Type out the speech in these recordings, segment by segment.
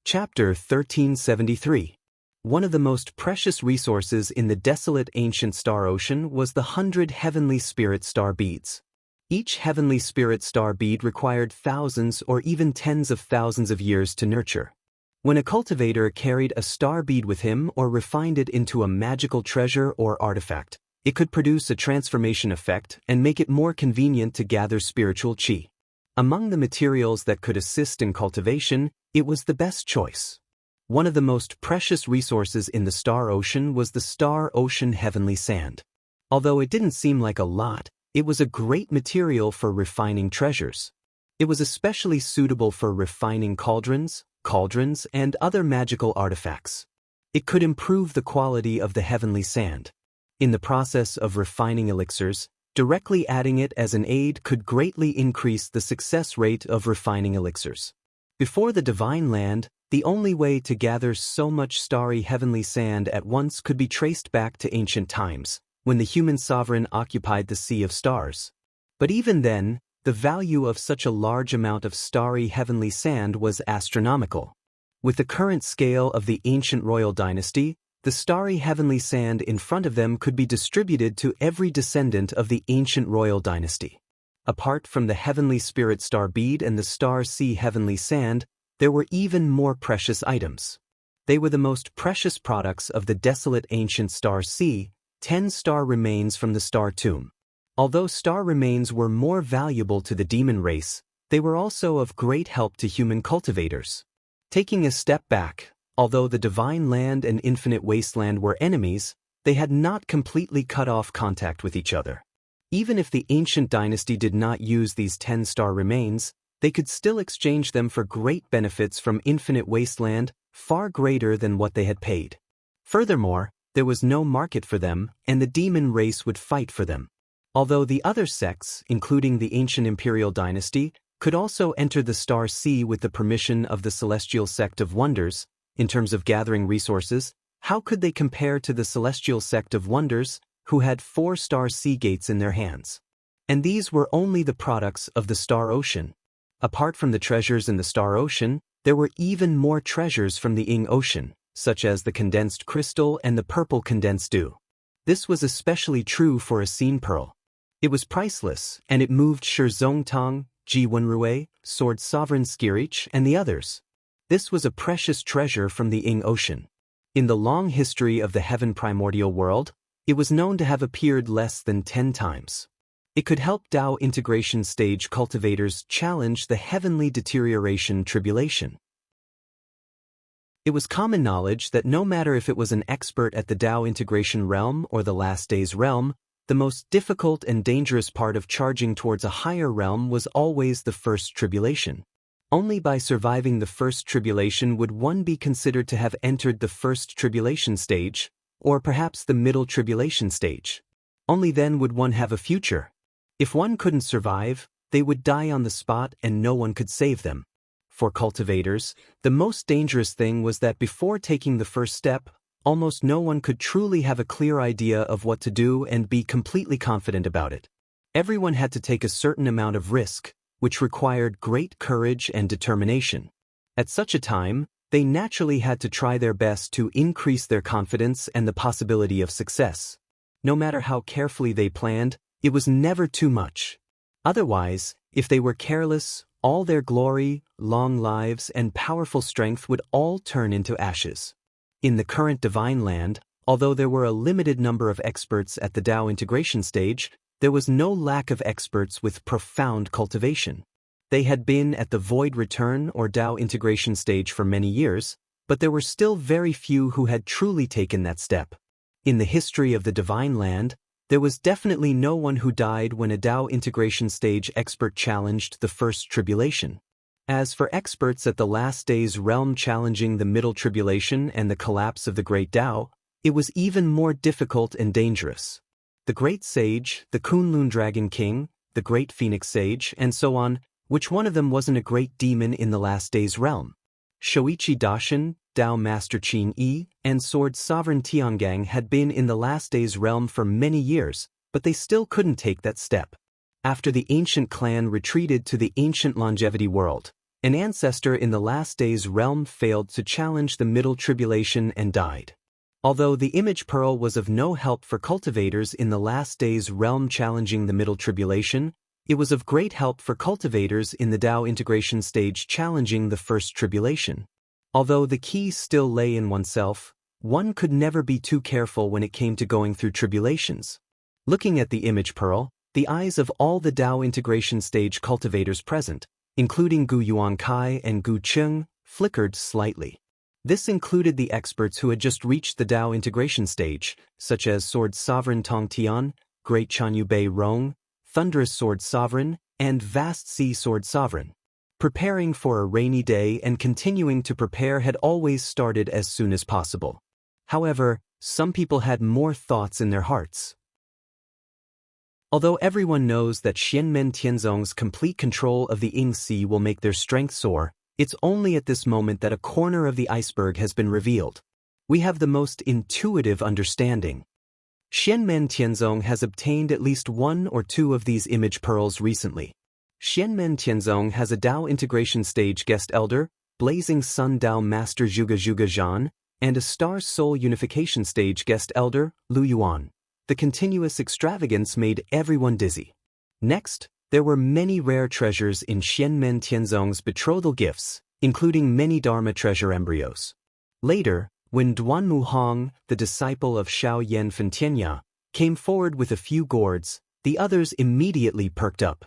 Chapter 1373. One of the most precious resources in the desolate ancient star ocean was the 100 heavenly spirit star beads. Each heavenly spirit star bead required thousands or even tens of thousands of years to nurture. When a cultivator carried a star bead with him or refined it into a magical treasure or artifact, it could produce a transformation effect and make it more convenient to gather spiritual chi. Among the materials that could assist in cultivation, it was the best choice. One of the most precious resources in the star ocean was the star ocean heavenly sand. Although it didn't seem like a lot, it was a great material for refining treasures. It was especially suitable for refining cauldrons, and other magical artifacts. It could improve the quality of the heavenly sand. In the process of refining elixirs, directly adding it as an aid could greatly increase the success rate of refining elixirs. Before the divine land, the only way to gather so much starry heavenly sand at once could be traced back to ancient times, when the human sovereign occupied the sea of stars. But even then, the value of such a large amount of starry heavenly sand was astronomical. With the current scale of the ancient royal dynasty, the starry heavenly sand in front of them could be distributed to every descendant of the ancient royal dynasty. Apart from the heavenly spirit star bead and the star sea heavenly sand, there were even more precious items. They were the most precious products of the desolate ancient star sea, 10 star remains from the star tomb. Although star remains were more valuable to the demon race, they were also of great help to human cultivators. Taking a step back, although the divine land and infinite wasteland were enemies, they had not completely cut off contact with each other. Even if the ancient dynasty did not use these 10 star remains, they could still exchange them for great benefits from infinite wasteland, far greater than what they had paid. Furthermore, there was no market for them, and the demon race would fight for them. Although the other sects, including the ancient imperial dynasty, could also enter the star sea with the permission of the celestial sect of wonders, in terms of gathering resources, how could they compare to the celestial sect of wonders, who had 4 star sea gates in their hands? And these were only the products of the star ocean. Apart from the treasures in the star ocean, there were even more treasures from the Ing ocean, such as the condensed crystal and the purple condensed dew. This was especially true for a scene pearl. It was priceless, and it moved Shizongtong, Ji Wenrui, Sword Sovereign Skirich, and the others. This was a precious treasure from the Ing ocean. In the long history of the heaven primordial world, it was known to have appeared less than 10 times. It could help Tao integration stage cultivators challenge the heavenly deterioration tribulation. It was common knowledge that no matter if it was an expert at the Tao integration realm or the last days realm, the most difficult and dangerous part of charging towards a higher realm was always the first tribulation. Only by surviving the first tribulation would one be considered to have entered the first tribulation stage, or perhaps the middle tribulation stage. Only then would one have a future. If one couldn't survive, they would die on the spot and no one could save them. For cultivators, the most dangerous thing was that before taking the first step, almost no one could truly have a clear idea of what to do and be completely confident about it. Everyone had to take a certain amount of risk, which required great courage and determination. At such a time, they naturally had to try their best to increase their confidence and the possibility of success. No matter how carefully they planned, it was never too much. Otherwise, if they were careless, all their glory, long lives, and powerful strength would all turn into ashes. In the current divine land, although there were a limited number of experts at the Tao integration stage, there was no lack of experts with profound cultivation. They had been at the void return or Tao integration stage for many years, but there were still very few who had truly taken that step. In the history of the divine land, there was definitely no one who died when a Tao integration stage expert challenged the first tribulation. As for experts at the last days realm challenging the middle tribulation and the collapse of the great Tao, it was even more difficult and dangerous. The great sage, the Kunlun dragon king, the great phoenix sage, and so on, which one of them wasn't a great demon in the last days realm? Shoichi Dashin, Tao Master Qin Yi, and Sword Sovereign Tiangang had been in the last days realm for many years, but they still couldn't take that step. After the ancient clan retreated to the ancient longevity world, An ancestor in the last days realm failed to challenge the middle tribulation and died. Although the image pearl was of no help for cultivators in the last days realm challenging the middle tribulation, it was of great help for cultivators in the Tao integration stage challenging the first tribulation. Although the key still lay in oneself, one could never be too careful when it came to going through tribulations. Looking at the image pearl, the eyes of all the Tao integration stage cultivators present, including Gu Yuankai and Gu Cheng, flickered slightly. This included the experts who had just reached the Tao integration stage, such as Sword Sovereign Tong Tian, Great Chanyu Bei Rong, Thunderous Sword Sovereign, and Vast Sea Sword Sovereign. Preparing for a rainy day and continuing to prepare had always started as soon as possible. However, some people had more thoughts in their hearts. Although everyone knows that Xianmen Tianzong's complete control of the Ying Sea will make their strength soar, it's only at this moment that a corner of the iceberg has been revealed. We have the most intuitive understanding. Xianmen Tianzong has obtained at least one or two of these image pearls recently. Xianmen Tianzong has a Tao integration stage guest elder, Blazing Sun Tao Master Zhuge Zhan, and a Star Soul unification stage guest elder, Lu Yuan. The continuous extravagance made everyone dizzy. Next, there were many rare treasures in Xianmen Tianzong's betrothal gifts, including many Dharma treasure embryos. Later, when Duan Muhong, the disciple of Xiao Yan Fentianya, came forward with a few gourds, the others immediately perked up.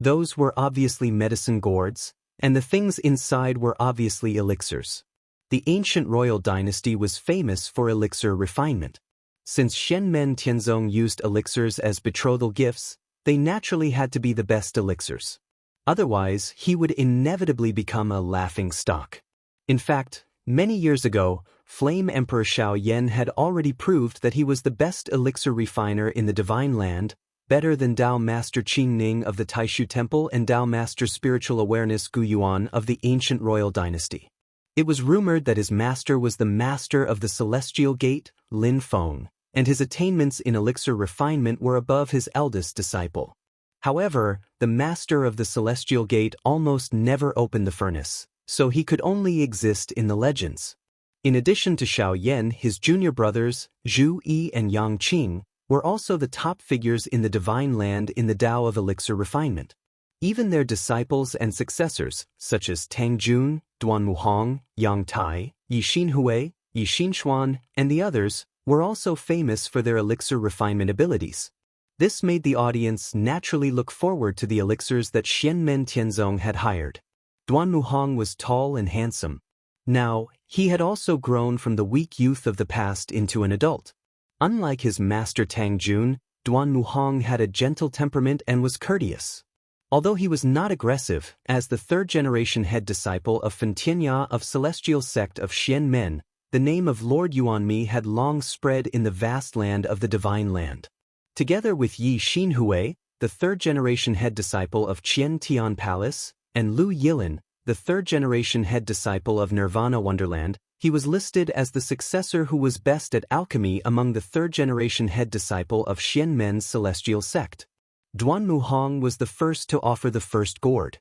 Those were obviously medicine gourds, and the things inside were obviously elixirs. The ancient royal dynasty was famous for elixir refinement. Since Xianmen Tianzong used elixirs as betrothal gifts, they naturally had to be the best elixirs. Otherwise, he would inevitably become a laughing stock. In fact, many years ago, Flame Emperor Xiao Yan had already proved that he was the best elixir refiner in the Divine Land, better than Tao Master Qing Ning of the Taishu Temple and Tao Master Spiritual Awareness Gu Yuan of the ancient royal dynasty. It was rumored that his master was the master of the Celestial Gate, Lin Feng, and his attainments in elixir refinement were above his eldest disciple. However, the master of the Celestial Gate almost never opened the furnace, so he could only exist in the legends. In addition to Xiao Yan, his junior brothers, Zhu Yi and Yang Qing, were also the top figures in the Divine Land in the Tao of elixir refinement. Even their disciples and successors, such as Tang Jun, Duan Muhong, Yang Tai, Yi Xinhui, Yi Xinshuan, and the others, were also famous for their elixir refinement abilities. This made the audience naturally look forward to the elixirs that Xianmen Tianzong had hired. Duan Muhong was tall and handsome. Now, he had also grown from the weak youth of the past into an adult. Unlike his master Tang Jun, Duan Muhong had a gentle temperament and was courteous. Although he was not aggressive, as the third-generation head disciple of Fentianya of Celestial Sect of Xianmen, the name of Lord Yuanmi had long spread in the vast land of the Divine Land. Together with Yi Xinhui, the third-generation head disciple of Qian Tian Palace, and Lu Yilin, the third-generation head disciple of Nirvana Wonderland, he was listed as the successor who was best at alchemy among the third-generation head disciple of Xianmen's Celestial Sect. Duan Muhong was the first to offer the first gourd.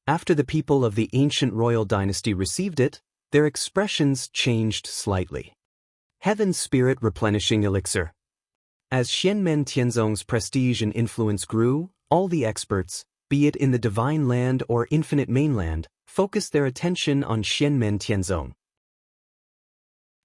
After the people of the ancient royal dynasty received it, their expressions changed slightly. Heaven Spirit Replenishing Elixir. As Xianmen Tianzong's prestige and influence grew, all the experts, be it in the Divine Land or Infinite Mainland, focused their attention on Xianmen Tianzong.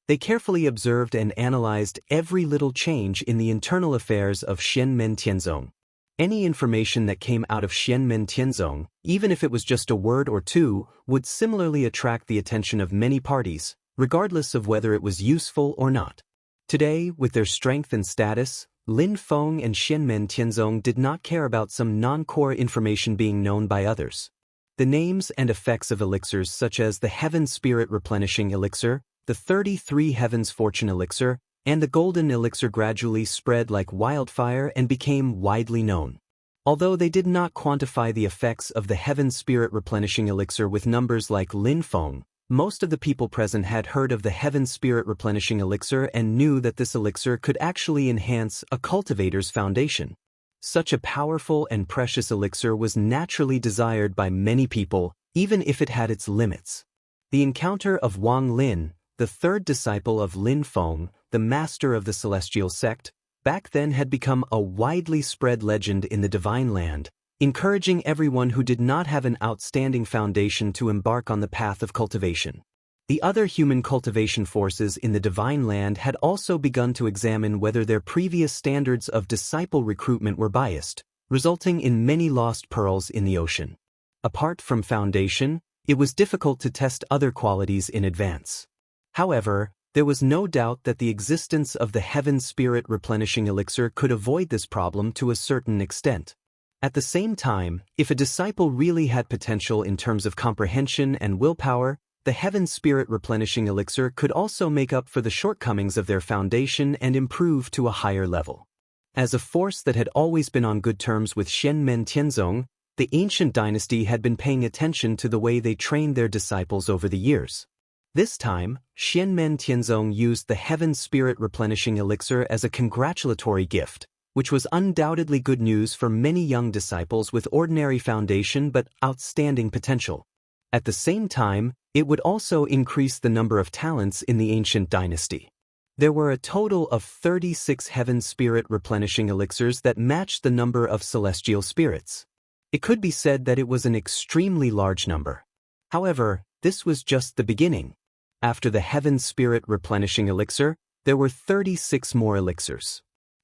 They carefully observed and analyzed every little change in the internal affairs of Xianmen Tianzong. Any information that came out of Xianmen Tianzong, even if it was just a word or two, would similarly attract the attention of many parties, regardless of whether it was useful or not. Today, with their strength and status, Lin Feng and Xianmen Tianzong did not care about some non-core information being known by others. The names and effects of elixirs such as the Heaven Spirit Replenishing Elixir, the 33 Heavens Fortune Elixir, and the Golden Elixir gradually spread like wildfire and became widely known. Although they did not quantify the effects of the Heaven Spirit Replenishing Elixir with numbers like Lin Feng, most of the people present had heard of the Heaven Spirit Replenishing Elixir and knew that this elixir could actually enhance a cultivator's foundation. Such a powerful and precious elixir was naturally desired by many people, even if it had its limits. The encounter of Wang Lin, the third disciple of Lin Feng, the master of the celestial sect, back then had become a widely spread legend in the Divine Land, encouraging everyone who did not have an outstanding foundation to embark on the path of cultivation. The other human cultivation forces in the Divine Land had also begun to examine whether their previous standards of disciple recruitment were biased, resulting in many lost pearls in the ocean. Apart from foundation, it was difficult to test other qualities in advance. However, there was no doubt that the existence of the Heaven Spirit replenishing elixir could avoid this problem to a certain extent. At the same time, if a disciple really had potential in terms of comprehension and willpower, the Heaven Spirit replenishing elixir could also make up for the shortcomings of their foundation and improve to a higher level. As a force that had always been on good terms with Xianmen Tianzong, the ancient dynasty had been paying attention to the way they trained their disciples over the years. This time, Xianmen Tianzong used the Heaven Spirit replenishing elixir as a congratulatory gift, which was undoubtedly good news for many young disciples with ordinary foundation but outstanding potential. At the same time, it would also increase the number of talents in the ancient dynasty. There were a total of 36 Heaven Spirit replenishing elixirs that matched the number of celestial spirits. It could be said that it was an extremely large number. However, this was just the beginning. After the Heaven Spirit replenishing elixir, there were 36 more elixirs.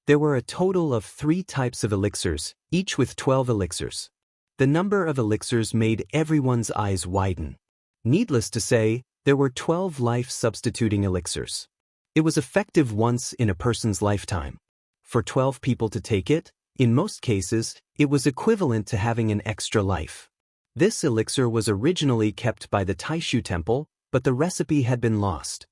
There were a total of 3 types of elixirs, each with 12 elixirs. The number of elixirs made everyone's eyes widen. Needless to say, there were 12 life-substituting elixirs. It was effective once in a person's lifetime. For 12 people to take it, in most cases, it was equivalent to having an extra life. This elixir was originally kept by the Taishu Temple, but the recipe had been lost.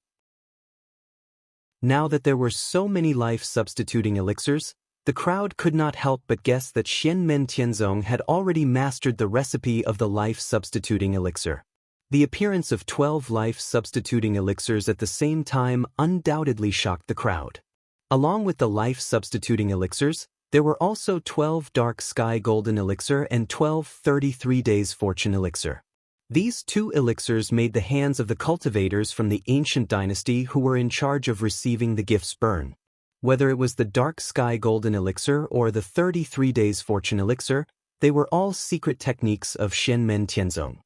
Now that there were so many life-substituting elixirs, the crowd could not help but guess that Xianmen Tianzong had already mastered the recipe of the life-substituting elixir. The appearance of 12 life-substituting elixirs at the same time undoubtedly shocked the crowd. Along with the life-substituting elixirs, there were also 12 dark sky golden elixir and 12 33 days fortune elixir. These 2 elixirs made the hands of the cultivators from the ancient dynasty who were in charge of receiving the gifts burn. Whether it was the dark sky golden elixir or the 33 days fortune elixir, they were all secret techniques of Xianmen Tianzong.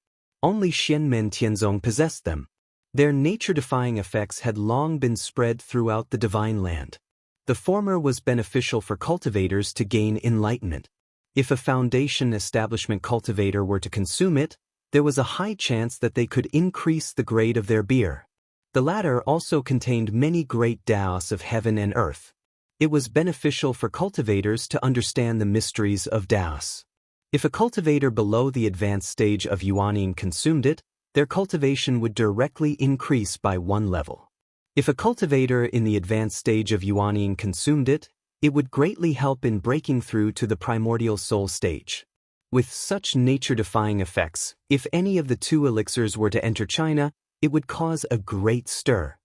Only Xianmen Tianzong possessed them. Their nature-defying effects had long been spread throughout the Divine Land. The former was beneficial for cultivators to gain enlightenment. If a foundation establishment cultivator were to consume it, there was a high chance that they could increase the grade of their beer. The latter also contained many great Taoists of heaven and earth. It was beneficial for cultivators to understand the mysteries of Taoists. If a cultivator below the advanced stage of Yuanyin consumed it, their cultivation would directly increase by 1 level. If a cultivator in the advanced stage of Yuanyin consumed it, it would greatly help in breaking through to the primordial soul stage. With such nature-defying effects, if any of the 2 elixirs were to enter China, it would cause a great stir.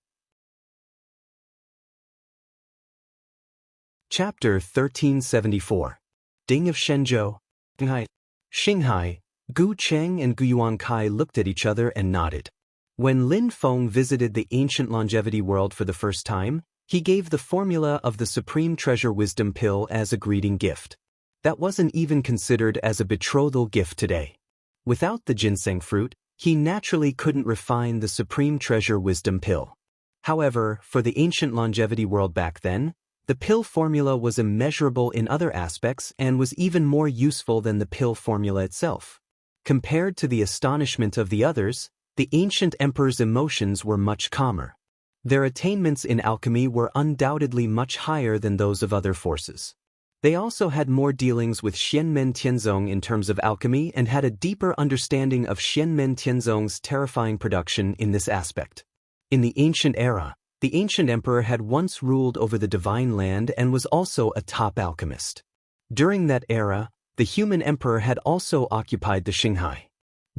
Chapter 1374. Ding of Shenzhou. Xinghai, Gu Cheng and Gu Yuankai looked at each other and nodded. When Lin Feng visited the ancient longevity world for the first time, he gave the formula of the Supreme Treasure Wisdom Pill as a greeting gift. That wasn't even considered as a betrothal gift today. Without the ginseng fruit, he naturally couldn't refine the Supreme Treasure Wisdom Pill. However, for the ancient longevity world back then, the pill formula was immeasurable in other aspects and was even more useful than the pill formula itself. Compared to the astonishment of the others, the ancient emperor's emotions were much calmer. Their attainments in alchemy were undoubtedly much higher than those of other forces. They also had more dealings with Xianmen Tianzong in terms of alchemy and had a deeper understanding of Xianmen Tianzong's terrifying production in this aspect. In the ancient era, the ancient emperor had once ruled over the Divine Land and was also a top alchemist. During that era, the human emperor had also occupied the Xinghai.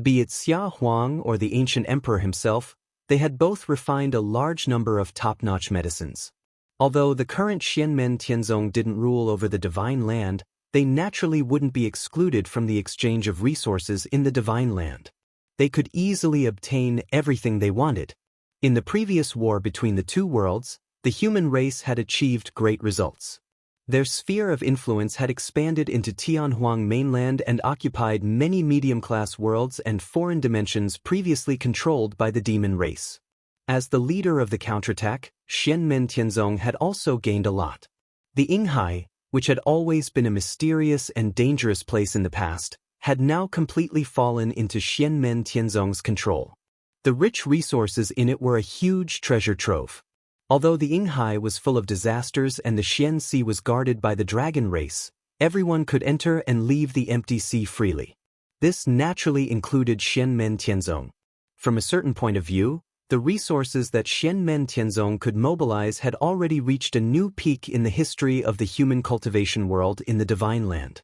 Be it Xia Huang or the ancient emperor himself, they had both refined a large number of top-notch medicines. Although the current Xianmen Tianzong didn't rule over the Divine Land, they naturally wouldn't be excluded from the exchange of resources in the Divine Land. they could easily obtain everything they wanted. In the previous war between the two worlds, the human race had achieved great results. Their sphere of influence had expanded into Tianhuang mainland and occupied many medium-class worlds and foreign dimensions previously controlled by the demon race. As the leader of the counterattack, Xianmen Tianzong had also gained a lot. The Yinghai, which had always been a mysterious and dangerous place in the past, had now completely fallen into Xianmen Tianzong's control. The rich resources in it were a huge treasure trove. Although the Yinghai was full of disasters and the Xian Sea was guarded by the dragon race, everyone could enter and leave the empty sea freely. This naturally included Xianmen Tianzong. From a certain point of view, the resources that Xianmen Tianzong could mobilize had already reached a new peak in the history of the human cultivation world in the Divine Land.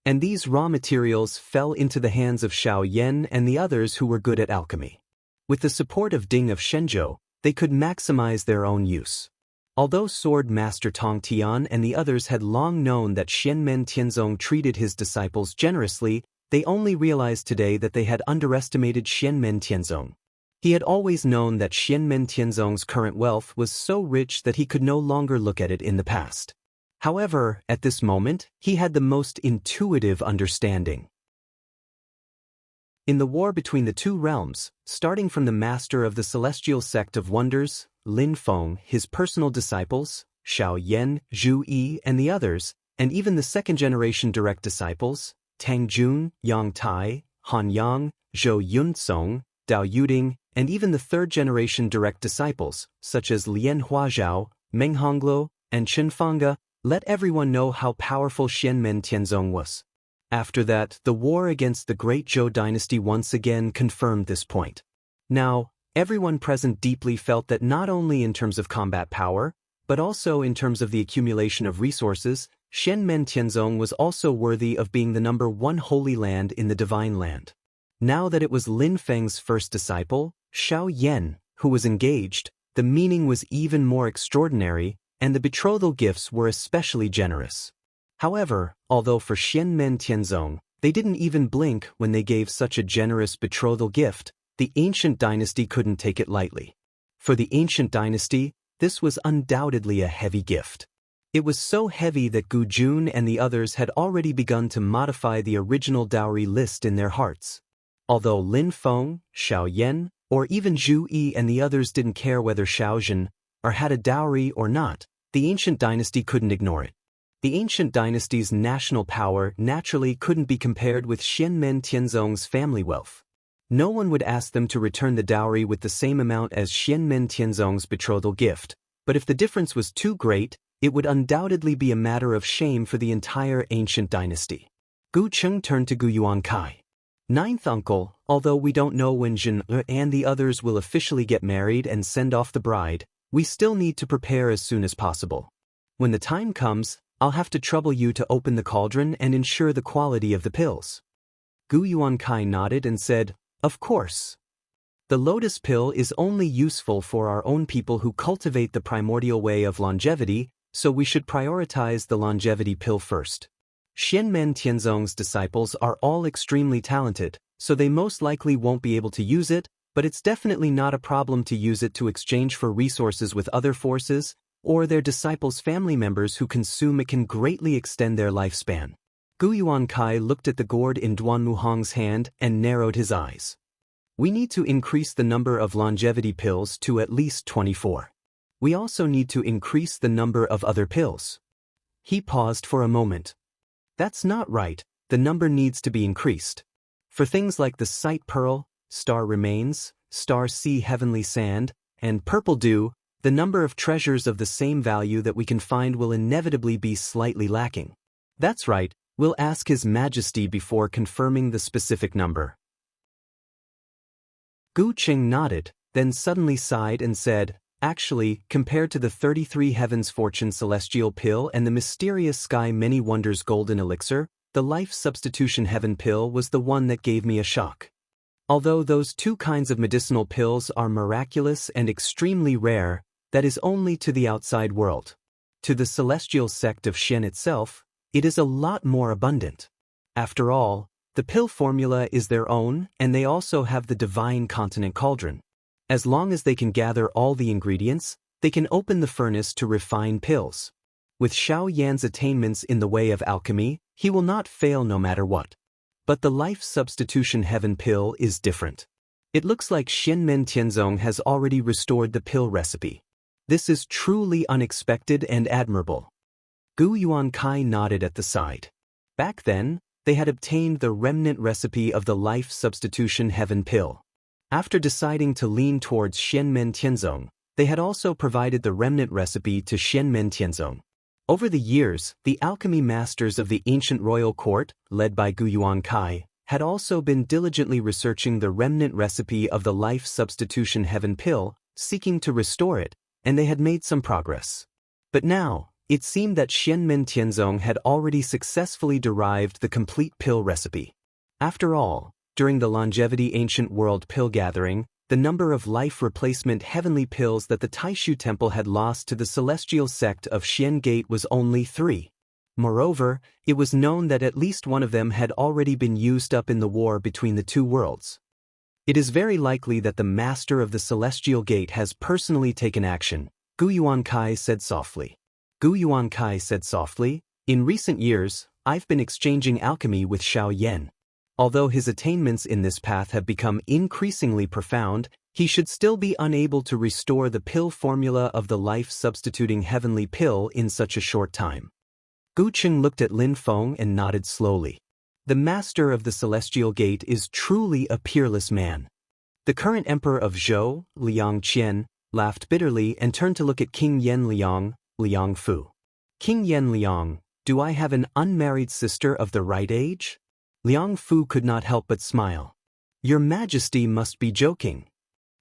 And these raw materials fell into the hands of Xiao Yan and the others who were good at alchemy. With the support of Ding of Shenzhou, they could maximize their own use. Although Sword Master Tong Tian and the others had long known that Xianmen Tianzong treated his disciples generously, they only realized today that they had underestimated Xianmen Tianzong. He had always known that Xianmen Tianzong's current wealth was so rich that he could no longer look at it in the past. However, at this moment, he had the most intuitive understanding. In the war between the two realms, starting from the master of the celestial sect of wonders, Lin Feng, his personal disciples, Xiao Yan, Zhu Yi, and the others, and even the second-generation direct disciples, Tang Jun, Yang Tai, Han Yang, Zhou Yunsong, Dao Yuding, and even the third-generation direct disciples, such as Lian Huazhao, Meng Hongluo, and Chen Fanga, let everyone know how powerful Xianmen Tianzong was. After that, the war against the great Zhou dynasty once again confirmed this point. Now, everyone present deeply felt that not only in terms of combat power, but also in terms of the accumulation of resources, Xianmen Tianzong was also worthy of being the #1 holy land in the Divine Land. Now that it was Lin Feng's first disciple, Xiao Yan, who was engaged, the meaning was even more extraordinary, and the betrothal gifts were especially generous. However, although for Xianmen Tianzong, they didn't even blink when they gave such a generous betrothal gift, the ancient dynasty couldn't take it lightly. For the ancient dynasty, this was undoubtedly a heavy gift. It was so heavy that Gu Jun and the others had already begun to modify the original dowry list in their hearts. Although Lin Feng, Xiao Yan, or even Zhu Yi and the others didn't care whether Xiao Zhen had a dowry or not, the ancient dynasty couldn't ignore it. The ancient dynasty's national power naturally couldn't be compared with Xianmen Tianzong's family wealth. No one would ask them to return the dowry with the same amount as Xianmen Tianzong's betrothal gift, but if the difference was too great, it would undoubtedly be a matter of shame for the entire ancient dynasty. Gu Cheng turned to Gu Yuankai. Ninth uncle, although we don't know when Zhen and the others will officially get married and send off the bride, we still need to prepare as soon as possible. When the time comes, I'll have to trouble you to open the cauldron and ensure the quality of the pills. Gu Yuankai nodded and said, "Of course. The lotus pill is only useful for our own people who cultivate the primordial way of longevity, so we should prioritize the longevity pill first. Xianmen Tianzong's disciples are all extremely talented, so they most likely won't be able to use it, but it's definitely not a problem to use it to exchange for resources with other forces, or their disciples' family members who consume it can greatly extend their lifespan." Gu Yuankai looked at the gourd in Duan Muhong's hand and narrowed his eyes. "We need to increase the number of longevity pills to at least 24. We also need to increase the number of other pills." He paused for a moment. "That's not right, the number needs to be increased. For things like the Sight Pearl, Star Remains, Star Sea Heavenly Sand, and Purple Dew, the number of treasures of the same value that we can find will inevitably be slightly lacking." "That's right, we'll ask His Majesty before confirming the specific number." Gu Qing nodded, then suddenly sighed and said, "Actually, compared to the 33 Heavens Fortune Celestial Pill and the mysterious Sky Many Wonders Golden Elixir, the Life Substitution Heaven Pill was the one that gave me a shock. Although those two kinds of medicinal pills are miraculous and extremely rare, that is only to the outside world. To the celestial sect of Shen itself, it is a lot more abundant. After all, The pill formula is their own, and they also have the divine continent cauldron. As long as they can gather all the ingredients, they can open the furnace to refine pills. With Xiao Yan's attainments in the way of alchemy, he will not fail no matter what. But the life substitution heaven pill is different. It looks like Xianmen Tianzong has already restored the pill recipe. This is truly unexpected and admirable. Gu Yuankai nodded at the side. Back then, they had obtained the remnant recipe of the life substitution heaven pill. After deciding to lean towards Xianmen Tianzong, they had also provided the remnant recipe to Xianmen Tianzong. Over the years, the alchemy masters of the ancient royal court, led by Gu Yuankai, had also been diligently researching the remnant recipe of the life substitution heaven pill, seeking to restore it, and they had made some progress. But now, it seemed that Xianmen Tianzong had already successfully derived the complete pill recipe. After all, during the longevity ancient world pill gathering, the number of life replacement heavenly pills that the Taishu Temple had lost to the celestial sect of Xian Gate was only 3. Moreover, it was known that at least one of them had already been used up in the war between the two worlds. It is very likely that the master of the celestial gate has personally taken action, Gu Yuankai said softly. Gu Yuankai said softly, in recent years, I've been exchanging alchemy with Xiao Yan. Although his attainments in this path have become increasingly profound, he should still be unable to restore the pill formula of the life-substituting heavenly pill in such a short time. Gu Cheng looked at Lin Feng and nodded slowly. The master of the Celestial Gate is truly a peerless man. The current emperor of Zhou, Liang Qian, laughed bitterly and turned to look at King Yen Liang, Liang Fu. King Yen Liang, do I have an unmarried sister of the right age? Liang Fu could not help but smile. Your Majesty must be joking.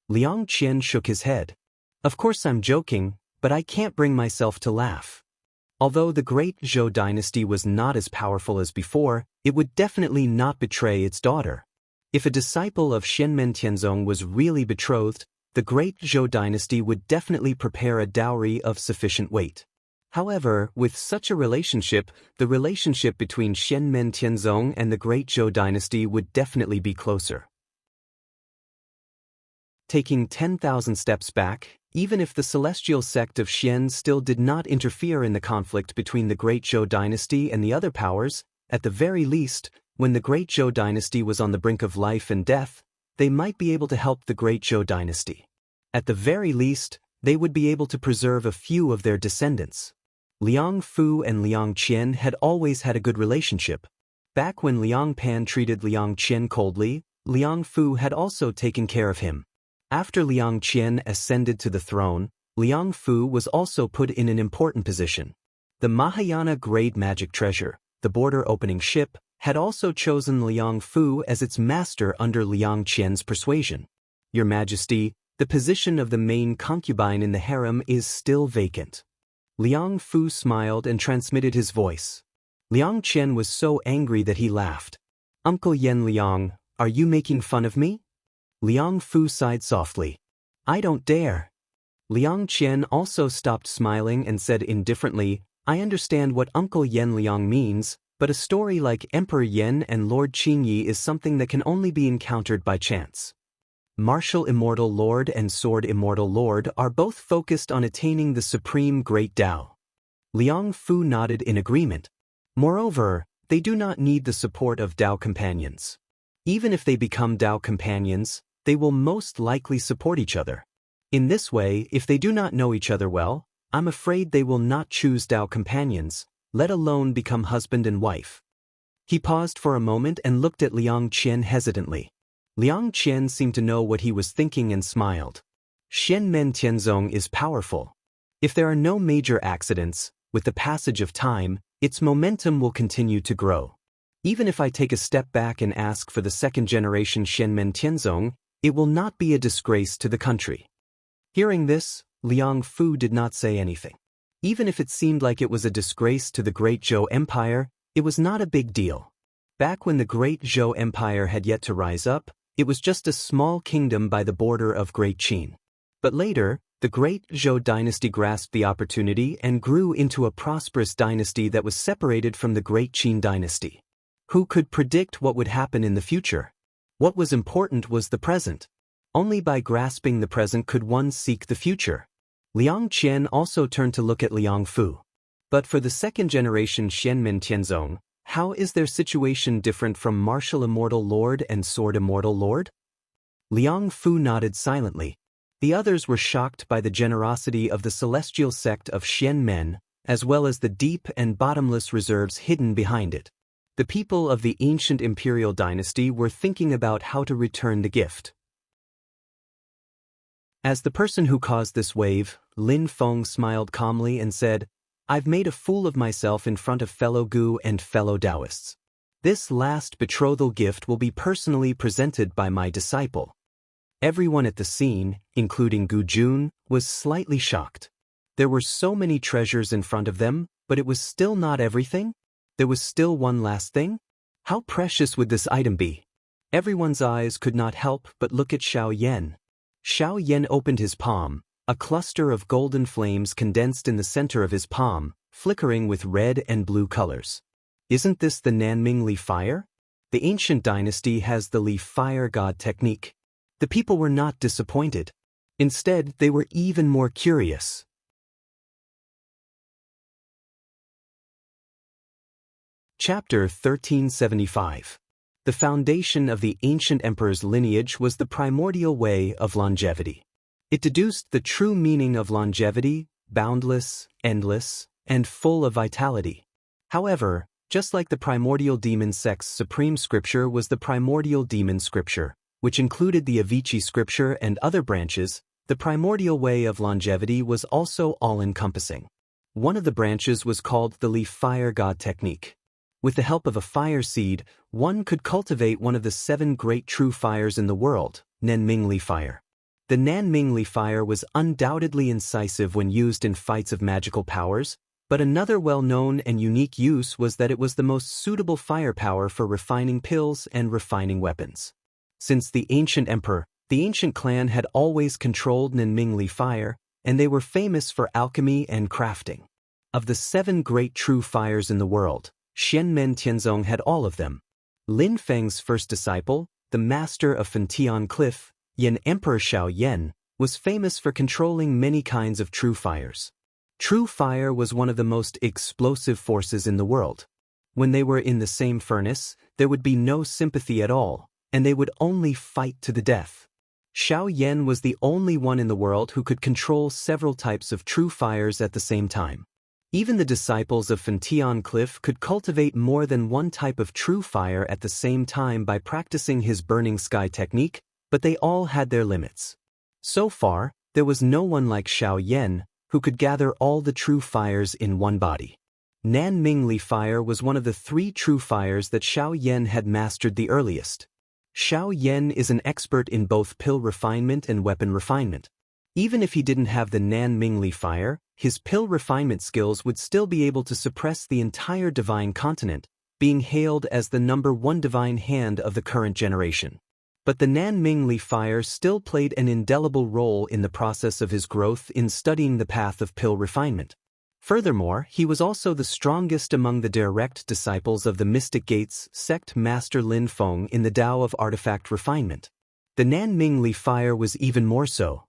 Liang Qian shook his head. Of course I'm joking, but I can't bring myself to laugh. Although the great Zhou dynasty was not as powerful as before, it would definitely not betray its daughter. If a disciple of Xianmen Tianzong was really betrothed, the great Zhou dynasty would definitely prepare a dowry of sufficient weight. However, with such a relationship, the relationship between Xianmen Tianzong and the great Zhou dynasty would definitely be closer. Taking 10,000 steps back, even if the celestial sect of Xian still did not interfere in the conflict between the great Zhou dynasty and the other powers, at the very least, when the great Zhou dynasty was on the brink of life and death, they might be able to help the great Zhou dynasty. At the very least, they would be able to preserve a few of their descendants. Liang Fu and Liang Qian had always had a good relationship. Back when Liang Pan treated Liang Qian coldly, Liang Fu had also taken care of him. After Liang Qian ascended to the throne, Liang Fu was also put in an important position. The Mahayana Grade Magic Treasure, the border-opening ship, had also chosen Liang Fu as its master under Liang Qian's persuasion. Your Majesty, the position of the main concubine in the harem is still vacant. Liang Fu smiled and transmitted his voice. Liang Qian was so angry that he laughed. Uncle Yen Liang, are you making fun of me? Liang Fu sighed softly. I don't dare. Liang Qian also stopped smiling and said indifferently, I understand what Uncle Yen Liang means, but a story like Emperor Yen and Lord Qingyi is something that can only be encountered by chance. Martial Immortal Lord and Sword Immortal Lord are both focused on attaining the Supreme Great Tao. Liang Fu nodded in agreement. Moreover, they do not need the support of Tao companions. Even if they become Tao companions, they will most likely support each other. In this way, if they do not know each other well, I'm afraid they will not choose Tao companions, let alone become husband and wife. He paused for a moment and looked at Liang Qian hesitantly. Liang Qian seemed to know what he was thinking and smiled. Xianmen Tianzong is powerful. If there are no major accidents, with the passage of time, its momentum will continue to grow. Even if I take a step back and ask for the second generation Xianmen Tianzong, it will not be a disgrace to the country. Hearing this, Liang Fu did not say anything. Even if it seemed like it was a disgrace to the Great Zhou Empire, it was not a big deal. Back when the Great Zhou Empire had yet to rise up, it was just a small kingdom by the border of Great Qin. But later, the Great Zhou dynasty grasped the opportunity and grew into a prosperous dynasty that was separated from the Great Qin dynasty. Who could predict what would happen in the future? What was important was the present. Only by grasping the present could one seek the future. Liang Qian also turned to look at Liang Fu. But for the second generation Xianmen Tianzong, how is their situation different from Martial Immortal Lord and Sword Immortal Lord? Liang Fu nodded silently. The others were shocked by the generosity of the celestial sect of Xianmen, as well as the deep and bottomless reserves hidden behind it. The people of the ancient imperial dynasty were thinking about how to return the gift. As the person who caused this wave, Lin Feng smiled calmly and said, "I've made a fool of myself in front of fellow Gu and fellow Taoists. This last betrothal gift will be personally presented by my disciple." Everyone at the scene, including Gu Jun, was slightly shocked. There were so many treasures in front of them, but it was still not everything? There was still one last thing? How precious would this item be? Everyone's eyes could not help but look at Xiao Yan. Xiao Yan opened his palm. A cluster of golden flames condensed in the center of his palm, flickering with red and blue colors. Isn't this the Nanming Li fire? The ancient dynasty has the Li fire god technique. The people were not disappointed. Instead, they were even more curious. Chapter 1375. The foundation of the ancient emperor's lineage was the primordial way of longevity. It deduced the true meaning of longevity, boundless, endless, and full of vitality. However, just like the primordial demon sect's supreme scripture was the primordial demon scripture, which included the Avicii scripture and other branches, the primordial way of longevity was also all-encompassing. One of the branches was called the Li fire god technique. With the help of a fire seed, one could cultivate one of the 7 great true fires in the world, Nanming Li fire. The Nanming Li fire was undoubtedly incisive when used in fights of magical powers, but another well-known and unique use was that it was the most suitable firepower for refining pills and refining weapons. Since the ancient emperor, the ancient clan had always controlled Nanming Li fire, and they were famous for alchemy and crafting. Of the 7 great true fires in the world, Xianmen Tianzong had all of them. Lin Feng's first disciple, the master of Fentian Cliff, Yan Emperor Xiao Yan, was famous for controlling many kinds of true fires. True fire was one of the most explosive forces in the world. When they were in the same furnace, there would be no sympathy at all, and they would only fight to the death. Xiao Yan was the only one in the world who could control several types of true fires at the same time. Even the disciples of Fentian Cliff could cultivate more than one type of true fire at the same time by practicing his burning sky technique, but they all had their limits. So far, there was no one like Xiao Yan, who could gather all the true fires in one body. Nanming Li fire was one of the 3 true fires that Xiao Yan had mastered the earliest. Xiao Yan is an expert in both pill refinement and weapon refinement. Even if he didn't have the Nanming Li fire, his pill refinement skills would still be able to suppress the entire divine continent, being hailed as the #1 divine hand of the current generation. But the Nanming Li fire still played an indelible role in the process of his growth in studying the path of pill refinement. Furthermore, he was also the strongest among the direct disciples of the Mystic Gates sect Master Lin Feng in the Tao of artifact refinement. The Nanming Li fire was even more so.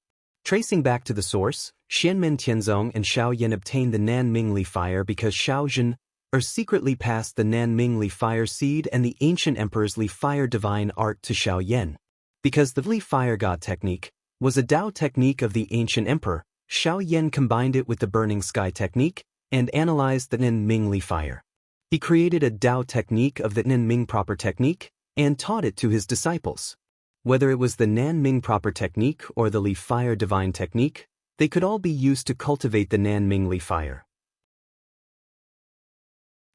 Tracing back to the source, Xianmen Tianzong and Xiao Yan obtained the Nanming Li fire because Xiao Zhen secretly passed the Nanming Li fire seed and the ancient emperor's Li fire divine art to Xiao Yan. Because the Li fire god technique was a Tao technique of the ancient emperor, Xiao Yan combined it with the burning sky technique and analyzed the Nanming Li fire. He created a Tao technique of the Nanming proper technique and taught it to his disciples. Whether it was the Nanming proper technique or the Li fire divine technique, they could all be used to cultivate the Nanming Li fire.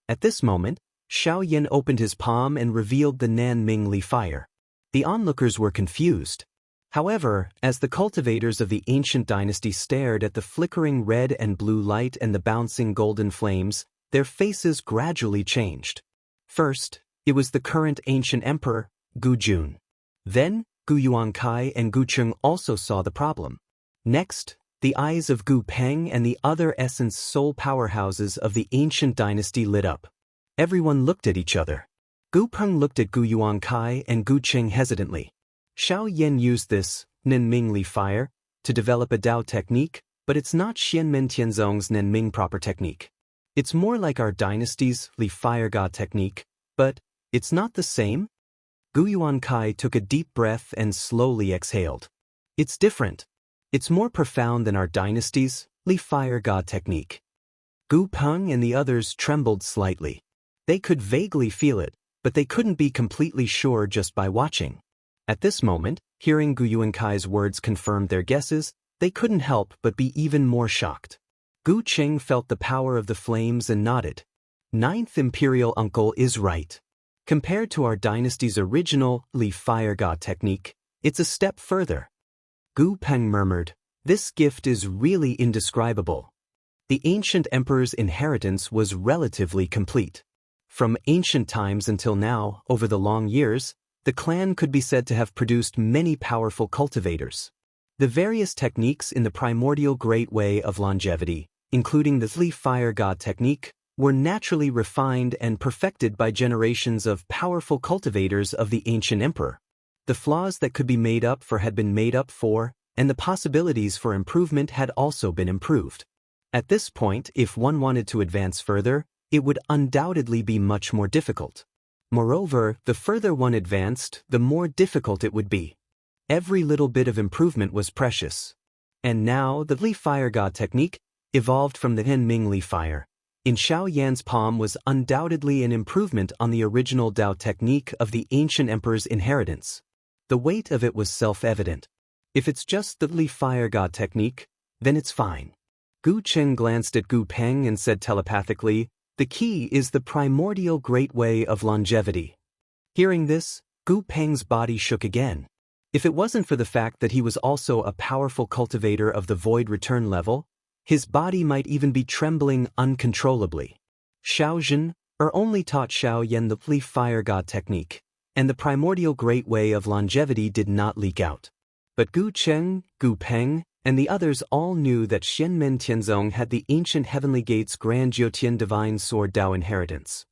At this moment, Xiao Yan opened his palm and revealed the Nanming Li fire. The onlookers were confused. However, as the cultivators of the ancient dynasty stared at the flickering red and blue light and the bouncing golden flames, their faces gradually changed. First, it was the current ancient emperor, Gu Jun. Then, Gu Yuankai and Gu Cheng also saw the problem. Next, the eyes of Gu Peng and the other essence soul powerhouses of the ancient dynasty lit up. Everyone looked at each other. Gu Peng looked at Gu Yuankai and Gu Qing hesitantly. Xiao Yan used this, Nenming Li Fire, to develop a Dao technique, but it's not Xianmen Tianzong's Nenming proper technique. It's more like our dynasty's Li Fire God technique, but it's not the same? Gu Yuankai took a deep breath and slowly exhaled. It's different. It's more profound than our dynasty's Li Fire God technique. Gu Peng and the others trembled slightly. They could vaguely feel it, but they couldn't be completely sure just by watching. At this moment, hearing Gu Yuankai's words confirmed their guesses, they couldn't help but be even more shocked. Gu Qing felt the power of the flames and nodded. Ninth Imperial Uncle is right. Compared to our dynasty's original Li Fire God technique, it's a step further. Gu Peng murmured, "This gift is really indescribable." The ancient emperor's inheritance was relatively complete. From ancient times until now, over the long years, the clan could be said to have produced many powerful cultivators. The various techniques in the primordial great way of longevity, including the Li Fire God technique, were naturally refined and perfected by generations of powerful cultivators of the ancient emperor. The flaws that could be made up for had been made up for, and the possibilities for improvement had also been improved. At this point, if one wanted to advance further, it would undoubtedly be much more difficult. Moreover, the further one advanced, the more difficult it would be. Every little bit of improvement was precious. And now, the Li Fire God technique, evolved from the Henming Li Fire, in Xiao Yan's palm was undoubtedly an improvement on the original Dao technique of the ancient emperor's inheritance. The weight of it was self-evident. If it's just the Li Fire God technique, then it's fine. Gu Qing glanced at Gu Peng and said telepathically, "The key is the primordial great way of longevity." Hearing this, Gu Peng's body shook again. If it wasn't for the fact that he was also a powerful cultivator of the void return level, his body might even be trembling uncontrollably. Xiao Zhen only taught Xiao Yan the Li Fire God technique, and the primordial great way of longevity did not leak out. But Gu Qing, Gu Peng, and the others all knew that Xianmen Tianzong had the ancient Heavenly Gate's Grand Jiutian Divine Sword Dao inheritance.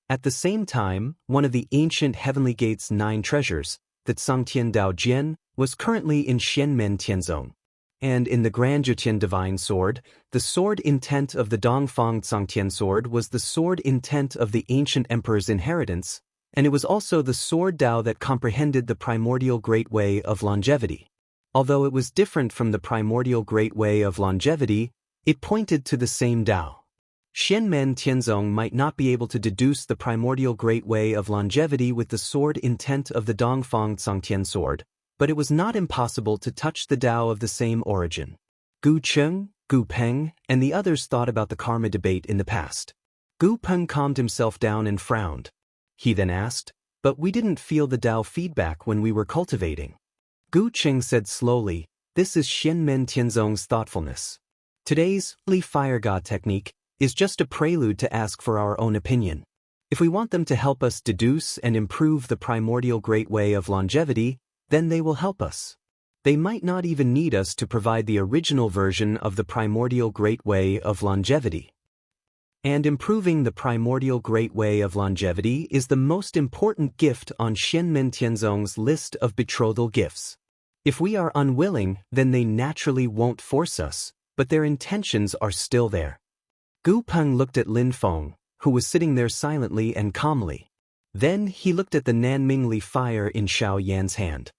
At the same time, one of the ancient Heavenly Gate's 9 treasures, the Tsangtian Dao Jian, was currently in Xianmen Tianzong. And in the Grand Jiutian Divine Sword, the sword intent of the Dongfang Tsangtian sword was the sword intent of the ancient emperor's inheritance, and it was also the sword Dao that comprehended the primordial great way of longevity. Although it was different from the primordial great way of longevity, it pointed to the same Dao. Xianmen Tianzong might not be able to deduce the primordial great way of longevity with the sword intent of the Dongfang Tsangtian sword, but it was not impossible to touch the Dao of the same origin. Gu Qing, Gu Peng, and the others thought about the karma debate in the past. Gu Peng calmed himself down and frowned. He then asked, "But we didn't feel the Dao feedback when we were cultivating." Gu Qing said slowly, "This is Xianmen Tianzong's thoughtfulness. Today's Li Fire God technique is just a prelude to ask for our own opinion. If we want them to help us deduce and improve the primordial great way of longevity, then they will help us. They might not even need us to provide the original version of the primordial great way of longevity. And improving the primordial great way of longevity is the most important gift on Xianmen Tianzong's list of betrothal gifts. If we are unwilling, then they naturally won't force us, but their intentions are still there." Gu Peng looked at Lin Feng, who was sitting there silently and calmly. Then he looked at the Nanming Li Fire in Xiao Yan's hand.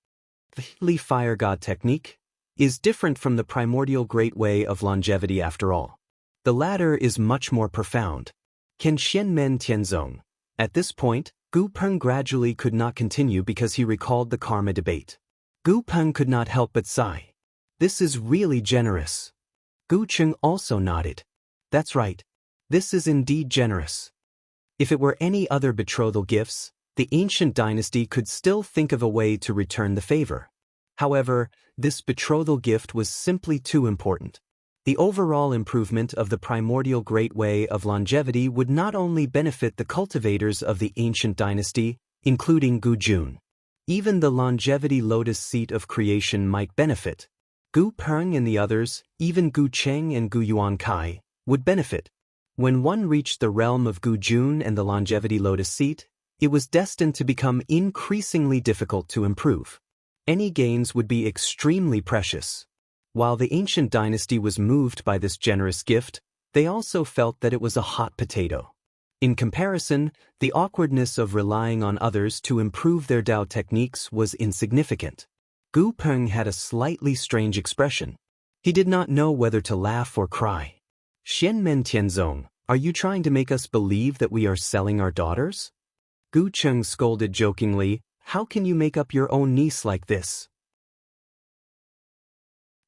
The Li Fire God technique is different from the primordial great way of longevity after all. The latter is much more profound. Can Xianmen Tianzong? At this point, Gu Peng gradually could not continue because he recalled the karma debate. Gu Peng could not help but sigh. This is really generous. Gu Qing also nodded. That's right. This is indeed generous. If it were any other betrothal gifts, the ancient dynasty could still think of a way to return the favor. However, this betrothal gift was simply too important. The overall improvement of the primordial great way of longevity would not only benefit the cultivators of the ancient dynasty, including Gu Jun. Even the longevity lotus seat of creation might benefit. Gu Peng and the others, even Gu Cheng and Gu Yuankai, would benefit. When one reached the realm of Gujun and the longevity lotus seat, it was destined to become increasingly difficult to improve. Any gains would be extremely precious. While the ancient dynasty was moved by this generous gift, they also felt that it was a hot potato. In comparison, the awkwardness of relying on others to improve their Dao techniques was insignificant. Gu Peng had a slightly strange expression. He did not know whether to laugh or cry. "Xianmen Tianzong, are you trying to make us believe that we are selling our daughters?" Gu Cheng scolded jokingly, "How can you make up your own niece like this?"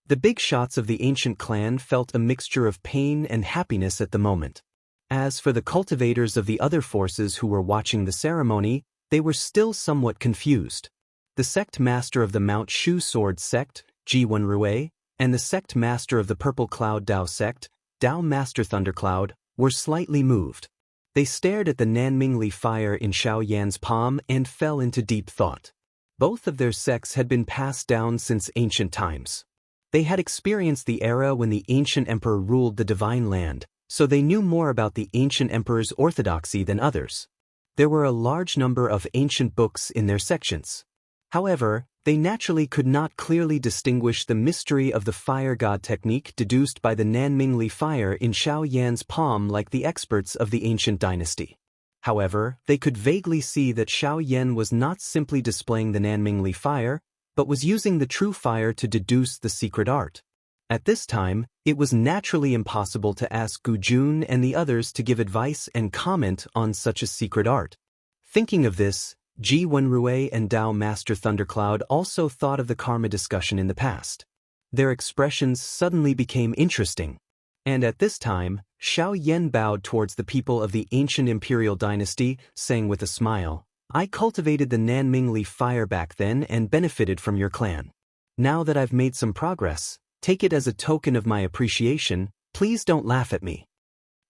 The big shots of the ancient clan felt a mixture of pain and happiness at the moment. As for the cultivators of the other forces who were watching the ceremony, they were still somewhat confused. The sect master of the Mount Shu Sword sect, Ji Wenrui, and the sect master of the Purple Cloud Dao sect, Dao Master Thundercloud, were slightly moved. They stared at the Nanmingli fire in Xiao Yan's palm and fell into deep thought. Both of their sects had been passed down since ancient times. They had experienced the era when the ancient emperor ruled the divine land, so they knew more about the ancient emperor's orthodoxy than others. There were a large number of ancient books in their sections. However, they naturally could not clearly distinguish the mystery of the fire god technique deduced by the Nanmingli fire in Xiao Yan's palm like the experts of the ancient dynasty. However, they could vaguely see that Xiao Yan was not simply displaying the Nanmingli fire, but was using the true fire to deduce the secret art. At this time, it was naturally impossible to ask Gu Jun and the others to give advice and comment on such a secret art. Thinking of this, Ji Wenrui and Dao Master Thundercloud also thought of the karma discussion in the past. Their expressions suddenly became interesting. And at this time, Xiao Yan bowed towards the people of the ancient imperial dynasty, saying with a smile, "I cultivated the Nanmingli fire back then and benefited from your clan. Now that I've made some progress, take it as a token of my appreciation, please don't laugh at me."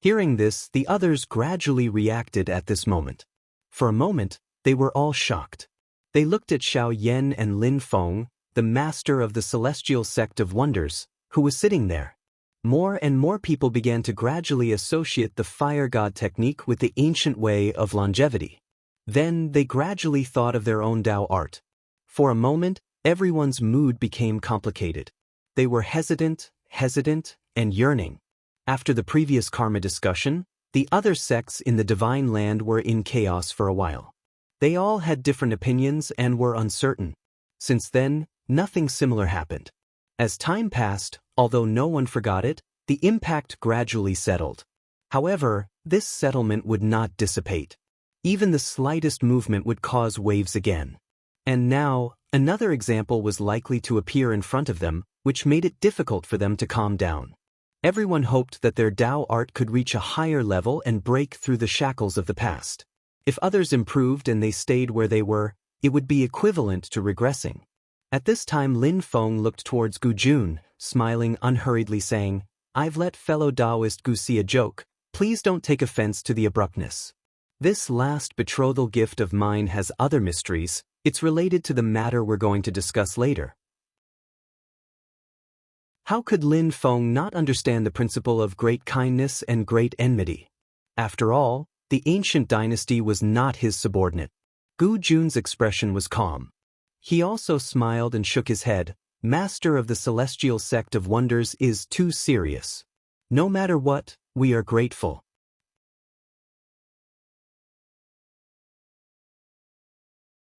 Hearing this, the others gradually reacted at this moment. For a moment, they were all shocked. They looked at Xiao Yan and Lin Feng, the master of the celestial sect of wonders, who was sitting there. More and more people began to gradually associate the fire god technique with the ancient way of longevity. Then they gradually thought of their own Dao art. For a moment, everyone's mood became complicated. They were hesitant, and yearning. After the previous karma discussion, the other sects in the divine land were in chaos for a while. They all had different opinions and were uncertain. Since then, nothing similar happened. As time passed, although no one forgot it, the impact gradually settled. However, this settlement would not dissipate. Even the slightest movement would cause waves again. And now, another example was likely to appear in front of them, which made it difficult for them to calm down. Everyone hoped that their Dao art could reach a higher level and break through the shackles of the past. If others improved and they stayed where they were, it would be equivalent to regressing. At this time Lin Feng looked towards Gu Jun, smiling unhurriedly saying, "I've let fellow Daoist Gu see a joke, please don't take offense to the abruptness. This last betrothal gift of mine has other mysteries, it's related to the matter we're going to discuss later." How could Lin Feng not understand the principle of great kindness and great enmity? After all, the ancient dynasty was not his subordinate. Gu Jun's expression was calm. He also smiled and shook his head. "Master of the celestial sect of wonders is too serious. No matter what, we are grateful."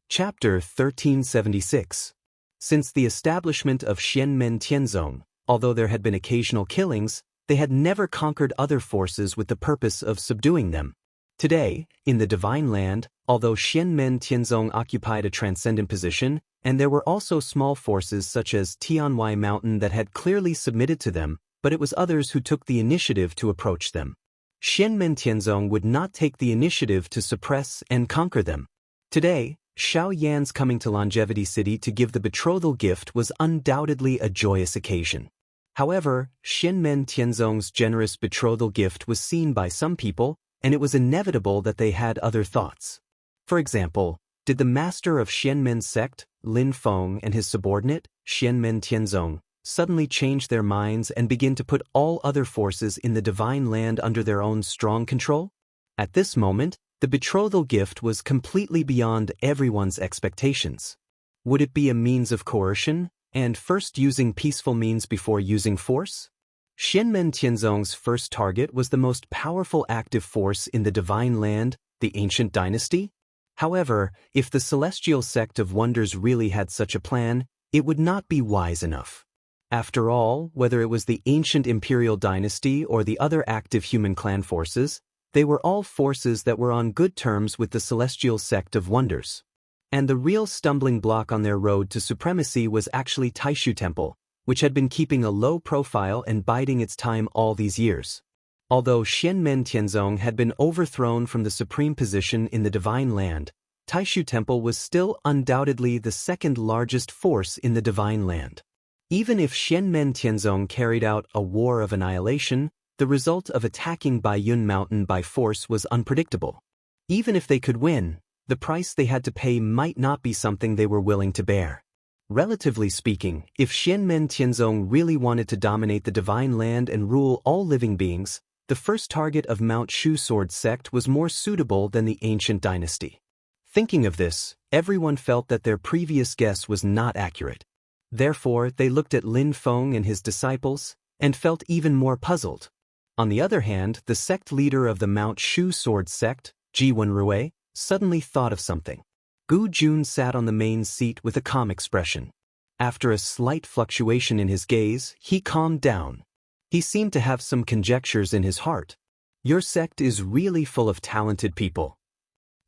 Chapter 1376. Since the establishment of Xianmen Tianzong, although there had been occasional killings, they had never conquered other forces with the purpose of subduing them. Today, in the divine land, although Xianmen Tianzong occupied a transcendent position, and there were also small forces such as Tianwai Mountain that had clearly submitted to them, but it was others who took the initiative to approach them. Xianmen Tianzong would not take the initiative to suppress and conquer them. Today, Xiao Yan's coming to Longevity City to give the betrothal gift was undoubtedly a joyous occasion. However, Xianmen Tianzong's generous betrothal gift was seen by some people, and it was inevitable that they had other thoughts. For example, did the master of Xianmen's sect, Lin Feng, and his subordinate, Xianmen Tianzong, suddenly change their minds and begin to put all other forces in the divine land under their own strong control? At this moment, the betrothal gift was completely beyond everyone's expectations. Would it be a means of coercion, and first using peaceful means before using force? Xianmen Tianzong's first target was the most powerful active force in the divine land, the ancient dynasty. However, if the celestial sect of wonders really had such a plan, it would not be wise enough. After all, whether it was the ancient imperial dynasty or the other active human clan forces, they were all forces that were on good terms with the celestial sect of wonders. And the real stumbling block on their road to supremacy was actually Taishu Temple, which had been keeping a low profile and biding its time all these years. Although Xianmen Tianzong had been overthrown from the supreme position in the divine land, Taishu Temple was still undoubtedly the second largest force in the divine land. Even if Xianmen Tianzong carried out a war of annihilation, the result of attacking Baiyun Mountain by force was unpredictable. Even if they could win, the price they had to pay might not be something they were willing to bear. Relatively speaking, if Xianmen Tianzong really wanted to dominate the divine land and rule all living beings, the first target of Mount Shu Sword sect was more suitable than the ancient dynasty. Thinking of this, everyone felt that their previous guess was not accurate. Therefore, they looked at Lin Feng and his disciples, and felt even more puzzled. On the other hand, the sect leader of the Mount Shu Sword sect, Ji Wenrui, suddenly thought of something. Gu Jun sat on the main seat with a calm expression. After a slight fluctuation in his gaze, he calmed down. He seemed to have some conjectures in his heart. Your sect is really full of talented people.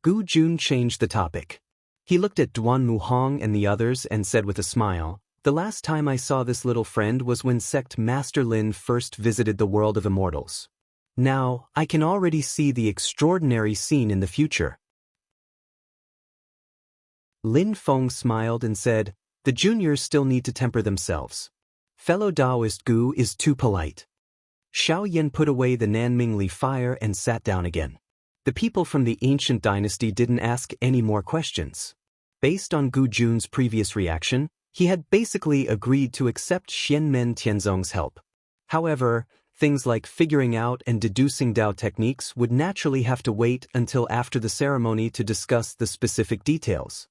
Gu Jun changed the topic. He looked at Duan Muhong and the others and said with a smile, "The last time I saw this little friend was when Sect Master Lin first visited the world of immortals. Now, I can already see the extraordinary scene in the future." Lin Feng smiled and said, "The juniors still need to temper themselves. Fellow Taoist Gu is too polite." Xiao Yan put away the Nanming Li fire and sat down again. The people from the ancient dynasty didn't ask any more questions. Based on Gu Jun's previous reaction, he had basically agreed to accept Xianmen Tianzong's help. However, things like figuring out and deducing Dao techniques would naturally have to wait until after the ceremony to discuss the specific details.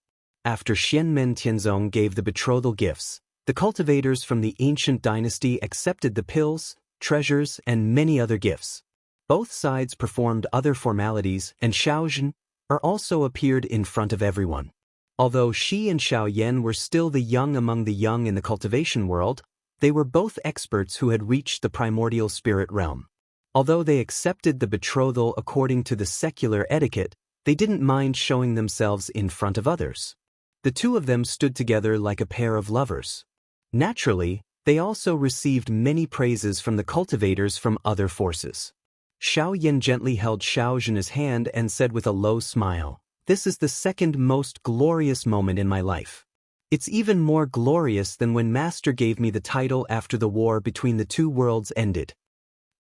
After Xianmen Tianzong gave the betrothal gifts, the cultivators from the ancient dynasty accepted the pills, treasures, and many other gifts. Both sides performed other formalities, and Xiaozhen also appeared in front of everyone. Although Shi and Xiao Yan were still the young among the young in the cultivation world, they were both experts who had reached the primordial spirit realm. Although they accepted the betrothal according to the secular etiquette, they didn't mind showing themselves in front of others. The two of them stood together like a pair of lovers. Naturally, they also received many praises from the cultivators from other forces. Xiao Yan gently held Xiaozhen's hand and said with a low smile, "This is the second most glorious moment in my life. It's even more glorious than when Master gave me the title after the war between the two worlds ended."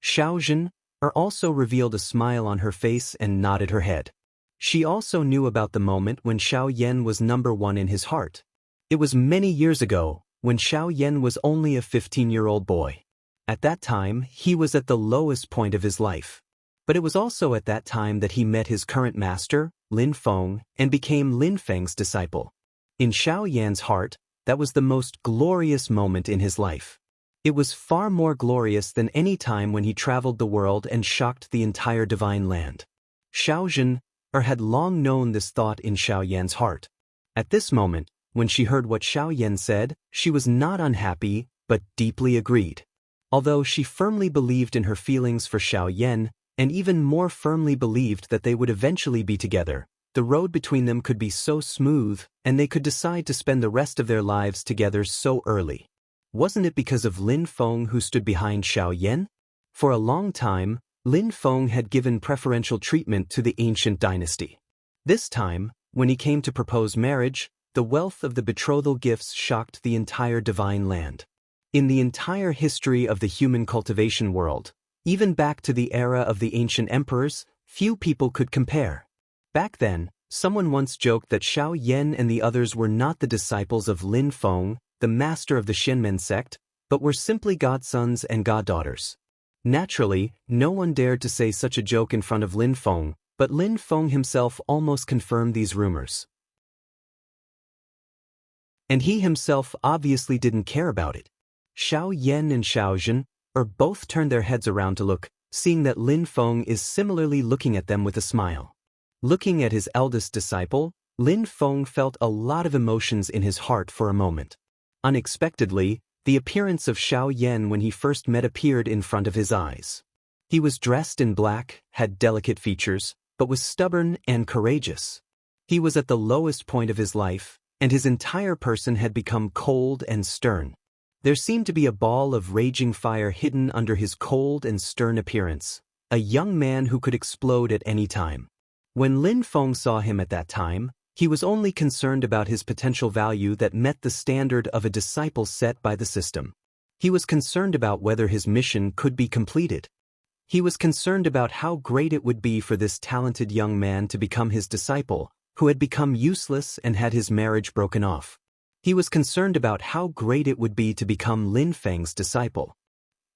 Xiaozhen also revealed a smile on her face and nodded her head. She also knew about the moment when Xiao Yan was number one in his heart. It was many years ago, when Xiao Yan was only a 15-year-old boy. At that time, he was at the lowest point of his life. But it was also at that time that he met his current master, Lin Feng, and became Lin Feng's disciple. In Xiao Yan's heart, that was the most glorious moment in his life. It was far more glorious than any time when he traveled the world and shocked the entire divine land. Xiaozhen had long known this thought in Xiao Yan's heart. At this moment, when she heard what Xiao Yan said, she was not unhappy, but deeply agreed. Although she firmly believed in her feelings for Xiao Yan, and even more firmly believed that they would eventually be together, the road between them could be so smooth, and they could decide to spend the rest of their lives together so early. Wasn't it because of Lin Feng who stood behind Xiao Yan? For a long time, Lin Feng had given preferential treatment to the ancient dynasty. This time, when he came to propose marriage, the wealth of the betrothal gifts shocked the entire divine land. In the entire history of the human cultivation world, even back to the era of the ancient emperors, few people could compare. Back then, someone once joked that Xiao Yan and the others were not the disciples of Lin Feng, the master of the Xianmen sect, but were simply godsons and goddaughters. Naturally, no one dared to say such a joke in front of Lin Feng, but Lin Feng himself almost confirmed these rumors. And he himself obviously didn't care about it. Xiao Yan and Xiao Zhen both turned their heads around to look, seeing that Lin Feng is similarly looking at them with a smile. Looking at his eldest disciple, Lin Feng felt a lot of emotions in his heart for a moment. Unexpectedly, the appearance of Xiao Yan when he first met appeared in front of his eyes. He was dressed in black, had delicate features, but was stubborn and courageous. He was at the lowest point of his life, and his entire person had become cold and stern. There seemed to be a ball of raging fire hidden under his cold and stern appearance, a young man who could explode at any time. When Lin Feng saw him at that time, he was only concerned about his potential value that met the standard of a disciple set by the system. He was concerned about whether his mission could be completed. He was concerned about how great it would be for this talented young man to become his disciple, who had become useless and had his marriage broken off. He was concerned about how great it would be to become Lin Feng's disciple.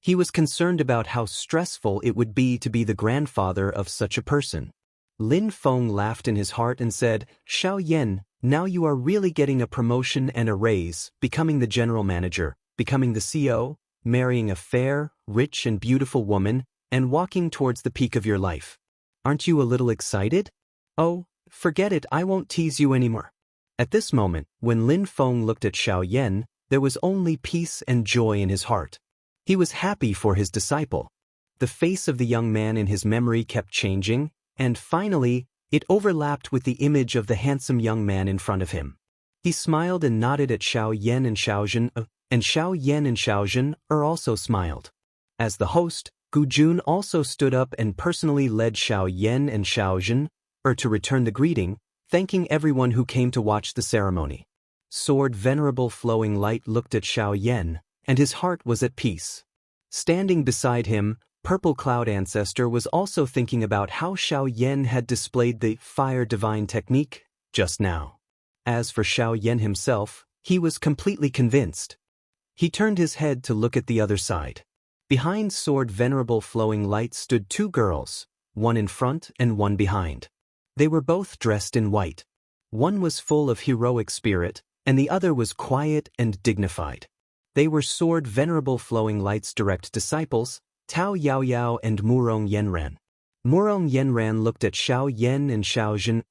He was concerned about how stressful it would be to be the grandfather of such a person. Lin Feng laughed in his heart and said, "Xiao Yan, now you are really getting a promotion and a raise, becoming the general manager, becoming the CEO, marrying a fair, rich and beautiful woman, and walking towards the peak of your life. Aren't you a little excited? Oh, forget it, I won't tease you anymore." At this moment, when Lin Feng looked at Xiao Yan, there was only peace and joy in his heart. He was happy for his disciple. The face of the young man in his memory kept changing, and finally, it overlapped with the image of the handsome young man in front of him. He smiled and nodded at Xiao Yan and Xiao Zhen, and Xiao Yan and Xiao Zhen also smiled. As the host, Gu Jun also stood up and personally led Xiao Yan and Xiao Zhen to return the greeting, thanking everyone who came to watch the ceremony. Sword Venerable Flowing Light looked at Xiao Yan, and his heart was at peace. Standing beside him, Purple Cloud Ancestor was also thinking about how Xiao Yan had displayed the Fire Divine technique just now. As for Xiao Yan himself, he was completely convinced. He turned his head to look at the other side. Behind Sword Venerable Flowing Light stood two girls, one in front and one behind. They were both dressed in white. One was full of heroic spirit, and the other was quiet and dignified. They were Sword Venerable Flowing Light's direct disciples, Tao Yao Yao and Murong Yenran. Murong Yenran looked at Xiao Yan and Xiao Zhen,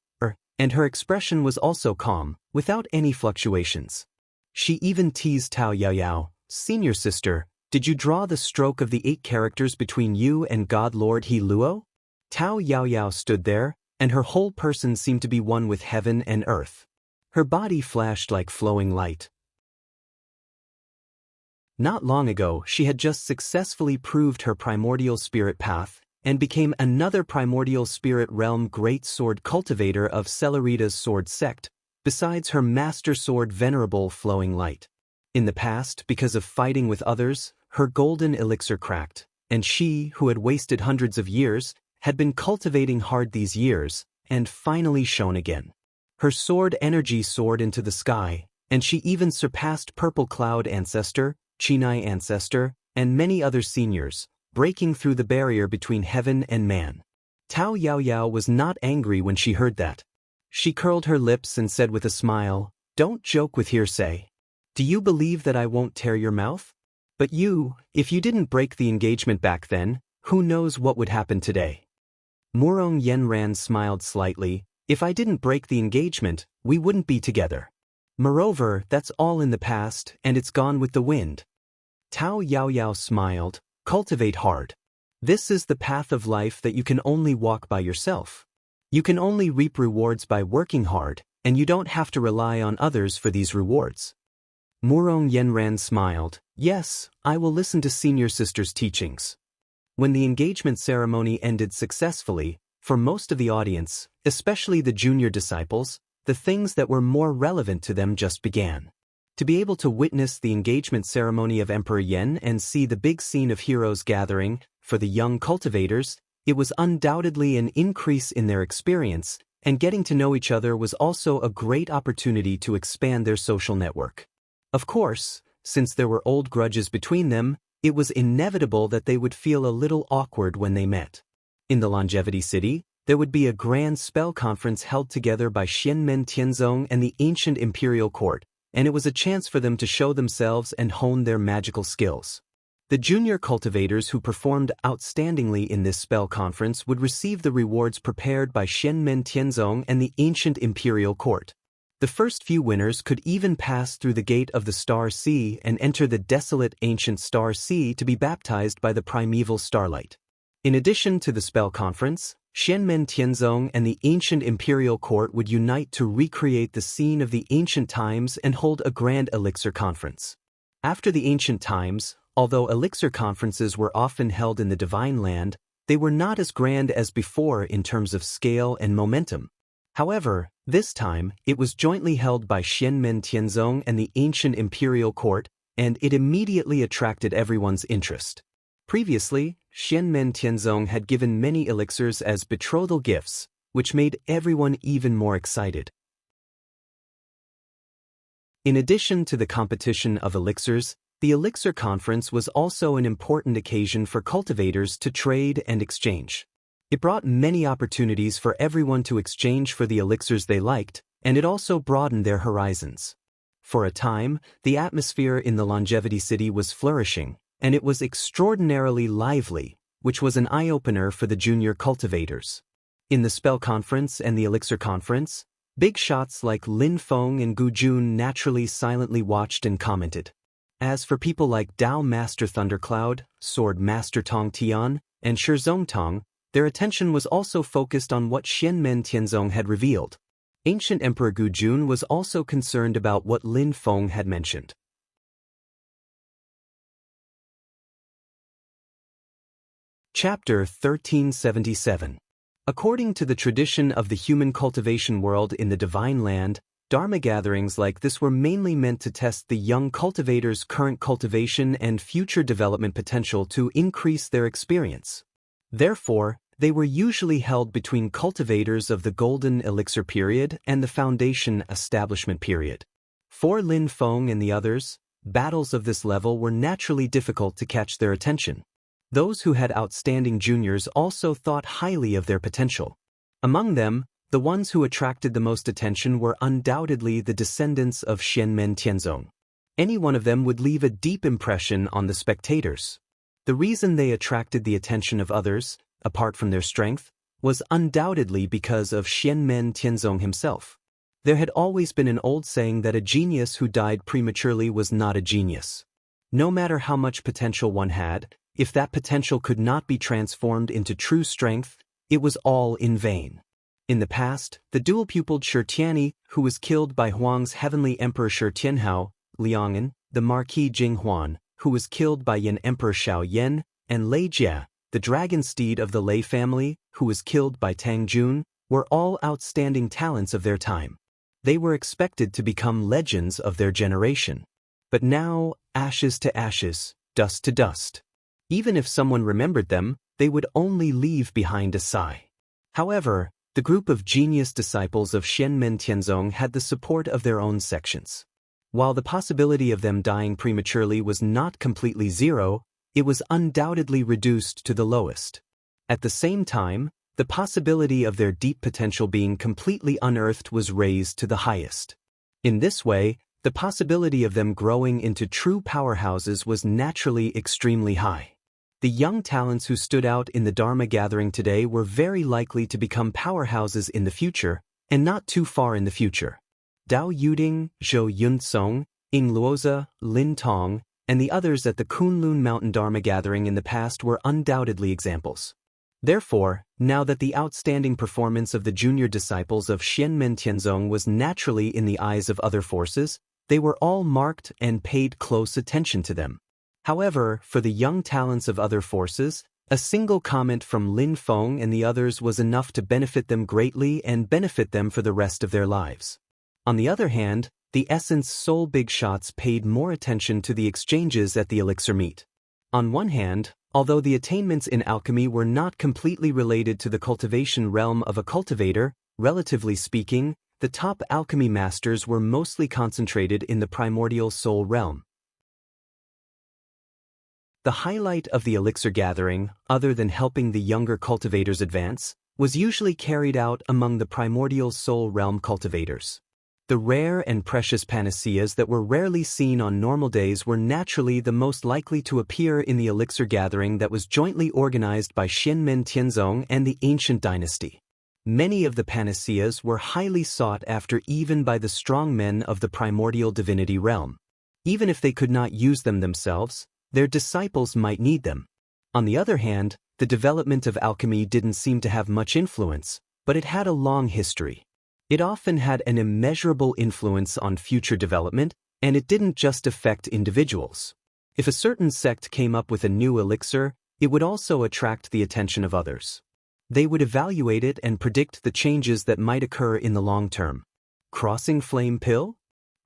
and her expression was also calm, without any fluctuations. She even teased Tao Yao Yao, "Senior sister, did you draw the stroke of the 8 characters between you and God Lord He Luo?" Tao Yao Yao stood there, and her whole person seemed to be one with heaven and earth. Her body flashed like flowing light. Not long ago, she had just successfully proved her primordial spirit path and became another primordial spirit realm great sword cultivator of Celerita's sword sect, besides her master sword Venerable Flowing Light. In the past, because of fighting with others, her golden elixir cracked, and she, who had wasted hundreds of years, had been cultivating hard these years, and finally shone again. Her sword energy soared into the sky, and she even surpassed Purple Cloud Ancestor, Chinai Ancestor, and many other seniors, breaking through the barrier between heaven and man. Tao Yao Yao was not angry when she heard that. She curled her lips and said with a smile, "Don't joke with hearsay. Do you believe that I won't tear your mouth? But you, if you didn't break the engagement back then, who knows what would happen today?" Murong Yenran smiled slightly. "If I didn't break the engagement, we wouldn't be together. Moreover, that's all in the past, and it's gone with the wind." Tao Yao Yao smiled. "Cultivate hard. This is the path of life that you can only walk by yourself. You can only reap rewards by working hard, and you don't have to rely on others for these rewards." Murong Yenran smiled. "Yes, I will listen to senior sister's teachings." When the engagement ceremony ended successfully, for most of the audience, especially the junior disciples, the things that were more relevant to them just began. To be able to witness the engagement ceremony of Emperor Yen and see the big scene of heroes gathering, for the young cultivators, it was undoubtedly an increase in their experience, and getting to know each other was also a great opportunity to expand their social network. Of course, since there were old grudges between them, it was inevitable that they would feel a little awkward when they met. In the Longevity City, there would be a grand spell conference held together by Xianmen Tianzong and the ancient imperial court, and it was a chance for them to show themselves and hone their magical skills. The junior cultivators who performed outstandingly in this spell conference would receive the rewards prepared by Xianmen Tianzong and the ancient imperial court. The first few winners could even pass through the gate of the Star Sea and enter the desolate ancient Star Sea to be baptized by the primeval starlight. In addition to the spell conference, Xianmen Tianzong and the ancient imperial court would unite to recreate the scene of the ancient times and hold a grand elixir conference. After the ancient times, although elixir conferences were often held in the Divine Land, they were not as grand as before in terms of scale and momentum. However, this time, it was jointly held by Xianmen Tianzong and the ancient imperial court, and it immediately attracted everyone's interest. Previously, Xianmen Tianzong had given many elixirs as betrothal gifts, which made everyone even more excited. In addition to the competition of elixirs, the elixir conference was also an important occasion for cultivators to trade and exchange. It brought many opportunities for everyone to exchange for the elixirs they liked, and it also broadened their horizons. For a time, the atmosphere in the Longevity City was flourishing, and it was extraordinarily lively, which was an eye-opener for the junior cultivators. In the spell conference and the elixir conference, big shots like Lin Feng and Gu Jun naturally silently watched and commented. As for people like Dao Master Thundercloud, Sword Master Tong Tian, and Shizong Tong, their attention was also focused on what Xianmen Tianzong had revealed. Ancient Emperor Gu Jun was also concerned about what Lin Feng had mentioned. Chapter 1377. According to the tradition of the human cultivation world in the Divine Land, Dharma gatherings like this were mainly meant to test the young cultivators' current cultivation and future development potential to increase their experience. Therefore, they were usually held between cultivators of the Golden Elixir period and the Foundation Establishment period. For Lin Feng and the others, battles of this level were naturally difficult to catch their attention. Those who had outstanding juniors also thought highly of their potential. Among them, the ones who attracted the most attention were undoubtedly the descendants of Xianmen Tianzong. Any one of them would leave a deep impression on the spectators. The reason they attracted the attention of others, apart from their strength, was undoubtedly because of Xianmen Tianzong himself. There had always been an old saying that a genius who died prematurely was not a genius. No matter how much potential one had, if that potential could not be transformed into true strength, it was all in vain. In the past, the dual-pupiled Shi Tianyi, who was killed by Huang's heavenly emperor Shi Tianhao, Liang'an, the Marquis Jing Huan, who was killed by Yan Emperor Shao Yan, and Lei Jia, the dragon steed of the Lei family, who was killed by Tang Jun, were all outstanding talents of their time. They were expected to become legends of their generation. But now, ashes to ashes, dust to dust. Even if someone remembered them, they would only leave behind a sigh. However, the group of genius disciples of Xianmen Tianzong had the support of their own sections. While the possibility of them dying prematurely was not completely zero, it was undoubtedly reduced to the lowest. At the same time, the possibility of their deep potential being completely unearthed was raised to the highest. In this way, the possibility of them growing into true powerhouses was naturally extremely high. The young talents who stood out in the Dharma gathering today were very likely to become powerhouses in the future, and not too far in the future. Dao Yuding, Zhou Yunsong, Ying Luoza, Lin Tong, and the others at the Kunlun Mountain Dharma gathering in the past were undoubtedly examples. Therefore, now that the outstanding performance of the junior disciples of Xianmen Tianzong was naturally in the eyes of other forces, they were all marked and paid close attention to them. However, for the young talents of other forces, a single comment from Lin Feng and the others was enough to benefit them greatly and benefit them for the rest of their lives. On the other hand, the Essence Soul Big Shots paid more attention to the exchanges at the Elixir Meet. On one hand, although the attainments in alchemy were not completely related to the cultivation realm of a cultivator, relatively speaking, the top alchemy masters were mostly concentrated in the primordial soul realm. The highlight of the elixir gathering, other than helping the younger cultivators advance, was usually carried out among the primordial soul realm cultivators. The rare and precious panaceas that were rarely seen on normal days were naturally the most likely to appear in the elixir gathering that was jointly organized by Xianmen Tianzong and the ancient dynasty. Many of the panaceas were highly sought after even by the strong men of the primordial divinity realm. Even if they could not use them themselves, their disciples might need them. On the other hand, the development of alchemy didn't seem to have much influence, but it had a long history. It often had an immeasurable influence on future development, and it didn't just affect individuals. If a certain sect came up with a new elixir, it would also attract the attention of others. They would evaluate it and predict the changes that might occur in the long term. Crossing Flame Pill?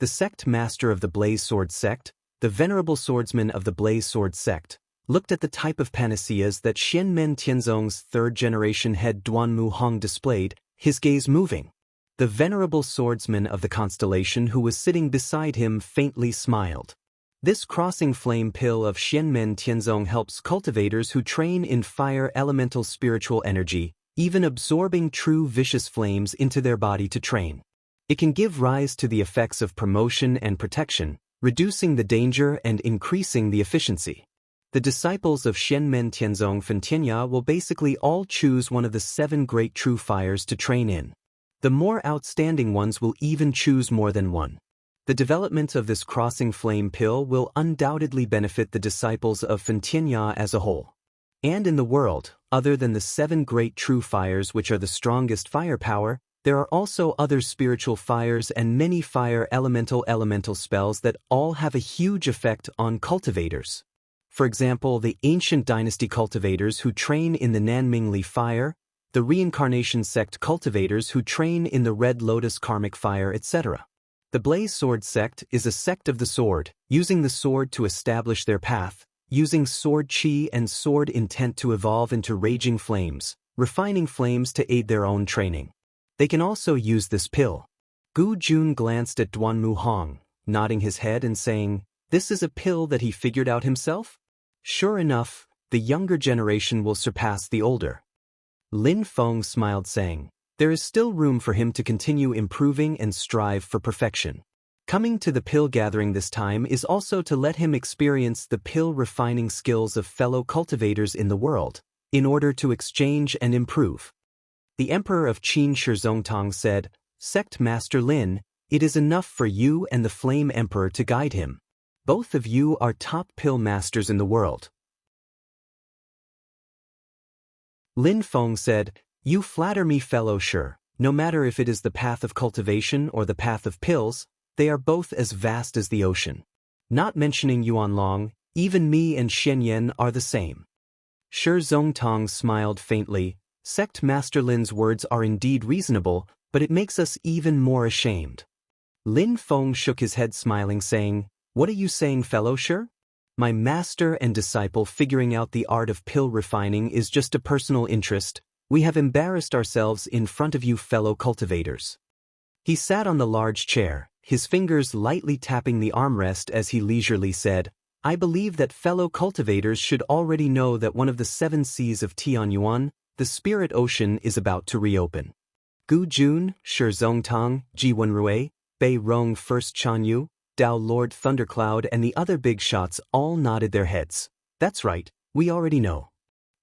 The sect master of the Blaze Sword sect, the venerable swordsman of the Blaze Sword sect, looked at the type of panaceas that Xianmen Tianzong's third-generation head Duanmu Hong displayed, his gaze moving. The venerable swordsman of the constellation who was sitting beside him faintly smiled. This crossing flame pill of Xianmen Tianzong helps cultivators who train in fire elemental spiritual energy, even absorbing true vicious flames into their body to train. It can give rise to the effects of promotion and protection, reducing the danger and increasing the efficiency. The disciples of Xianmen Tianzong Fentianya will basically all choose one of the 7 great true fires to train in. The more outstanding ones will even choose more than one. The development of this crossing flame pill will undoubtedly benefit the disciples of Fentianya as a whole. And in the world, other than the 7 great true fires which are the strongest firepower, there are also other spiritual fires and many fire elemental spells that all have a huge effect on cultivators. For example, the ancient dynasty cultivators who train in the Nanmingli fire, the reincarnation sect cultivators who train in the Red Lotus karmic fire, etc. The Blaze Sword sect is a sect of the sword, using the sword to establish their path, using sword chi and sword intent to evolve into raging flames, refining flames to aid their own training. They can also use this pill. Gu Jun glanced at Duanmu Hong, nodding his head and saying, "This is a pill that he figured out himself?" Sure enough, the younger generation will surpass the older. Lin Feng smiled saying, "There is still room for him to continue improving and strive for perfection. Coming to the pill gathering this time is also to let him experience the pill refining skills of fellow cultivators in the world, in order to exchange and improve." The Emperor of Qin Shizongtong said, "Sect Master Lin, it is enough for you and the Flame Emperor to guide him. Both of you are top pill masters in the world." Lin Feng said, "You flatter me, fellow Shi. No matter if it is the path of cultivation or the path of pills, they are both as vast as the ocean. Not mentioning Yuanlong, even me and Shenyan are the same." Shi Zongtong smiled faintly. "Sect Master Lin's words are indeed reasonable, but it makes us even more ashamed." Lin Feng shook his head smiling saying, "What are you saying, fellow Shi? My master and disciple figuring out the art of pill refining is just a personal interest. We have embarrassed ourselves in front of you fellow cultivators." He sat on the large chair, his fingers lightly tapping the armrest as he leisurely said, "I believe that fellow cultivators should already know that one of the 7 seas of Tianyuan, the spirit ocean, is about to reopen." Gu Jun, Shi Zongtong, Ji Wenrui, Bei Rong First Chanyu, Dao Lord Thundercloud and the other big shots all nodded their heads. "That's right, we already know."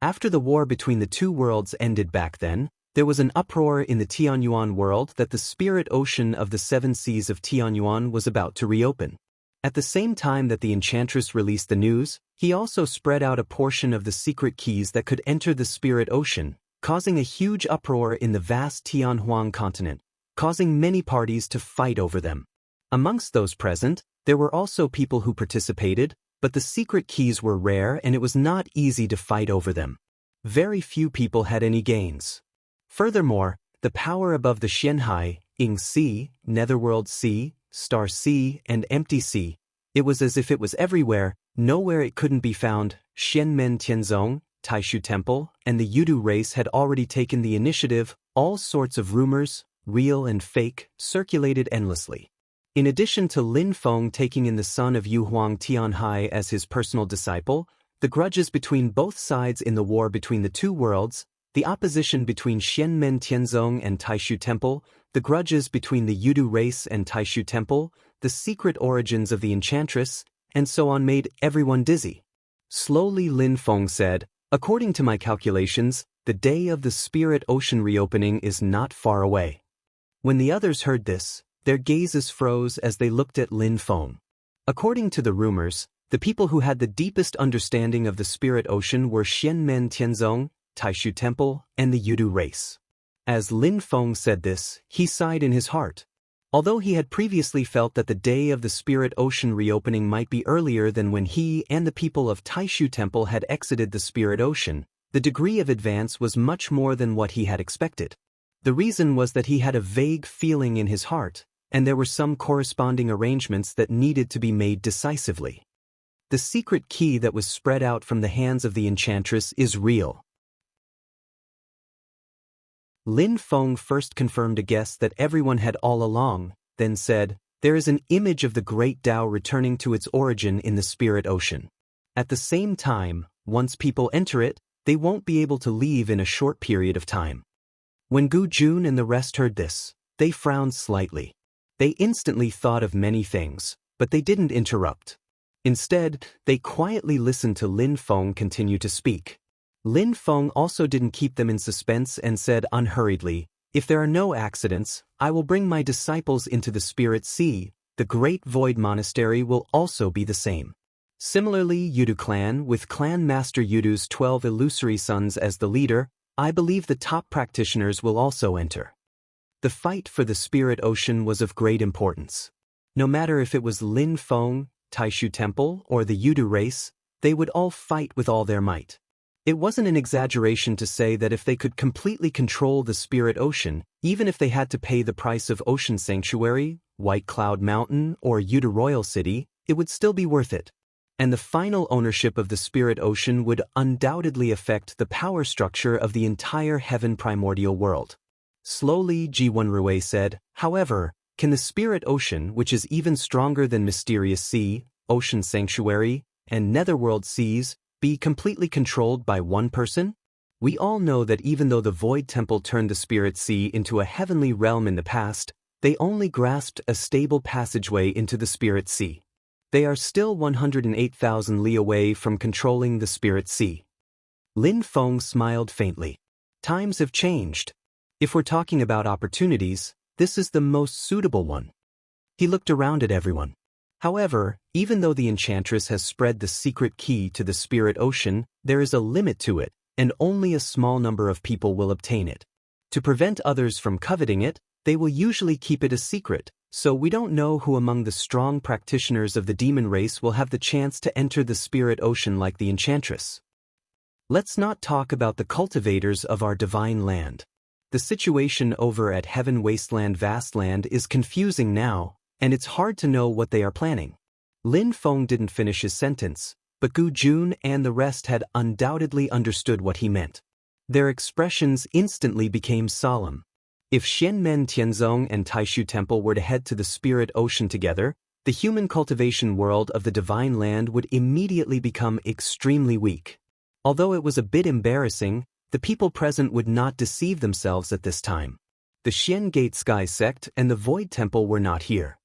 After the war between the 2 worlds ended back then, there was an uproar in the Tianyuan world that the spirit ocean of the 7 seas of Tianyuan was about to reopen. At the same time that the enchantress released the news, he also spread out a portion of the secret keys that could enter the spirit ocean, causing a huge uproar in the vast Tianhuang continent, causing many parties to fight over them. Amongst those present, there were also people who participated, but the secret keys were rare and it was not easy to fight over them. Very few people had any gains. Furthermore, the power above the Xianhai, Ying Sea, Netherworld Sea, Star Sea, and Empty Sea, it was as if it was everywhere, nowhere it couldn't be found. Xianmen Tianzong, Taishu Temple, and the Yudu race had already taken the initiative. All sorts of rumors, real and fake, circulated endlessly. In addition to Lin Feng taking in the son of Yu Huang Tianhai as his personal disciple, the grudges between both sides in the war between the two worlds, the opposition between Xianmen Tianzong and Taishu Temple, the grudges between the Yudu race and Taishu Temple, the secret origins of the Enchantress, and so on made everyone dizzy. Slowly Lin Feng said, "According to my calculations, the day of the spirit ocean reopening is not far away." When the others heard this, their gazes froze as they looked at Lin Feng. According to the rumors, the people who had the deepest understanding of the spirit ocean were Xianmen Tianzong, Taishu Temple, and the Yudu race. As Lin Feng said this, he sighed in his heart. Although he had previously felt that the day of the spirit ocean reopening might be earlier than when he and the people of Taishu Temple had exited the spirit ocean, the degree of advance was much more than what he had expected. The reason was that he had a vague feeling in his heart, and there were some corresponding arrangements that needed to be made decisively. The secret key that was spread out from the hands of the Enchantress is real. Lin Feng first confirmed a guess that everyone had all along, then said, "There is an image of the great Tao returning to its origin in the spirit ocean. At the same time, once people enter it, they won't be able to leave in a short period of time." When Gu Jun and the rest heard this, they frowned slightly. They instantly thought of many things, but they didn't interrupt. Instead, they quietly listened to Lin Feng continue to speak. Lin Feng also didn't keep them in suspense and said unhurriedly, "If there are no accidents, I will bring my disciples into the Spirit Sea. The Great Void Monastery will also be the same. Similarly, Yudu clan, with Clan Master Yudu's 12 illusory sons as the leader, I believe the top practitioners will also enter." The fight for the Spirit Ocean was of great importance. No matter if it was Lin Feng, Taishu Temple, or the Yudu race, they would all fight with all their might. It wasn't an exaggeration to say that if they could completely control the Spirit Ocean, even if they had to pay the price of Ocean Sanctuary, White Cloud Mountain, or Yudu Royal City, it would still be worth it. And the final ownership of the Spirit Ocean would undoubtedly affect the power structure of the entire Heaven Primordial world. Slowly, Ji-Wen Rui said, "However, can the Spirit Ocean, which is even stronger than Mysterious Sea, Ocean Sanctuary, and Netherworld Seas, be completely controlled by one person? We all know that even though the Void Temple turned the Spirit Sea into a heavenly realm in the past, they only grasped a stable passageway into the Spirit Sea. They are still 108,000 li away from controlling the Spirit Sea." Lin Feng smiled faintly. Times have changed. If we're talking about opportunities, this is the most suitable one. He looked around at everyone. However, even though the Enchantress has spread the secret key to the Spirit Ocean, there is a limit to it, and only a small number of people will obtain it. To prevent others from coveting it, they will usually keep it a secret, so we don't know who among the strong practitioners of the demon race will have the chance to enter the Spirit Ocean like the Enchantress. Let's not talk about the cultivators of our divine land. The situation over at Heaven Wasteland Vastland is confusing now, and it's hard to know what they are planning. Lin Feng didn't finish his sentence, but Gu Jun and the rest had undoubtedly understood what he meant. Their expressions instantly became solemn. If Xianmen Tianzong and Taishu Temple were to head to the Spirit Ocean together, the human cultivation world of the Divine Land would immediately become extremely weak. Although it was a bit embarrassing, the people present would not deceive themselves at this time. The Xian Gate Sky Sect and the Void Temple were not here.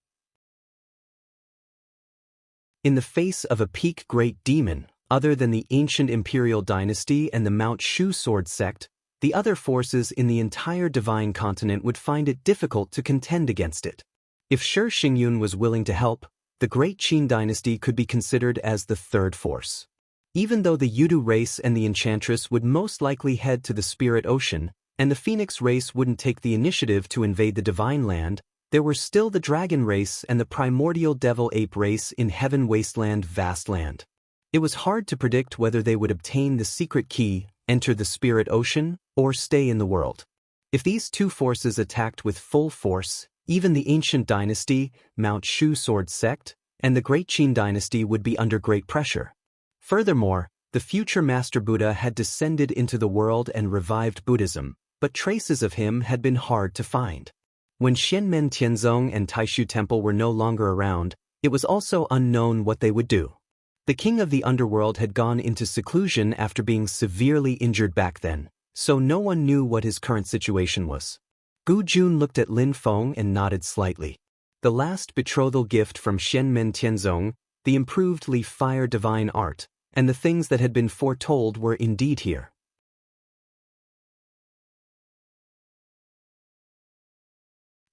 In the face of a peak great demon, other than the ancient imperial dynasty and the Mount Shu Sword Sect, the other forces in the entire divine continent would find it difficult to contend against it. If Shi Xingyun was willing to help, the Great Qin dynasty could be considered as the third force. Even though the Yudu race and the Enchantress would most likely head to the Spirit Ocean, and the Phoenix race wouldn't take the initiative to invade the Divine Land, there were still the Dragon race and the Primordial Devil Ape race in Heaven Wasteland Vastland. It was hard to predict whether they would obtain the secret key, enter the Spirit Ocean, or stay in the world. If these two forces attacked with full force, even the ancient dynasty, Mount Shu Sword Sect, and the Great Qin dynasty would be under great pressure. Furthermore, the future Master Buddha had descended into the world and revived Buddhism, but traces of him had been hard to find. When Xianmen Tianzong and Taishu Temple were no longer around, it was also unknown what they would do. The king of the underworld had gone into seclusion after being severely injured back then, so no one knew what his current situation was. Gu Jun looked at Lin Feng and nodded slightly. The last betrothal gift from Xianmen Tianzong, the improved leaf fire divine art, and the things that had been foretold were indeed here.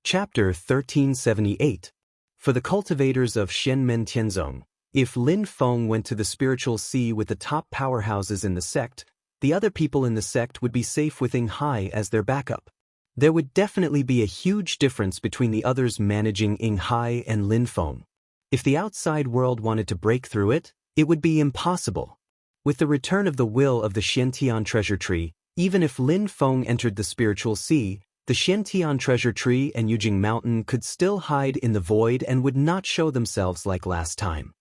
Chapter 1378. For the cultivators of Xianmen Tianzong, if Lin Feng went to the spiritual sea with the top powerhouses in the sect, the other people in the sect would be safe with Yinghai as their backup. There would definitely be a huge difference between the others managing Yinghai and Lin Feng. If the outside world wanted to break through it, it would be impossible. With the return of the will of the Xiantian treasure tree, even if Lin Feng entered the spiritual sea, the Xiantian treasure tree and Yujing Mountain could still hide in the void and would not show themselves like last time.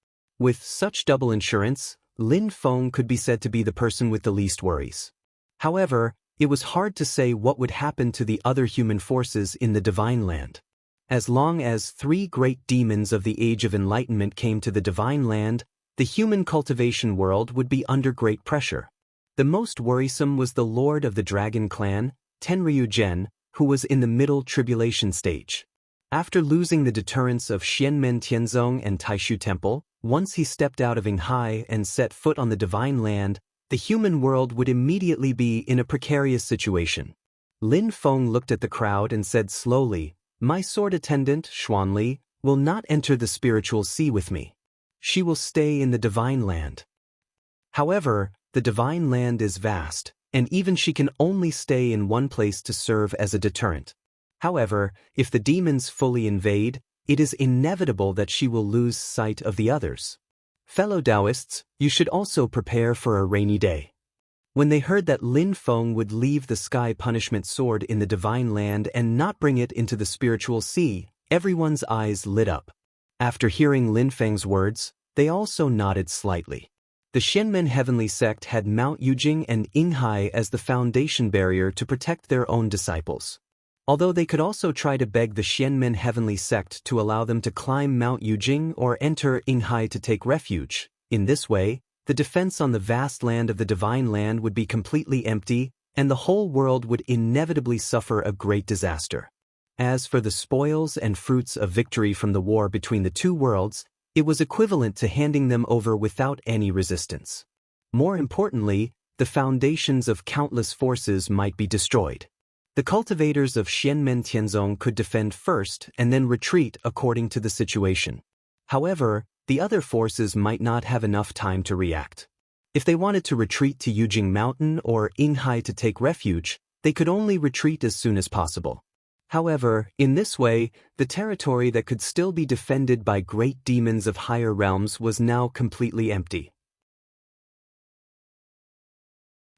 With such double insurance, Lin Feng could be said to be the person with the least worries. However, it was hard to say what would happen to the other human forces in the Divine Land. As long as 3 great demons of the Age of Enlightenment came to the Divine Land, the human cultivation world would be under great pressure. The most worrisome was the Lord of the Dragon Clan, Tenryu Zhen, who was in the middle tribulation stage. After losing the deterrence of Xianmen Tianzong and Taishu Temple, once he stepped out of Yinghai and set foot on the Divine Land, the human world would immediately be in a precarious situation. Lin Feng looked at the crowd and said slowly, "My sword attendant, Xuanli, will not enter the spiritual sea with me. She will stay in the Divine Land." However, the Divine Land is vast, and even she can only stay in one place to serve as a deterrent. However, if the demons fully invade, it is inevitable that she will lose sight of the others. Fellow Taoists, you should also prepare for a rainy day. When they heard that Lin Feng would leave the sky punishment sword in the Divine Land and not bring it into the spiritual sea, everyone's eyes lit up. After hearing Lin Feng's words, they also nodded slightly. The Xianmen Heavenly Sect had Mount Yujing and Yinghai as the foundation barrier to protect their own disciples. Although they could also try to beg the Xianmen Heavenly Sect to allow them to climb Mount Yujing or enter Yinghai to take refuge. In this way, the defense on the vast land of the Divine Land would be completely empty, and the whole world would inevitably suffer a great disaster. As for the spoils and fruits of victory from the war between the two worlds, it was equivalent to handing them over without any resistance. More importantly, the foundations of countless forces might be destroyed. The cultivators of Xianmen Tianzong could defend first and then retreat according to the situation. However, the other forces might not have enough time to react. If they wanted to retreat to Yujing Mountain or Yinghai to take refuge, they could only retreat as soon as possible. However, in this way, the territory that could still be defended by great demons of higher realms was now completely empty.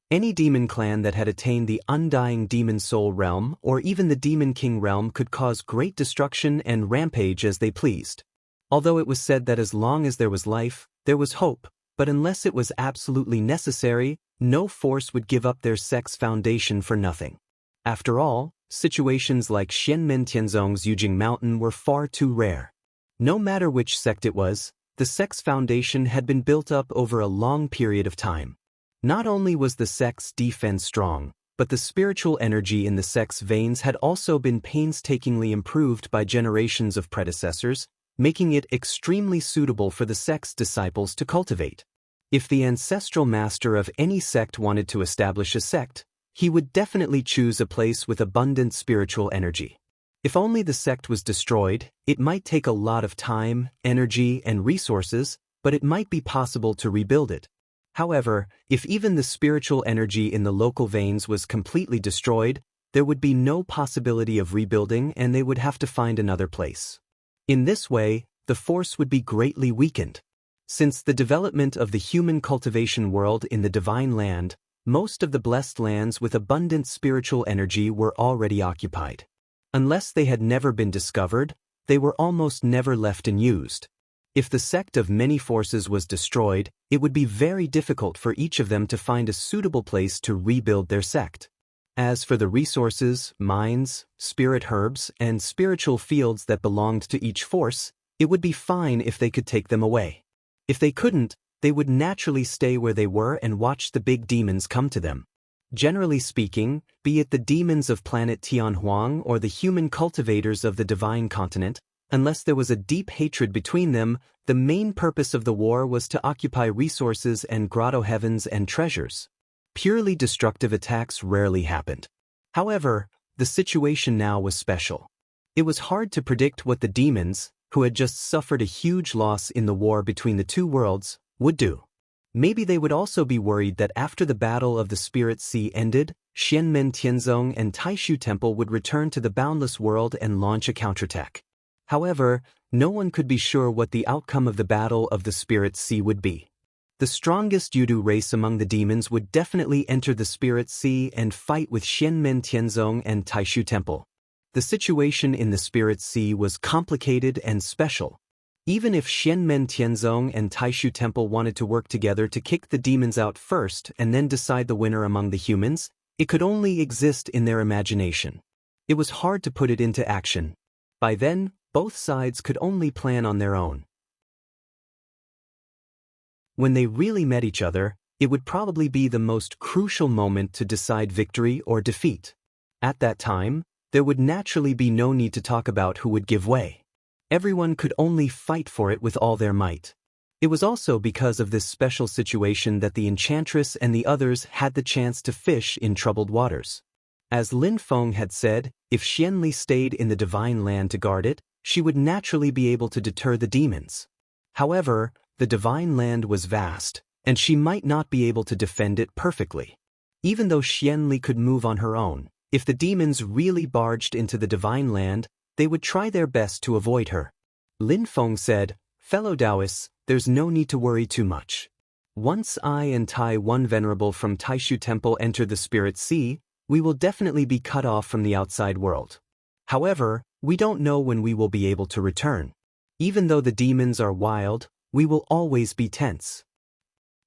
Any demon clan that had attained the undying demon soul realm or even the demon king realm could cause great destruction and rampage as they pleased. Although it was said that as long as there was life, there was hope, but unless it was absolutely necessary, no force would give up their sect's foundation for nothing. After all, situations like Xianmen Tianzong's Yujing Mountain were far too rare. No matter which sect it was, the sect's foundation had been built up over a long period of time. Not only was the sect's defense strong, but the spiritual energy in the sect's veins had also been painstakingly improved by generations of predecessors, making it extremely suitable for the sect's disciples to cultivate. If the ancestral master of any sect wanted to establish a sect, he would definitely choose a place with abundant spiritual energy. If only the sect was destroyed, it might take a lot of time, energy, and resources, but it might be possible to rebuild it. However, if even the spiritual energy in the local veins was completely destroyed, there would be no possibility of rebuilding and they would have to find another place. In this way, the force would be greatly weakened. Since the development of the human cultivation world in the Divine Land, most of the blessed lands with abundant spiritual energy were already occupied. Unless they had never been discovered, they were almost never left unused. If the sect of many forces was destroyed, it would be very difficult for each of them to find a suitable place to rebuild their sect. As for the resources, mines, spirit herbs, and spiritual fields that belonged to each force, it would be fine if they could take them away. If they couldn't, they would naturally stay where they were and watch the big demons come to them. Generally speaking, be it the demons of planet Tianhuang or the human cultivators of the divine continent, unless there was a deep hatred between them, the main purpose of the war was to occupy resources and grotto heavens and treasures. Purely destructive attacks rarely happened. However, the situation now was special. It was hard to predict what the demons, who had just suffered a huge loss in the war between the two worlds, would do. Maybe they would also be worried that after the Battle of the Spirit Sea ended, Xianmen Tianzong and Taishu Temple would return to the boundless world and launch a counterattack. However, no one could be sure what the outcome of the Battle of the Spirit Sea would be. The strongest Yudu race among the demons would definitely enter the Spirit Sea and fight with Xianmen Tianzong and Taishu Temple. The situation in the Spirit Sea was complicated and special. Even if Xianmen Tianzong and Taishu Temple wanted to work together to kick the demons out first and then decide the winner among the humans, it could only exist in their imagination. It was hard to put it into action. By then, both sides could only plan on their own. When they really met each other, it would probably be the most crucial moment to decide victory or defeat. At that time, there would naturally be no need to talk about who would give way. Everyone could only fight for it with all their might. It was also because of this special situation that the Enchantress and the others had the chance to fish in troubled waters. As Lin Feng had said, if Xianli stayed in the Divine Land to guard it, she would naturally be able to deter the demons. However, the Divine Land was vast, and she might not be able to defend it perfectly. Even though Xianli could move on her own, if the demons really barged into the Divine Land, they would try their best to avoid her. Lin Feng said, "Fellow Taoists, there's no need to worry too much. Once I and Tai One Venerable from Taishu Temple enter the Spirit Sea, we will definitely be cut off from the outside world. However, we don't know when we will be able to return. Even though the demons are wild, we will always be tense.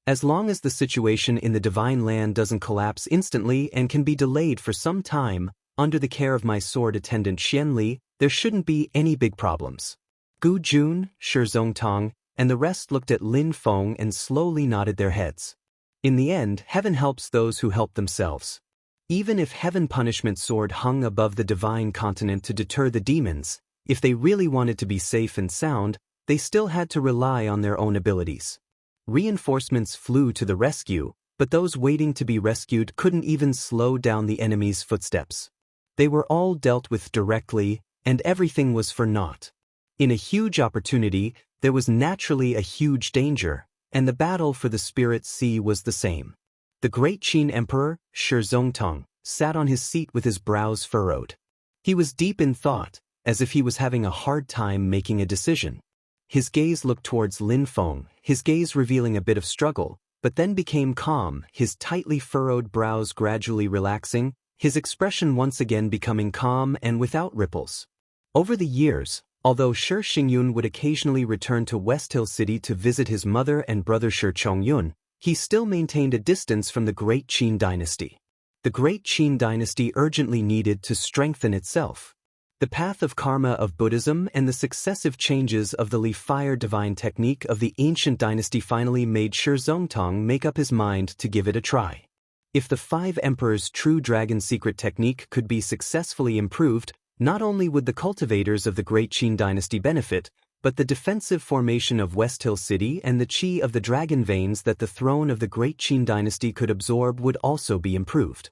As long as the situation in the Divine Land doesn't collapse instantly and can be delayed for some time, under the care of my sword attendant Xianli, there shouldn't be any big problems." Gu Jun, Shi Zongtong, and the rest looked at Lin Feng and slowly nodded their heads. In the end, heaven helps those who help themselves. Even if Heaven Punishment Sword hung above the divine continent to deter the demons, if they really wanted to be safe and sound, they still had to rely on their own abilities. Reinforcements flew to the rescue, but those waiting to be rescued couldn't even slow down the enemy's footsteps. They were all dealt with directly, and everything was for naught. In a huge opportunity, there was naturally a huge danger, and the battle for the Spirit Sea was the same. The great Qin Emperor, Shi Zongtong, sat on his seat with his brows furrowed. He was deep in thought, as if he was having a hard time making a decision. His gaze looked towards Lin Feng, his gaze revealing a bit of struggle, but then became calm, his tightly furrowed brows gradually relaxing, his expression once again becoming calm and without ripples. Over the years, although Shi Xingyun would occasionally return to West Hill City to visit his mother and brother Shi Chongyun, he still maintained a distance from the Great Qin dynasty. The Great Qin dynasty urgently needed to strengthen itself. The path of karma of Buddhism and the successive changes of the Li Fire divine technique of the ancient dynasty finally made Shi Zongtong make up his mind to give it a try. If the Five Emperors' true dragon secret technique could be successfully improved, not only would the cultivators of the Great Qin dynasty benefit, but the defensive formation of West Hill City and the chi of the dragon veins that the throne of the Great Qin dynasty could absorb would also be improved.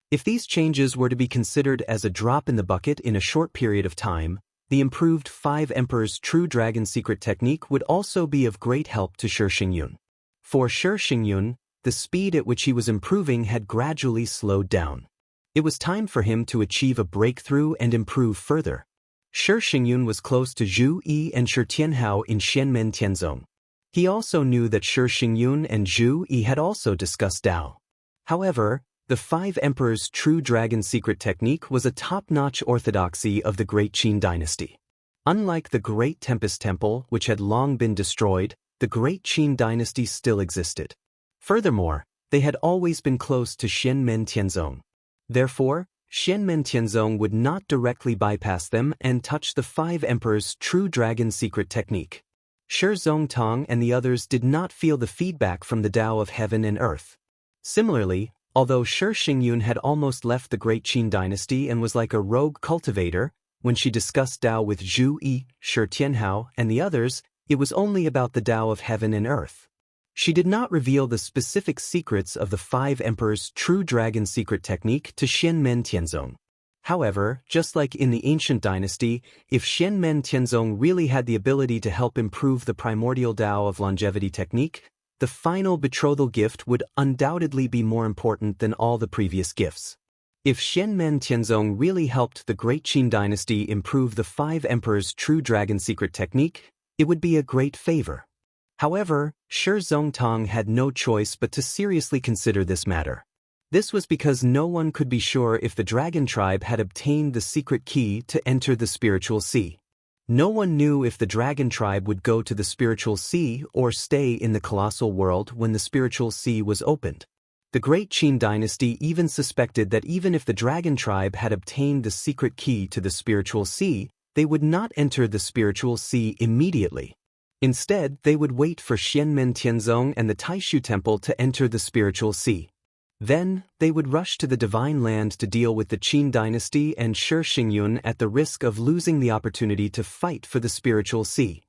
If these changes were to be considered as a drop in the bucket in a short period of time, the improved Five Emperors' true dragon secret technique would also be of great help to Shi Xingyun. For Shi Xingyun, the speed at which he was improving had gradually slowed down. It was time for him to achieve a breakthrough and improve further. Shi Xingyun was close to Zhu Yi and Shi Tianhao in Xianmen Tianzong. He also knew that Shi Xingyun and Zhu Yi had also discussed Tao. However, the Five Emperors' true dragon secret technique was a top-notch orthodoxy of the Great Qin dynasty. Unlike the Great Tempest Temple, which had long been destroyed, the Great Qin dynasty still existed. Furthermore, they had always been close to Xianmen Tianzong. Therefore, Xianmen Tianzong would not directly bypass them and touch the Five Emperors' true dragon secret technique. Shi Zongtong and the others did not feel the feedback from the Tao of heaven and earth. Similarly, although Shi Xingyun had almost left the Great Qin dynasty and was like a rogue cultivator, when she discussed Tao with Zhu Yi, Shi Tianhao, and the others, it was only about the Tao of heaven and earth. She did not reveal the specific secrets of the Five Emperors' true dragon secret technique to Xianmen Tianzong. However, just like in the ancient dynasty, if Xianmen Tianzong really had the ability to help improve the primordial Tao of longevity technique, the final betrothal gift would undoubtedly be more important than all the previous gifts. If Xianmen Tianzong really helped the Great Qin dynasty improve the Five Emperors' true dragon secret technique, it would be a great favor. However, Shi Zongtong had no choice but to seriously consider this matter. This was because no one could be sure if the dragon tribe had obtained the secret key to enter the spiritual sea. No one knew if the dragon tribe would go to the spiritual sea or stay in the colossal world when the spiritual sea was opened. The Great Qin dynasty even suspected that even if the dragon tribe had obtained the secret key to the spiritual sea, they would not enter the spiritual sea immediately. Instead, they would wait for Xianmen Tianzong and the Taishu Temple to enter the spiritual sea. Then, they would rush to the Divine Land to deal with the Qin dynasty and Shi Xingyun at the risk of losing the opportunity to fight for the spiritual sea.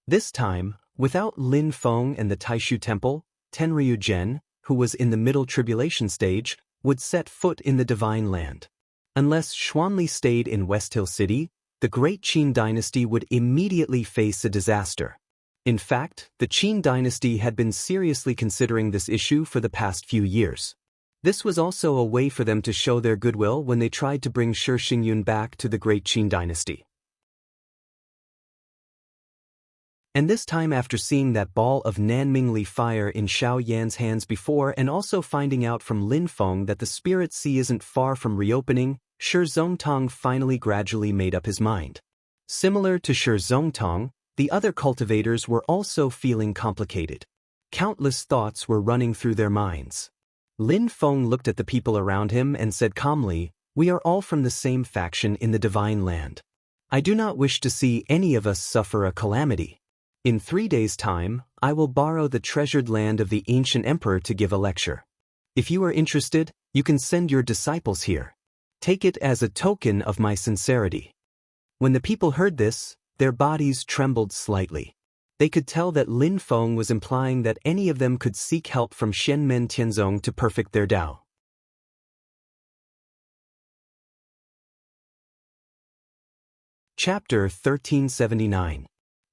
This time, without Lin Feng and the Taishu Temple, Tenryu Zhen, who was in the middle tribulation stage, would set foot in the Divine Land. Unless Xuanli stayed in West Hill City, the Great Qin dynasty would immediately face a disaster. In fact, the Qin dynasty had been seriously considering this issue for the past few years. This was also a way for them to show their goodwill when they tried to bring Shi Xingyun back to the Great Qin dynasty. And this time after seeing that ball of Nanmingli fire in Xiao Yan's hands before and also finding out from Lin Feng that the Spirit Sea isn't far from reopening, Shi Zongtong finally gradually made up his mind. Similar to Shi Zongtong, the other cultivators were also feeling complicated. Countless thoughts were running through their minds. Lin Feng looked at the people around him and said calmly, "We are all from the same faction in the Divine Land. I do not wish to see any of us suffer a calamity. In 3 days' time, I will borrow the treasured land of the ancient emperor to give a lecture. If you are interested, you can send your disciples here. Take it as a token of my sincerity." When the people heard this, their bodies trembled slightly. They could tell that Lin Feng was implying that any of them could seek help from Xianmen Tianzong to perfect their Tao. Chapter 1379.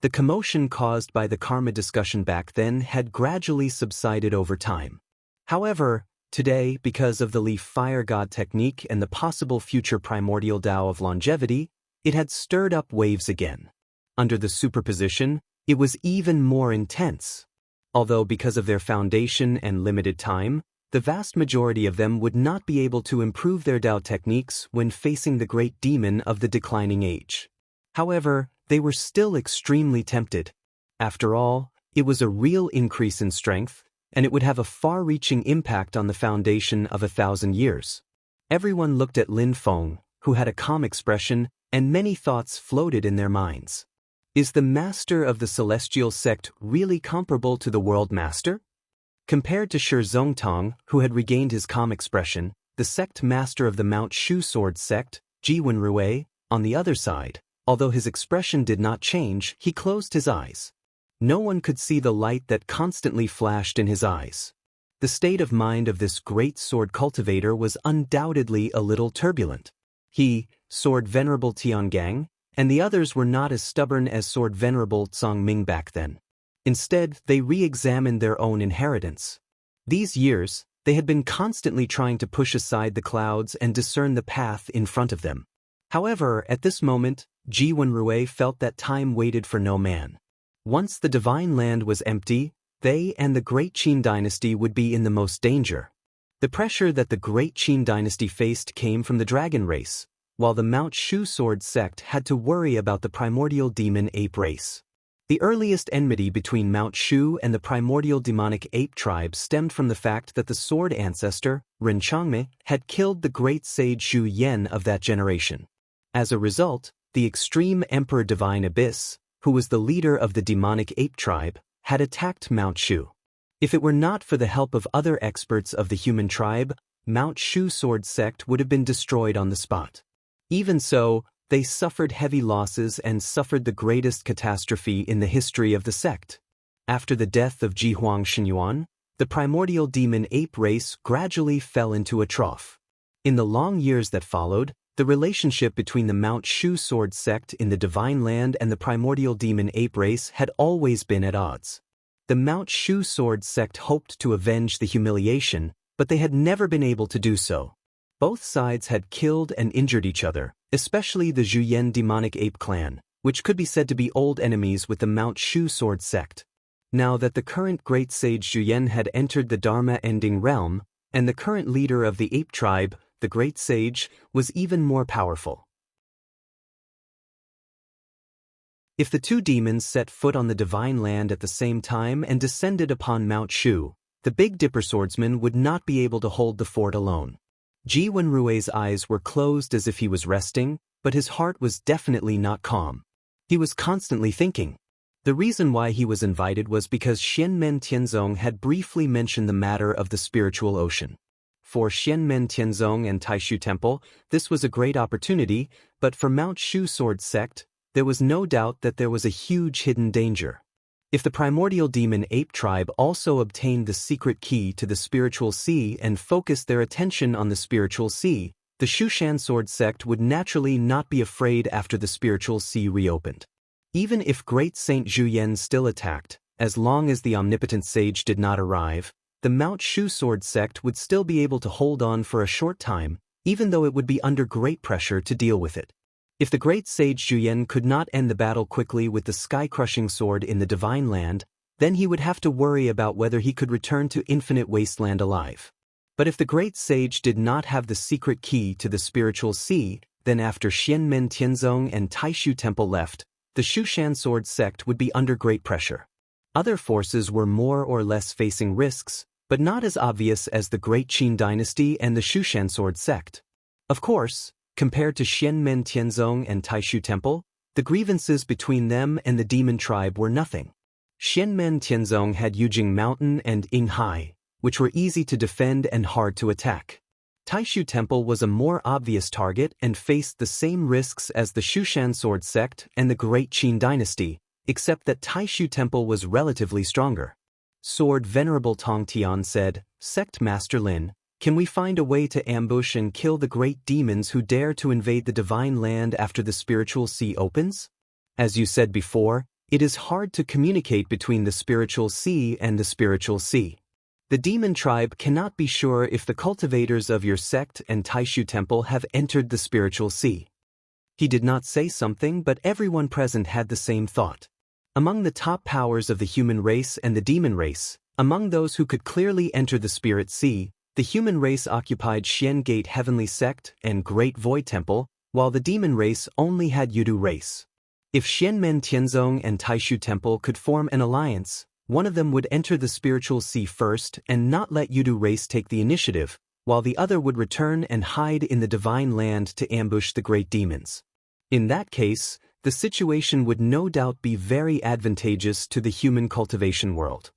The commotion caused by the karma discussion back then had gradually subsided over time. However, today, because of the leaf fire god technique and the possible future primordial Tao of longevity, it had stirred up waves again. Under the superposition, it was even more intense. Although because of their foundation and limited time, the vast majority of them would not be able to improve their Tao techniques when facing the great demon of the declining age. However, they were still extremely tempted. After all, it was a real increase in strength, and it would have a far-reaching impact on the foundation of 1,000 years. Everyone looked at Lin Feng, who had a calm expression, and many thoughts floated in their minds. Is the master of the celestial sect really comparable to the world master? Compared to Shi Zongtong, who had regained his calm expression, the sect master of the Mount Shu Sword sect, Ji Wenrui, on the other side, although his expression did not change, he closed his eyes. No one could see the light that constantly flashed in his eyes. The state of mind of this great sword cultivator was undoubtedly a little turbulent. He, Sword Venerable Tiangang, and the others were not as stubborn as Sword Venerable Tsongming back then. Instead, they re-examined their own inheritance. These years, they had been constantly trying to push aside the clouds and discern the path in front of them. However, at this moment, Ji Wenrui felt that time waited for no man. Once the Divine Land was empty, they and the Great Qin dynasty would be in the most danger. The pressure that the Great Qin dynasty faced came from the dragon race, while the Mount Shu Sword sect had to worry about the primordial demon ape race. The earliest enmity between Mount Shu and the primordial demonic ape tribe stemmed from the fact that the sword ancestor, Ren Changme, had killed the great sage Zhu Yan of that generation. As a result, the extreme Emperor Divine Abyss, who was the leader of the demonic ape tribe, had attacked Mount Shu. If it were not for the help of other experts of the human tribe, Mount Shu sword sect would have been destroyed on the spot. Even so, they suffered heavy losses and suffered the greatest catastrophe in the history of the sect. After the death of Ji Huang Xinyuan, the primordial demon ape race gradually fell into a trough. In the long years that followed, the relationship between the Mount Shu sword sect in the Divine Land and the primordial demon ape race had always been at odds. The Mount Shu sword sect hoped to avenge the humiliation, but they had never been able to do so. Both sides had killed and injured each other, especially the Zhuyan demonic ape clan, which could be said to be old enemies with the Mount Shu sword sect. Now that the current great sage Zhuyan had entered the Dharma-ending realm, and the current leader of the ape tribe, the great sage, was even more powerful. If the two demons set foot on the Divine Land at the same time and descended upon Mount Shu, the Big Dipper swordsman would not be able to hold the fort alone. Ji Wenrui's eyes were closed as if he was resting, but his heart was definitely not calm. He was constantly thinking. The reason why he was invited was because Xianmen Tianzong had briefly mentioned the matter of the spiritual ocean. For Xianmen Tianzong and Taishu Temple, this was a great opportunity, but for Mount Shu sword sect, there was no doubt that there was a huge hidden danger. If the primordial demon ape tribe also obtained the secret key to the spiritual sea and focused their attention on the spiritual sea, the Shushan sword sect would naturally not be afraid after the spiritual sea reopened. Even if Great Saint Zhuyan still attacked, as long as the omnipotent sage did not arrive, the Mount Shu sword sect would still be able to hold on for a short time, even though it would be under great pressure to deal with it. If the great sage Zhuyan could not end the battle quickly with the sky-crushing sword in the Divine Land, then he would have to worry about whether he could return to Infinite Wasteland alive. But if the great sage did not have the secret key to the spiritual sea, then after Xianmen Tianzong and Taishu Temple left, the Shushan sword sect would be under great pressure. Other forces were more or less facing risks, but not as obvious as the Great Qin dynasty and the Shushan sword sect. Of course, compared to Xianmen Tianzong and Taishu Temple, the grievances between them and the demon tribe were nothing. Xianmen Tianzong had Yujing Mountain and Yinghai, which were easy to defend and hard to attack. Taishu Temple was a more obvious target and faced the same risks as the Shushan sword sect and the Great Qin dynasty, except that Taishu Temple was relatively stronger. Sword Venerable Tong Tian said, "Sect Master Lin, can we find a way to ambush and kill the great demons who dare to invade the Divine Land after the spiritual sea opens? As you said before, it is hard to communicate between the spiritual sea and the spiritual sea. The demon tribe cannot be sure if the cultivators of your sect and Taishu Temple have entered the spiritual sea." He did not say something, but everyone present had the same thought. Among the top powers of the human race and the demon race, among those who could clearly enter the spirit sea, the human race occupied Xian Gate Heavenly Sect and Great Void Temple, while the demon race only had Yudu race. If Xianmen Tianzong and Taishu Temple could form an alliance, one of them would enter the spiritual sea first and not let Yudu race take the initiative, while the other would return and hide in the Divine Land to ambush the great demons. In that case, the situation would no doubt be very advantageous to the human cultivation world.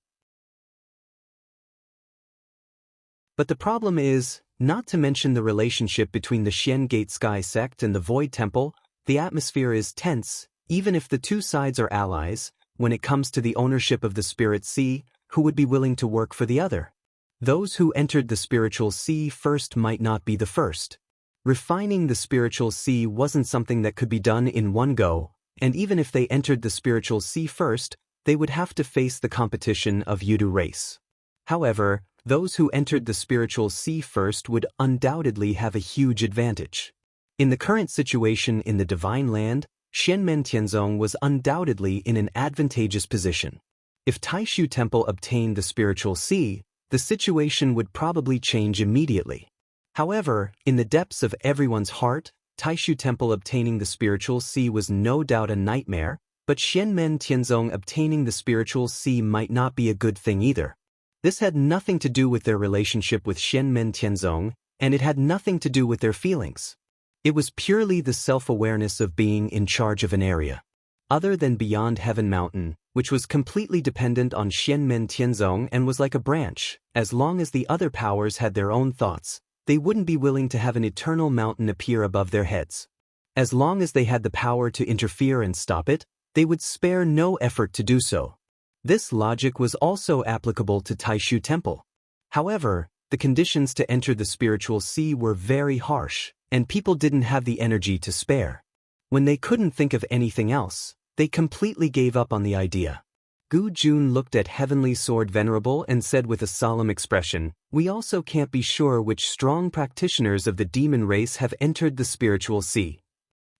But the problem is, not to mention the relationship between the Xian Gate Sky Sect and the Void Temple, the atmosphere is tense, even if the two sides are allies. When it comes to the ownership of the spirit sea, who would be willing to work for the other? Those who entered the spiritual sea first might not be the first. Refining the spiritual sea wasn't something that could be done in one go, and even if they entered the spiritual sea first, they would have to face the competition of Yudu race. However, those who entered the spiritual sea first would undoubtedly have a huge advantage. In the current situation in the Divine Land, Xianmen Tianzong was undoubtedly in an advantageous position. If Taishu Temple obtained the spiritual sea, the situation would probably change immediately. However, in the depths of everyone's heart, Taishu Temple obtaining the spiritual sea was no doubt a nightmare, but Xianmen Tianzong obtaining the spiritual sea might not be a good thing either. This had nothing to do with their relationship with Xianmen Tianzong, and it had nothing to do with their feelings. It was purely the self-awareness of being in charge of an area. other than Beyond Heaven Mountain, which was completely dependent on Xianmen Tianzong and was like a branch. As long as the other powers had their own thoughts, they wouldn't be willing to have an eternal mountain appear above their heads. As long as they had the power to interfere and stop it, they would spare no effort to do so. This logic was also applicable to Taishu Temple. However, the conditions to enter the spiritual sea were very harsh, and people didn't have the energy to spare. When they couldn't think of anything else, they completely gave up on the idea. Gu Jun looked at Heavenly Sword Venerable and said with a solemn expression, "We also can't be sure which strong practitioners of the demon race have entered the spiritual sea.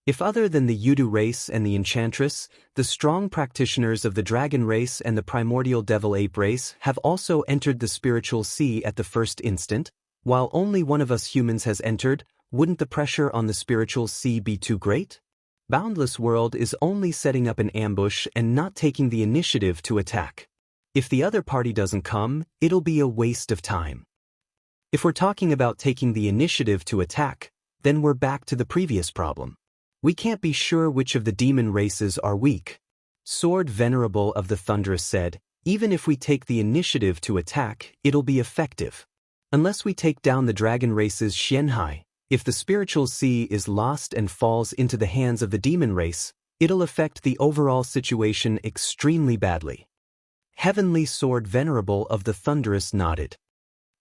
If other than the Yudu race and the Enchantress, the strong practitioners of the dragon race and the primordial devil ape race have also entered the spiritual sea at the first instant, while only one of us humans has entered, wouldn't the pressure on the spiritual sea be too great? Boundless World is only setting up an ambush and not taking the initiative to attack. If the other party doesn't come, it'll be a waste of time. If we're talking about taking the initiative to attack, then we're back to the previous problem. We can't be sure which of the demon races are weak." Sword Venerable of the Thunderous said, "Even if we take the initiative to attack, it'll be effective. Unless we take down the dragon race's Xianhai, if the spiritual sea is lost and falls into the hands of the demon race, it'll affect the overall situation extremely badly." Heavenly Sword Venerable of the Thunderous nodded.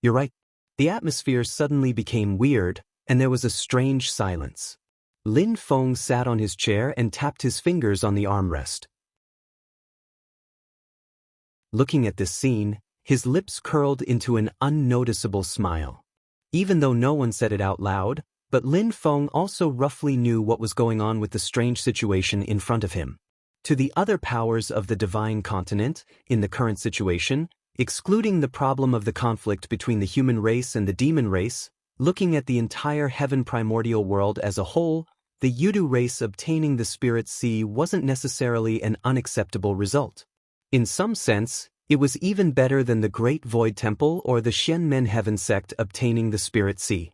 "You're right." The atmosphere suddenly became weird, and there was a strange silence. Lin Feng sat on his chair and tapped his fingers on the armrest. Looking at this scene, his lips curled into an unnoticeable smile. Even though no one said it out loud, but Lin Feng also roughly knew what was going on with the strange situation in front of him. To the other powers of the divine continent, in the current situation, excluding the problem of the conflict between the human race and the demon race, looking at the entire heaven primordial world as a whole, the Yudu race obtaining the spirit sea wasn't necessarily an unacceptable result. In some sense, it was even better than the Great Void Temple or the Xianmen Heaven sect obtaining the spirit sea.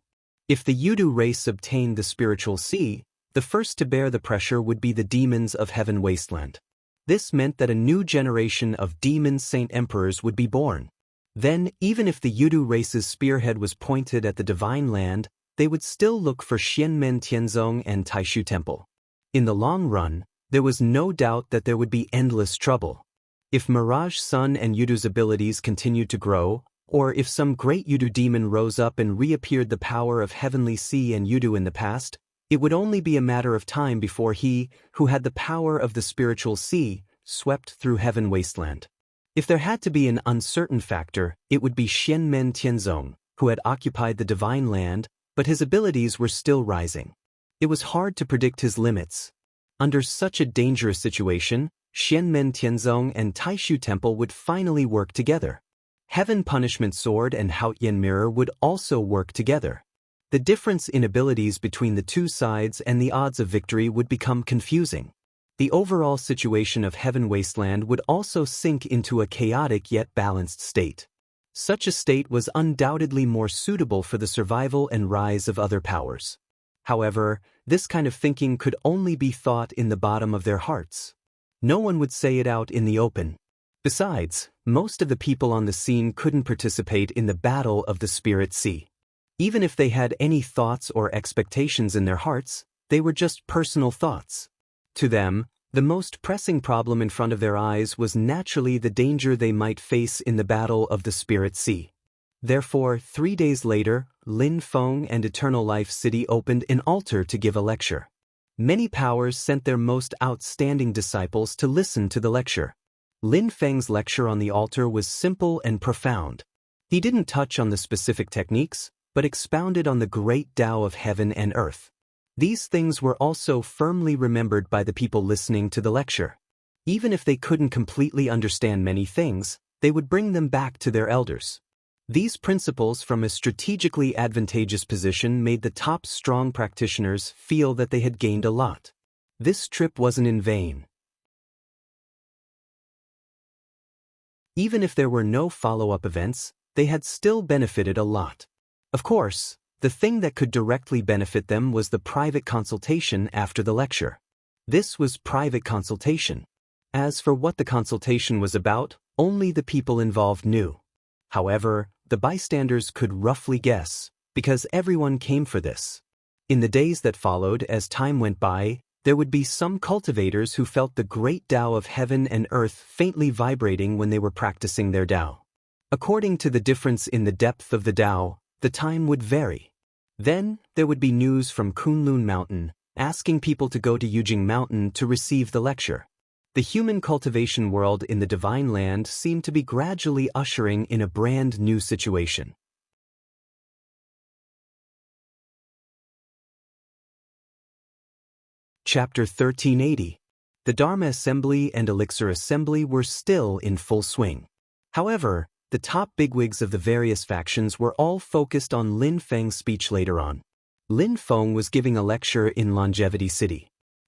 If the Yudu race obtained the spiritual sea, the first to bear the pressure would be the demons of Heaven Wasteland. This meant that a new generation of demon saint emperors would be born. Then, even if the Yudu race's spearhead was pointed at the divine land, they would still look for Xianmen Tianzong and Taishu Temple. In the long run, there was no doubt that there would be endless trouble. If Mirage Sun and Yudu's abilities continued to grow, or if some great Yudu demon rose up and reappeared the power of Heavenly Sea and Yudu in the past, it would only be a matter of time before he, who had the power of the spiritual sea, swept through Heaven Wasteland. If there had to be an uncertain factor, it would be Xianmen Tianzong, who had occupied the divine land, but his abilities were still rising. It was hard to predict his limits. Under such a dangerous situation, Xianmen Tianzong and Taishu Temple would finally work together. Heaven Punishment Sword and Haotian Mirror would also work together. The difference in abilities between the two sides and the odds of victory would become confusing. The overall situation of Heaven Wasteland would also sink into a chaotic yet balanced state. Such a state was undoubtedly more suitable for the survival and rise of other powers. However, this kind of thinking could only be thought in the bottom of their hearts. No one would say it out in the open. Besides, most of the people on the scene couldn't participate in the battle of the Spirit Sea. Even if they had any thoughts or expectations in their hearts, they were just personal thoughts. To them, the most pressing problem in front of their eyes was naturally the danger they might face in the battle of the Spirit Sea. Therefore, 3 days later, Lin Feng and Eternal Life City opened an altar to give a lecture. Many powers sent their most outstanding disciples to listen to the lecture. Lin Feng's lecture on the altar was simple and profound. He didn't touch on the specific techniques, but expounded on the great Tao of heaven and earth. These things were also firmly remembered by the people listening to the lecture. Even if they couldn't completely understand many things, they would bring them back to their elders. These principles from a strategically advantageous position made the top strong practitioners feel that they had gained a lot. This trip wasn't in vain. Even if there were no follow-up events, they had still benefited a lot. Of course, the thing that could directly benefit them was the private consultation after the lecture. This was private consultation. As for what the consultation was about, only the people involved knew. However, the bystanders could roughly guess, because everyone came for this. In the days that followed, as time went by, there would be some cultivators who felt the great Tao of heaven and earth faintly vibrating when they were practicing their Tao. According to the difference in the depth of the Tao, the time would vary. Then, there would be news from Kunlun Mountain, asking people to go to Yujing Mountain to receive the lecture. The human cultivation world in the Divine Land seemed to be gradually ushering in a brand new situation. Chapter 1380. The Dharma Assembly and Elixir Assembly were still in full swing. However, the top bigwigs of the various factions were all focused on Lin Feng's speech later on. Lin Feng was giving a lecture in Longevity City.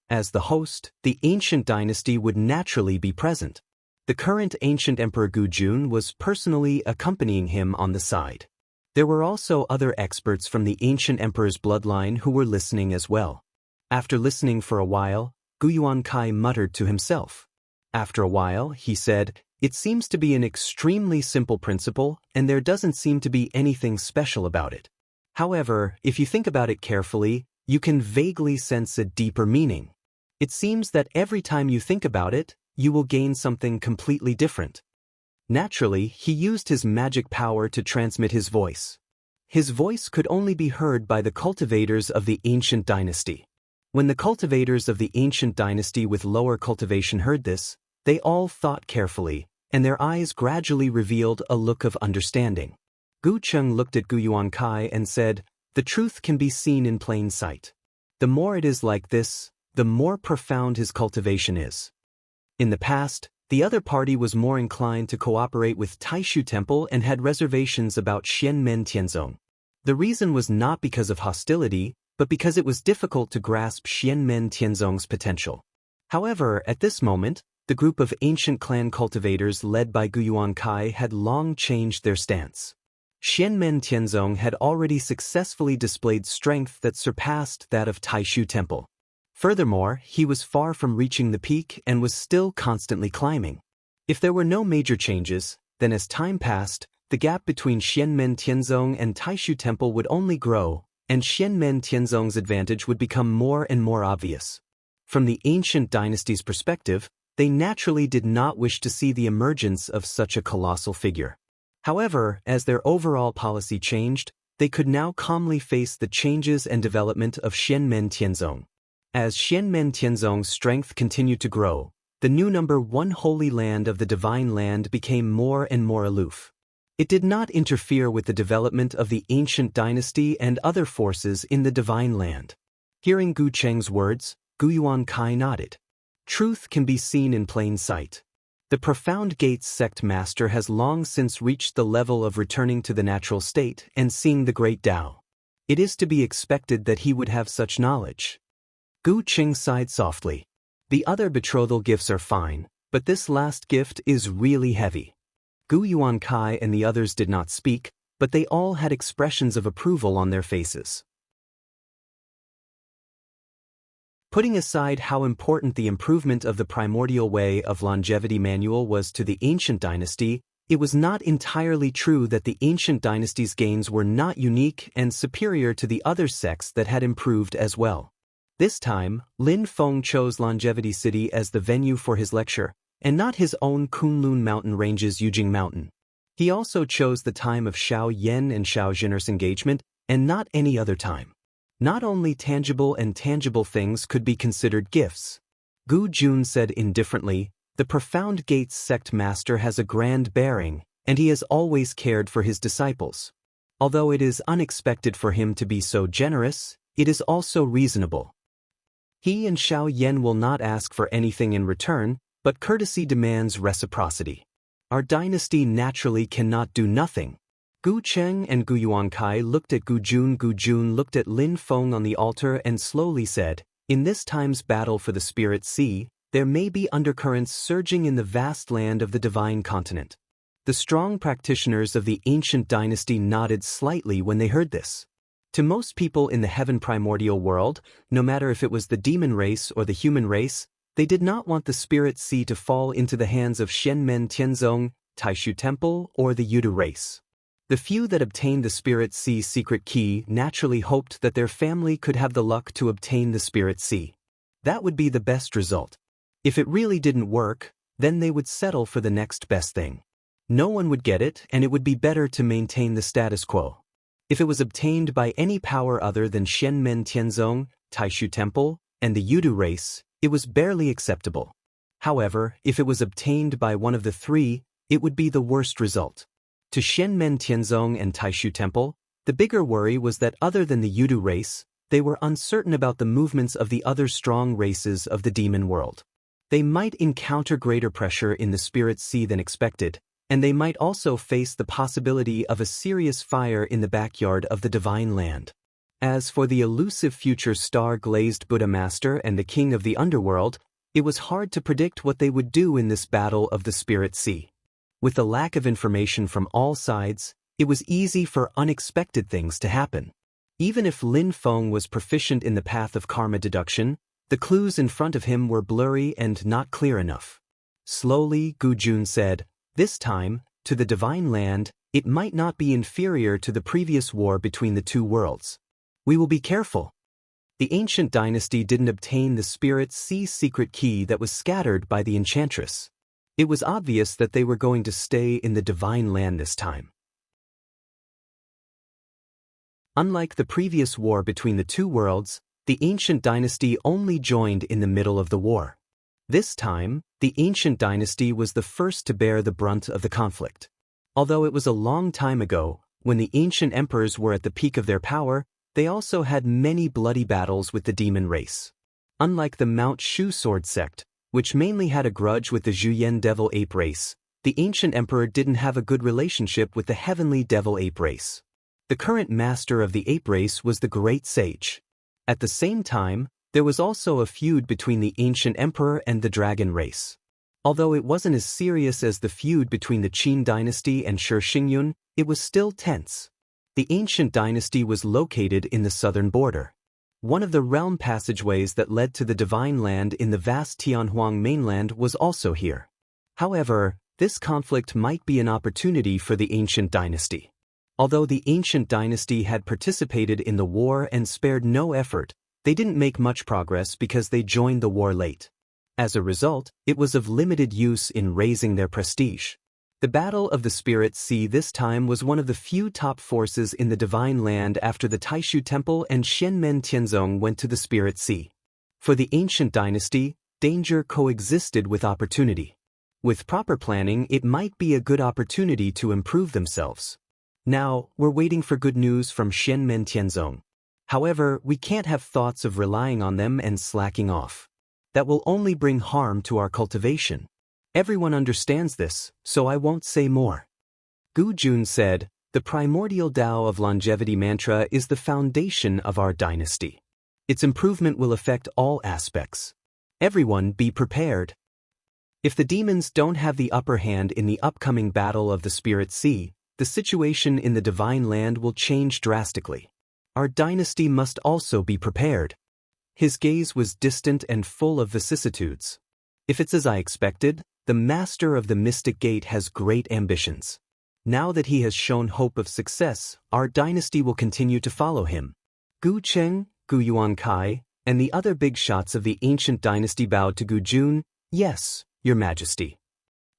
As the host, the ancient dynasty would naturally be present. The current ancient Emperor Gu Jun was personally accompanying him on the side. There were also other experts from the ancient emperor's bloodline who were listening as well. After listening for a while, Gu Yuankai muttered to himself. After a while, he said, "It seems to be an extremely simple principle, and there doesn't seem to be anything special about it. However, if you think about it carefully, you can vaguely sense a deeper meaning. It seems that every time you think about it, you will gain something completely different." Naturally, he used his magic power to transmit his voice. His voice could only be heard by the cultivators of the ancient dynasty. When the cultivators of the ancient dynasty with lower cultivation heard this, they all thought carefully, and their eyes gradually revealed a look of understanding. Gu Cheng looked at Gu Yuankai and said, "The truth can be seen in plain sight. The more it is like this, the more profound his cultivation is." In the past, the other party was more inclined to cooperate with Taishu Temple and had reservations about Xianmen Tianzong. The reason was not because of hostility, but because it was difficult to grasp Xianmen Tianzong's potential. However, at this moment, the group of ancient clan cultivators led by Gu Yuankai had long changed their stance. Xianmen Tianzong had already successfully displayed strength that surpassed that of Taishu Temple. Furthermore, he was far from reaching the peak and was still constantly climbing. If there were no major changes, then as time passed, the gap between Xianmen Tianzong and Taishu Temple would only grow, and Xianmen Tianzong's advantage would become more and more obvious. From the ancient dynasty's perspective, they naturally did not wish to see the emergence of such a colossal figure. However, as their overall policy changed, they could now calmly face the changes and development of Xianmen Tianzong. As Xianmen Tianzong's strength continued to grow, the new number one holy land of the Divine Land became more and more aloof. It did not interfere with the development of the ancient dynasty and other forces in the Divine Land. Hearing Gu Cheng's words, Gu Yuankai nodded. Truth can be seen in plain sight. The Profound Gates sect master has long since reached the level of returning to the natural state and seeing the great Tao. It is to be expected that he would have such knowledge. Gu Cheng sighed softly. The other betrothal gifts are fine, but this last gift is really heavy. Gu Yuankai and the others did not speak, but they all had expressions of approval on their faces. Putting aside how important the improvement of the primordial way of longevity manual was to the ancient dynasty, it was not entirely true that the ancient dynasty's gains were not unique and superior to the other sects that had improved as well. This time, Lin Feng chose Longevity City as the venue for his lecture, and not his own Kunlun Mountain Range's Yujing Mountain. He also chose the time of Xiao Yan and Xiao Jinner's engagement, and not any other time. Not only tangible and tangible things could be considered gifts. Gu Jun said indifferently, "The Profound Gates sect master has a grand bearing, and he has always cared for his disciples. Although it is unexpected for him to be so generous, it is also reasonable. He and Xiao Yan will not ask for anything in return, but courtesy demands reciprocity. Our dynasty naturally cannot do nothing." Gu Cheng and Gu Yuankai looked at Gu Jun. Gu Jun looked at Lin Feng on the altar and slowly said, "In this time's battle for the Spirit Sea, there may be undercurrents surging in the vast land of the divine continent." The strong practitioners of the ancient dynasty nodded slightly when they heard this. To most people in the heaven primordial world, no matter if it was the demon race or the human race, they did not want the Spirit Sea to fall into the hands of Shenmen Tianzong, Taishu Temple, or the Yudu race. The few that obtained the Spirit Sea secret key naturally hoped that their family could have the luck to obtain the Spirit Sea. That would be the best result. If it really didn't work, then they would settle for the next best thing. No one would get it, and it would be better to maintain the status quo. If it was obtained by any power other than Shenmen Tianzong, Taishu Temple, and the Yudu race, it was barely acceptable. However, if it was obtained by one of the three, it would be the worst result. To Shenmen Tianzong and Taishu Temple, the bigger worry was that other than the Yudu race, they were uncertain about the movements of the other strong races of the demon world. They might encounter greater pressure in the Spirit Sea than expected, and they might also face the possibility of a serious fire in the backyard of the Divine Land. As for the elusive future star-glazed Buddha Master and the King of the Underworld, it was hard to predict what they would do in this battle of the Spirit Sea. With the lack of information from all sides, it was easy for unexpected things to happen. Even if Lin Feng was proficient in the path of karma deduction, the clues in front of him were blurry and not clear enough. Slowly, Gu Jun said, "This time, to the Divine Land, it might not be inferior to the previous war between the two worlds. We will be careful." The ancient dynasty didn't obtain the Spirit Sea secret key that was scattered by the enchantress. It was obvious that they were going to stay in the Divine Land this time. Unlike the previous war between the two worlds, the ancient dynasty only joined in the middle of the war. This time, the ancient dynasty was the first to bear the brunt of the conflict. Although it was a long time ago, when the ancient emperors were at the peak of their power, they also had many bloody battles with the demon race. Unlike the Mount Shu sword sect, which mainly had a grudge with the Zhuyan devil ape race, the ancient emperor didn't have a good relationship with the heavenly devil ape race. The current master of the ape race was the great sage. At the same time, there was also a feud between the ancient emperor and the dragon race. Although it wasn't as serious as the feud between the Qin dynasty and Shi Xingyun, it was still tense. The ancient dynasty was located in the southern border. One of the realm passageways that led to the Divine Land in the vast Tianhuang mainland was also here. However, this conflict might be an opportunity for the ancient dynasty. Although the ancient dynasty had participated in the war and spared no effort, they didn't make much progress because they joined the war late. As a result, it was of limited use in raising their prestige. The Battle of the Spirit Sea this time was one of the few top forces in the Divine Land after the Taishu Temple and Shenmen Tianzong went to the Spirit Sea. For the ancient dynasty, danger coexisted with opportunity. With proper planning, it might be a good opportunity to improve themselves. Now, we're waiting for good news from Shenmen Tianzong. However, we can't have thoughts of relying on them and slacking off. That will only bring harm to our cultivation. Everyone understands this, so I won't say more. Gu Jun said, "The primordial Tao of longevity mantra is the foundation of our dynasty. Its improvement will affect all aspects. Everyone be prepared. If the demons don't have the upper hand in the upcoming battle of the Spirit Sea, the situation in the Divine Land will change drastically. Our dynasty must also be prepared." His gaze was distant and full of vicissitudes. "If it's as I expected, the master of the Mystic Gate has great ambitions. Now that he has shown hope of success, our dynasty will continue to follow him." Gu Cheng, Gu Yuankai, and the other big shots of the ancient dynasty bowed to Gu Jun. "Yes, Your Majesty."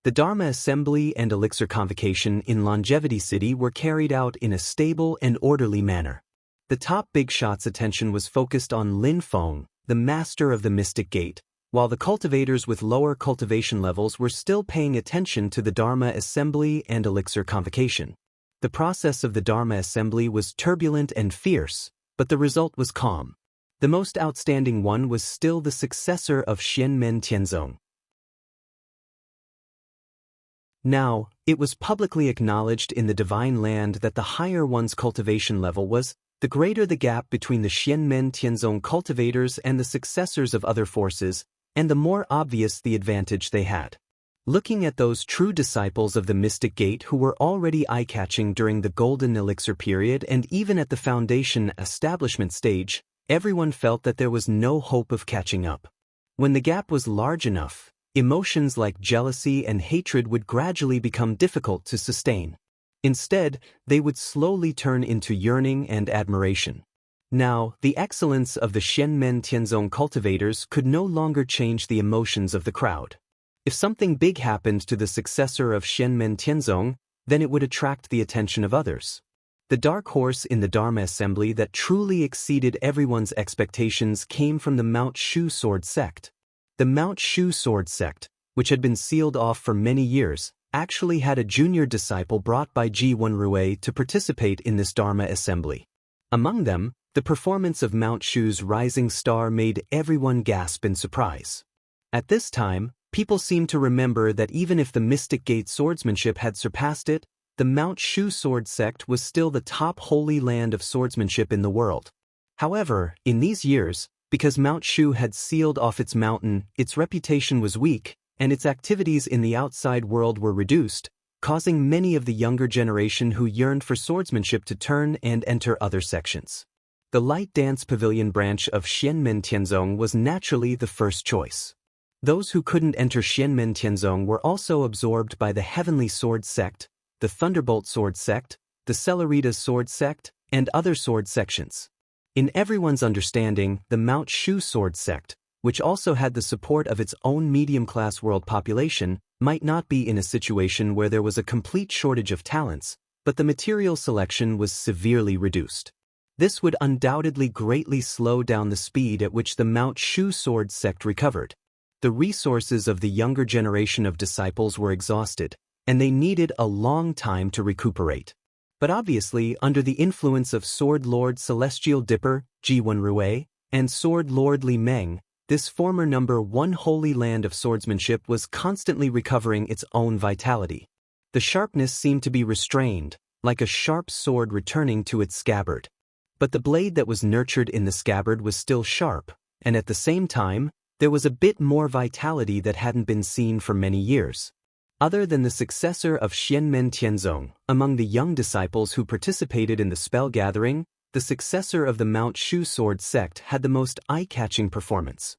The Dharma Assembly and Elixir Convocation in Longevity City were carried out in a stable and orderly manner. The top big shot's attention was focused on Lin Feng, the master of the Mystic Gate, while the cultivators with lower cultivation levels were still paying attention to the Dharma Assembly and Elixir Convocation. The process of the Dharma Assembly was turbulent and fierce, but the result was calm. The most outstanding one was still the successor of Shenmen Tianzong. Now, it was publicly acknowledged in the Divine Land that the higher one's cultivation level was, the greater the gap between the Shenmen Tianzong cultivators and the successors of other forces, and the more obvious the advantage they had. Looking at those true disciples of the Mystic Gate who were already eye-catching during the Golden Elixir period and even at the Foundation establishment stage, everyone felt that there was no hope of catching up. When the gap was large enough, emotions like jealousy and hatred would gradually become difficult to sustain. Instead, they would slowly turn into yearning and admiration. Now, the excellence of the Xianmen Tianzong cultivators could no longer change the emotions of the crowd. If something big happened to the successor of Xianmen Tianzong, then it would attract the attention of others. The dark horse in the Dharma assembly that truly exceeded everyone's expectations came from the Mount Shu Sword sect. The Mount Shu Sword sect, which had been sealed off for many years, actually had a junior disciple brought by Ji Wenrui to participate in this Dharma assembly. Among them, the performance of Mount Shu's rising star made everyone gasp in surprise. At this time, people seemed to remember that even if the Mystic Gate swordsmanship had surpassed it, the Mount Shu Sword sect was still the top holy land of swordsmanship in the world. However, in these years, because Mount Shu had sealed off its mountain, its reputation was weak, and its activities in the outside world were reduced, causing many of the younger generation who yearned for swordsmanship to turn and enter other sections. The Light Dance Pavilion branch of Xianmen Tianzong was naturally the first choice. Those who couldn't enter Xianmen Tianzong were also absorbed by the Heavenly Sword sect, the Thunderbolt Sword sect, the Celerita Sword sect, and other sword sections. In everyone's understanding, the Mount Shu Sword sect, which also had the support of its own medium-class world population, might not be in a situation where there was a complete shortage of talents, but the material selection was severely reduced. This would undoubtedly greatly slow down the speed at which the Mount Shu Sword sect recovered. The resources of the younger generation of disciples were exhausted, and they needed a long time to recuperate. But obviously, under the influence of Sword Lord Celestial Dipper, Ji Wenrui, and Sword Lord Li Meng, this former number one holy land of swordsmanship was constantly recovering its own vitality. The sharpness seemed to be restrained, like a sharp sword returning to its scabbard. But the blade that was nurtured in the scabbard was still sharp, and at the same time, there was a bit more vitality that hadn't been seen for many years. Other than the successor of Xianmen Tianzong, among the young disciples who participated in the spell gathering, the successor of the Mount Shu Sword sect had the most eye-catching performance.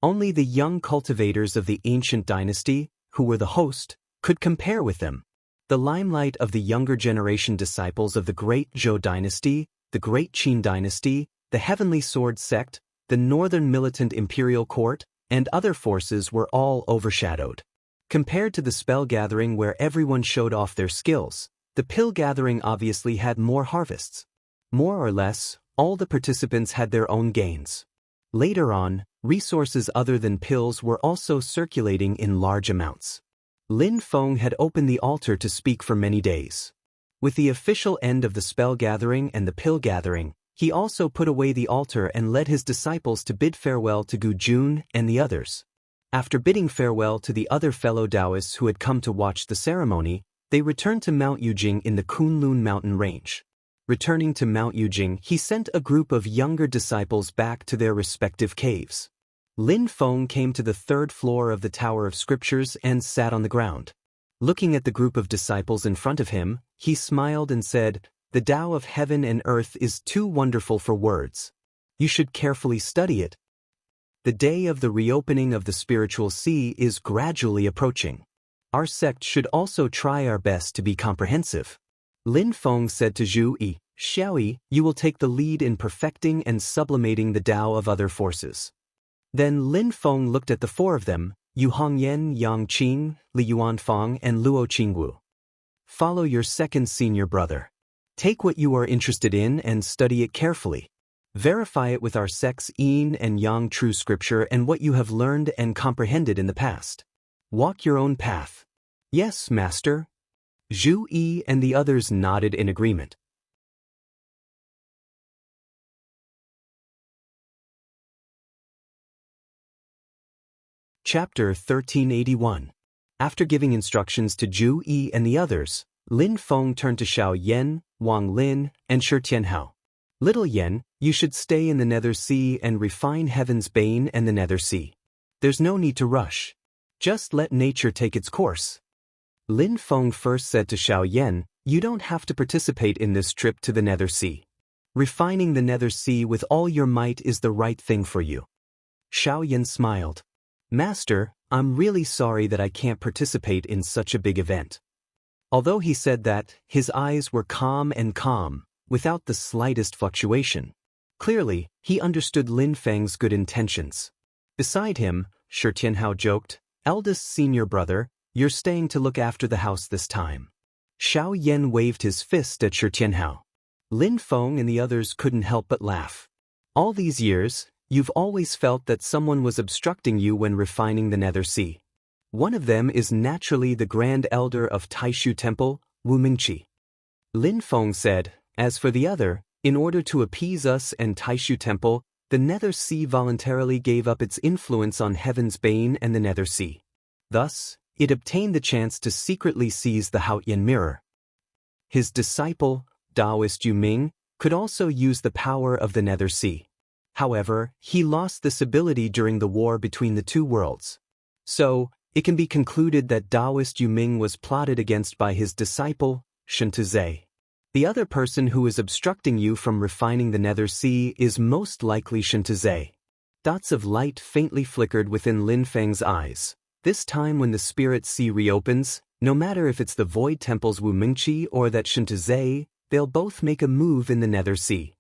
Only the young cultivators of the ancient dynasty, who were the host, could compare with them. The limelight of the younger generation disciples of the Great Zhou dynasty, the Great Qin dynasty, the Heavenly Sword sect, the Northern Militant Imperial Court, and other forces were all overshadowed. Compared to the spell gathering where everyone showed off their skills, the pill gathering obviously had more harvests. More or less, all the participants had their own gains. Later on, resources other than pills were also circulating in large amounts. Lin Feng had opened the altar to speak for many days. With the official end of the spell gathering and the pill gathering, he also put away the altar and led his disciples to bid farewell to Gu Jun and the others. After bidding farewell to the other fellow Taoists who had come to watch the ceremony, they returned to Mount Yujing in the Kunlun mountain range. Returning to Mount Yujing, he sent a group of younger disciples back to their respective caves. Lin Feng came to the third floor of the Tower of Scriptures and sat on the ground. Looking at the group of disciples in front of him, he smiled and said, "The Tao of heaven and earth is too wonderful for words. You should carefully study it. The day of the reopening of the spiritual sea is gradually approaching. Our sect should also try our best to be comprehensive." Lin Feng said to Zhu Yi, "Xiao Yi, you will take the lead in perfecting and sublimating the Tao of other forces." Then Lin Feng looked at the four of them, Yu Hongyan, Yang Qing, Li Yuanfang, and Luo Qingwu. "Follow your second senior brother. Take what you are interested in and study it carefully. Verify it with our sect's Yin and Yang true scripture and what you have learned and comprehended in the past. Walk your own path." "Yes, master." Zhu Yi and the others nodded in agreement. Chapter 1381. After giving instructions to Zhu Yi and the others, Lin Feng turned to Xiao Yan, Wang Lin, and Shi Tianhao. "Little Yan, you should stay in the Nether Sea and refine Heaven's Bane and the Nether Sea. There's no need to rush. Just let nature take its course. Lin Feng first said to Xiao Yan, "You don't have to participate in this trip to the Nether Sea. Refining the Nether Sea with all your might is the right thing for you." Xiao Yan smiled. "Master, I'm really sorry that I can't participate in such a big event." Although he said that, his eyes were calm, without the slightest fluctuation. Clearly, he understood Lin Feng's good intentions. Beside him, Shi Tianhao joked, "Eldest senior brother, you're staying to look after the house this time." Xiao Yan waved his fist at Shi Tianhao. Lin Feng and the others couldn't help but laugh. "All these years, you've always felt that someone was obstructing you when refining the Nether Sea. One of them is naturally the Grand Elder of Taishu Temple, Wu Mingqi." Lin Feng said, "As for the other, in order to appease us and Taishu Temple, the Nether Sea voluntarily gave up its influence on Heaven's Bane and the Nether Sea. Thus, it obtained the chance to secretly seize the Haotian Mirror. His disciple, Taoist Yu Ming, could also use the power of the Nether Sea. However, he lost this ability during the war between the two worlds. So, it can be concluded that Taoist Yu Ming was plotted against by his disciple, Shen Tuzhe. The other person who is obstructing you from refining the Nether Sea is most likely Shen Tuzhe." Dots of light faintly flickered within Lin Feng's eyes. This time when the Spirit Sea reopens, no matter if it's the Void Temple's Wu Mingqi or that Shen Tuzhe, they'll both make a move in the Nether Sea.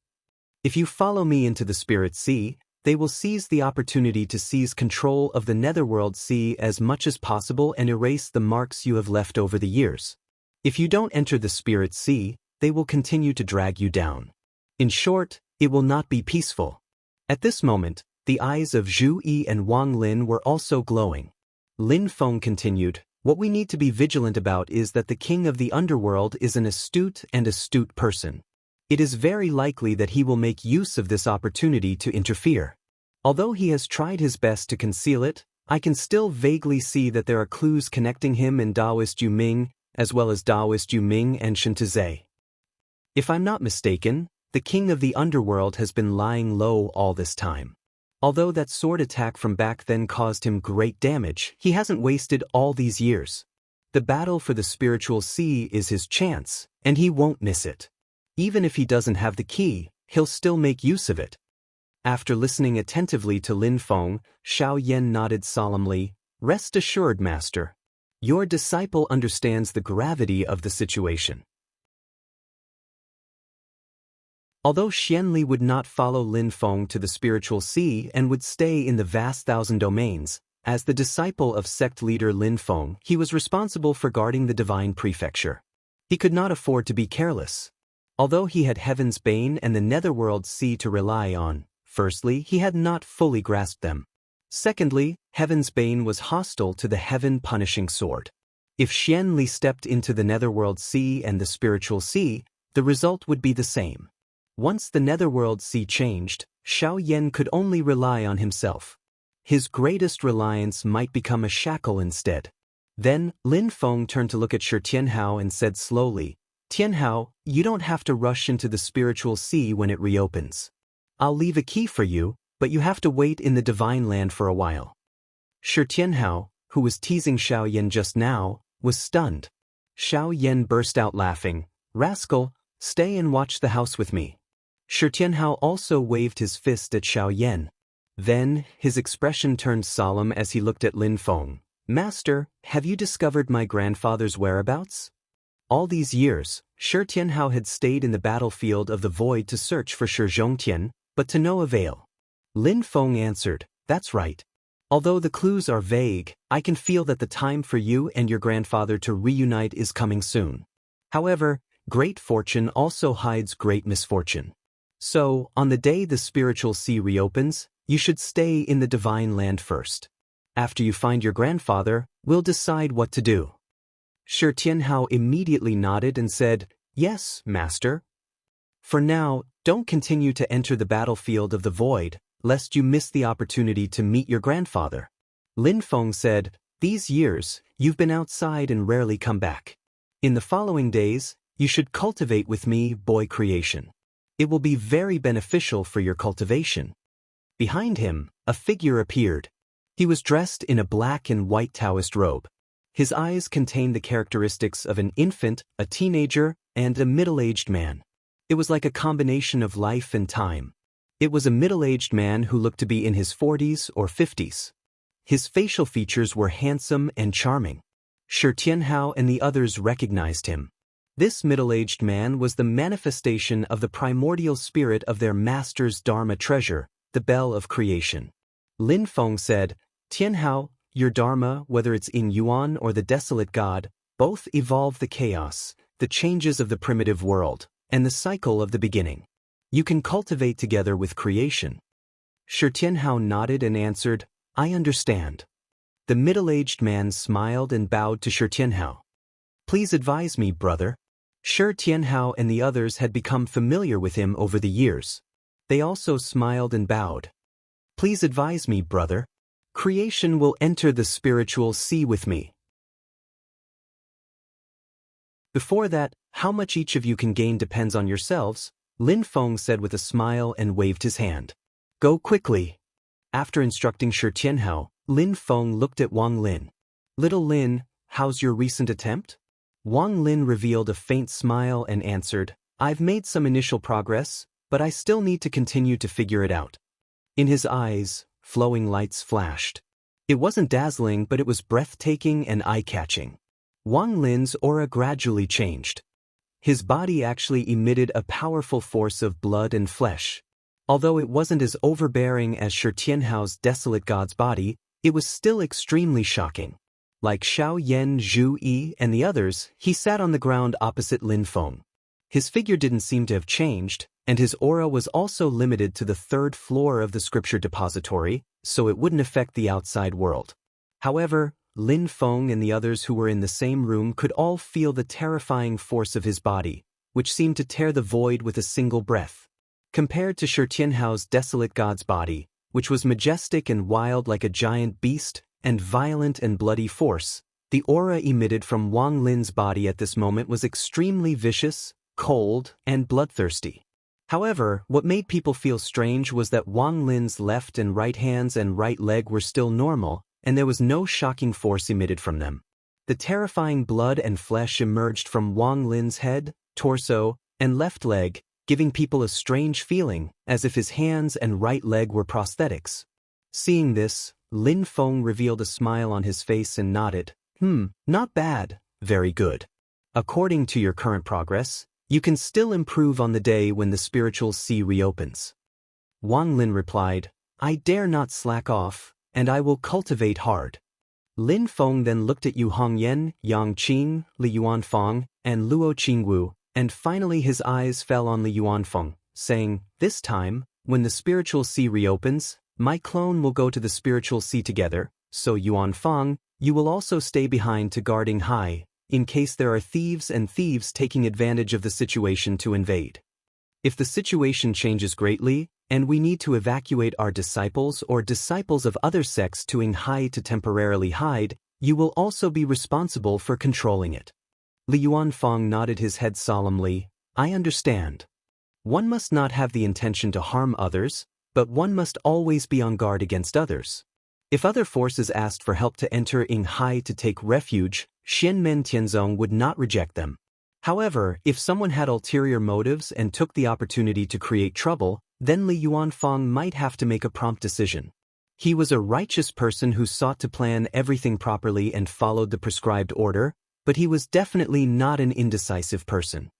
If you follow me into the Spirit Sea, they will seize the opportunity to seize control of the Netherworld Sea as much as possible and erase the marks you have left over the years. If you don't enter the Spirit Sea, they will continue to drag you down. In short, it will not be peaceful." At this moment, the eyes of Zhu Yi and Wang Lin were also glowing. Lin Feng continued, "What we need to be vigilant about is that the king of the underworld is an astute person. It is very likely that he will make use of this opportunity to interfere. Although he has tried his best to conceal it, I can still vaguely see that there are clues connecting him and Taoist Yu Ming, as well as Taoist Yu Ming and Shen Tuzhe. If I'm not mistaken, the king of the underworld has been lying low all this time. Although that sword attack from back then caused him great damage, he hasn't wasted all these years. The battle for the spiritual sea is his chance, and he won't miss it. Even if he doesn't have the key, he'll still make use of it." After listening attentively to Lin Feng, Xiao Yan nodded solemnly, "Rest assured, Master. Your disciple understands the gravity of the situation." Although Xianli would not follow Lin Feng to the spiritual sea and would stay in the vast thousand domains, as the disciple of sect leader Lin Feng, he was responsible for guarding the divine prefecture. He could not afford to be careless. Although he had Heaven's Bane and the Netherworld Sea to rely on, firstly, he had not fully grasped them. Secondly, Heaven's Bane was hostile to the heaven-punishing sword. If Xianli stepped into the Netherworld Sea and the spiritual sea, the result would be the same. Once the Netherworld Sea changed, Xiao Yan could only rely on himself. His greatest reliance might become a shackle instead. Then, Lin Feng turned to look at Shi Tianhao and said slowly, "Tianhao, you don't have to rush into the spiritual sea when it reopens. I'll leave a key for you, but you have to wait in the divine land for a while." Shi Tianhao, who was teasing Xiao Yan just now, was stunned. Xiao Yan burst out laughing, "Rascal, stay and watch the house with me." Shi Tianhao also waved his fist at Xiao Yan. Then, his expression turned solemn as he looked at Lin Feng. "Master, have you discovered my grandfather's whereabouts?" All these years, Shi Tianhao had stayed in the battlefield of the void to search for Shi Zhongtian, but to no avail. Lin Feng answered, "That's right. Although the clues are vague, I can feel that the time for you and your grandfather to reunite is coming soon. However, great fortune also hides great misfortune. So, on the day the spiritual sea reopens, you should stay in the divine land first. After you find your grandfather, we'll decide what to do." Shi Tianhao immediately nodded and said, "Yes, Master. For now, don't continue to enter the battlefield of the void, lest you miss the opportunity to meet your grandfather." Lin Feng said, "These years, you've been outside and rarely come back. In the following days, you should cultivate with me boy creation. It will be very beneficial for your cultivation." Behind him, a figure appeared. He was dressed in a black and white Taoist robe. His eyes contained the characteristics of an infant, a teenager, and a middle-aged man. It was like a combination of life and time. It was a middle-aged man who looked to be in his 40s or 50s. His facial features were handsome and charming. Shi Tianhao and the others recognized him. This middle-aged man was the manifestation of the primordial spirit of their master's Dharma treasure, the bell of creation. Lin Feng said, "Tianhao, your Dharma, whether it's in Yuan or the desolate god, both evolve the chaos, the changes of the primitive world, and the cycle of the beginning. You can cultivate together with creation." Shi Tianhao nodded and answered, "I understand." The middle-aged man smiled and bowed to Shi Tianhao. "Please advise me, brother." Shi Tianhao and the others had become familiar with him over the years. They also smiled and bowed. "Please advise me, brother. Creation will enter the spiritual sea with me. Before that, how much each of you can gain depends on yourselves," Lin Feng said with a smile and waved his hand. "Go quickly." After instructing Shi Tianhao, Lin Feng looked at Wang Lin. "Little Lin, how's your recent attempt?" Wang Lin revealed a faint smile and answered, "I've made some initial progress, but I still need to continue to figure it out." In his eyes, flowing lights flashed. It wasn't dazzling, but it was breathtaking and eye-catching. Wang Lin's aura gradually changed. His body actually emitted a powerful force of blood and flesh. Although it wasn't as overbearing as Shi Tianhao's desolate god's body, it was still extremely shocking. Like Xiao Yan, Zhu Yi, and the others, he sat on the ground opposite Lin Feng. His figure didn't seem to have changed, and his aura was also limited to the third floor of the scripture depository, so it wouldn't affect the outside world. However, Lin Feng and the others who were in the same room could all feel the terrifying force of his body, which seemed to tear the void with a single breath. Compared to Shi Tianhao's desolate god's body, which was majestic and wild like a giant beast, and violent and bloody force, the aura emitted from Wang Lin's body at this moment was extremely vicious, cold, and bloodthirsty. However, what made people feel strange was that Wang Lin's left and right hands and right leg were still normal, and there was no shocking force emitted from them. The terrifying blood and flesh emerged from Wang Lin's head, torso, and left leg, giving people a strange feeling, as if his hands and right leg were prosthetics. Seeing this, Lin Feng revealed a smile on his face and nodded. Not bad, very good. According to your current progress, you can still improve on the day when the spiritual sea reopens." Wang Lin replied, "I dare not slack off, and I will cultivate hard." Lin Feng then looked at Yu Hongyan, Yang Qing, Li Yuanfang, and Luo Qingwu, and finally his eyes fell on Li Yuanfeng, saying, "This time, when the spiritual sea reopens, my clone will go to the spiritual sea together, so Yuanfang, you will also stay behind to guarding Hai, in case there are thieves taking advantage of the situation to invade. If the situation changes greatly, and we need to evacuate our disciples or disciples of other sects to Hai to temporarily hide, you will also be responsible for controlling it." Li Yuanfang nodded his head solemnly. "I understand. One must not have the intention to harm others, but one must always be on guard against others. If other forces asked for help to enter Hai to take refuge, Xianmen Tianzong would not reject them. However, if someone had ulterior motives and took the opportunity to create trouble, then Li Yuanfang might have to make a prompt decision. He was a righteous person who sought to plan everything properly and followed the prescribed order, but he was definitely not an indecisive person.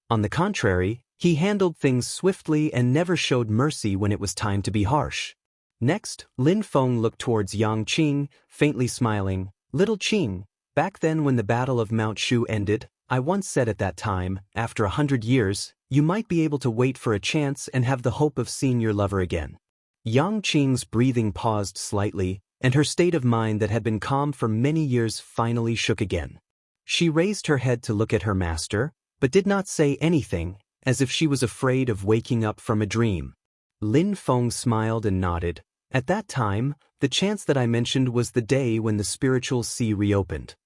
On the contrary, he handled things swiftly and never showed mercy when it was time to be harsh. Next, Lin Feng looked towards Yang Qing, faintly smiling. "Little Qing, back then when the Battle of Mount Shu ended, I once said at that time, after 100 years, you might be able to wait for a chance and have the hope of seeing your lover again." Yang Qing's breathing paused slightly, and her state of mind that had been calm for many years finally shook again. She raised her head to look at her master, but did not say anything, as if she was afraid of waking up from a dream. Lin Feng smiled and nodded. "At that time, the chance that I mentioned was the day when the spiritual sea reopened.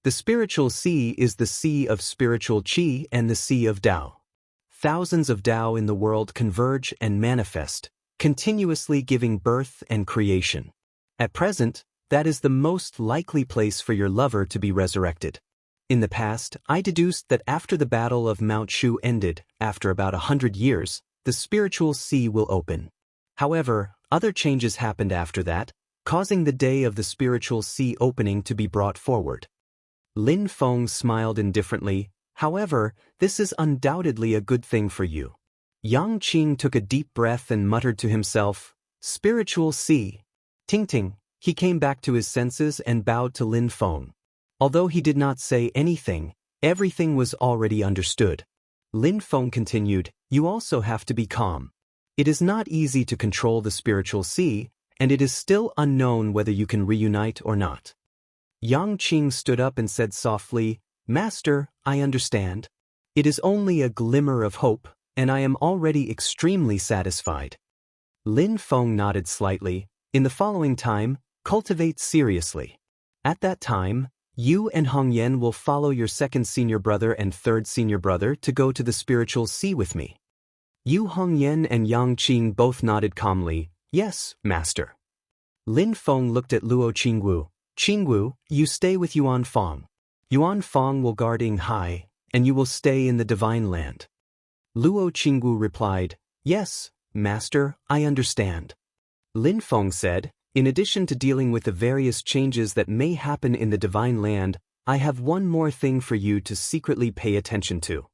The spiritual sea is the sea of spiritual qi and the sea of Tao. Thousands of Tao in the world converge and manifest, continuously giving birth and creation. At present, that is the most likely place for your lover to be resurrected. In the past, I deduced that after the Battle of Mount Shu ended, after about 100 years, the spiritual sea will open. However, other changes happened after that, causing the day of the spiritual sea opening to be brought forward. Lin Feng smiled indifferently. However, this is undoubtedly a good thing for you. Yang Qing took a deep breath and muttered to himself, "Spiritual sea." Ting. He came back to his senses and bowed to Lin Feng. Although he did not say anything, everything was already understood. Lin Feng continued, "You also have to be calm. It is not easy to control the spiritual sea, and it is still unknown whether you can reunite or not." Yang Qing stood up and said softly, "Master, I understand. It is only a glimmer of hope, and I am already extremely satisfied." Lin Feng nodded slightly. "In the following time, cultivate seriously. At that time, you and Hong Yen will follow your second senior brother and third senior brother to go to the spiritual sea with me." Yu Hongyan and Yang Qing both nodded calmly. "Yes, master." Lin Feng looked at Luo Qingwu. "Qingwu, you stay with Yuan Fong. Yuan Fong will guard Hai, and you will stay in the Divine Land." Luo Qingwu replied, "Yes, master, I understand." Lin Feng said, "In addition to dealing with the various changes that may happen in the Divine Land, I have one more thing for you to secretly pay attention to."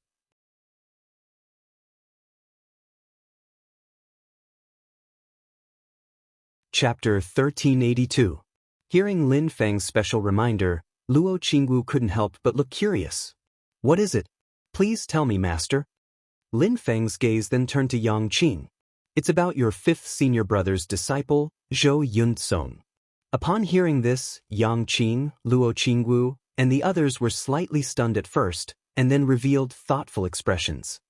Chapter 1382. Hearing Lin Feng's special reminder, Luo Qingwu couldn't help but look curious. "What is it? Please tell me, master." Lin Feng's gaze then turned to Yang Qing. "It's about your fifth senior brother's disciple, Zhou Yunsong." Upon hearing this, Yang Qing, Luo Qingwu, and the others were slightly stunned at first, and then revealed thoughtful expressions.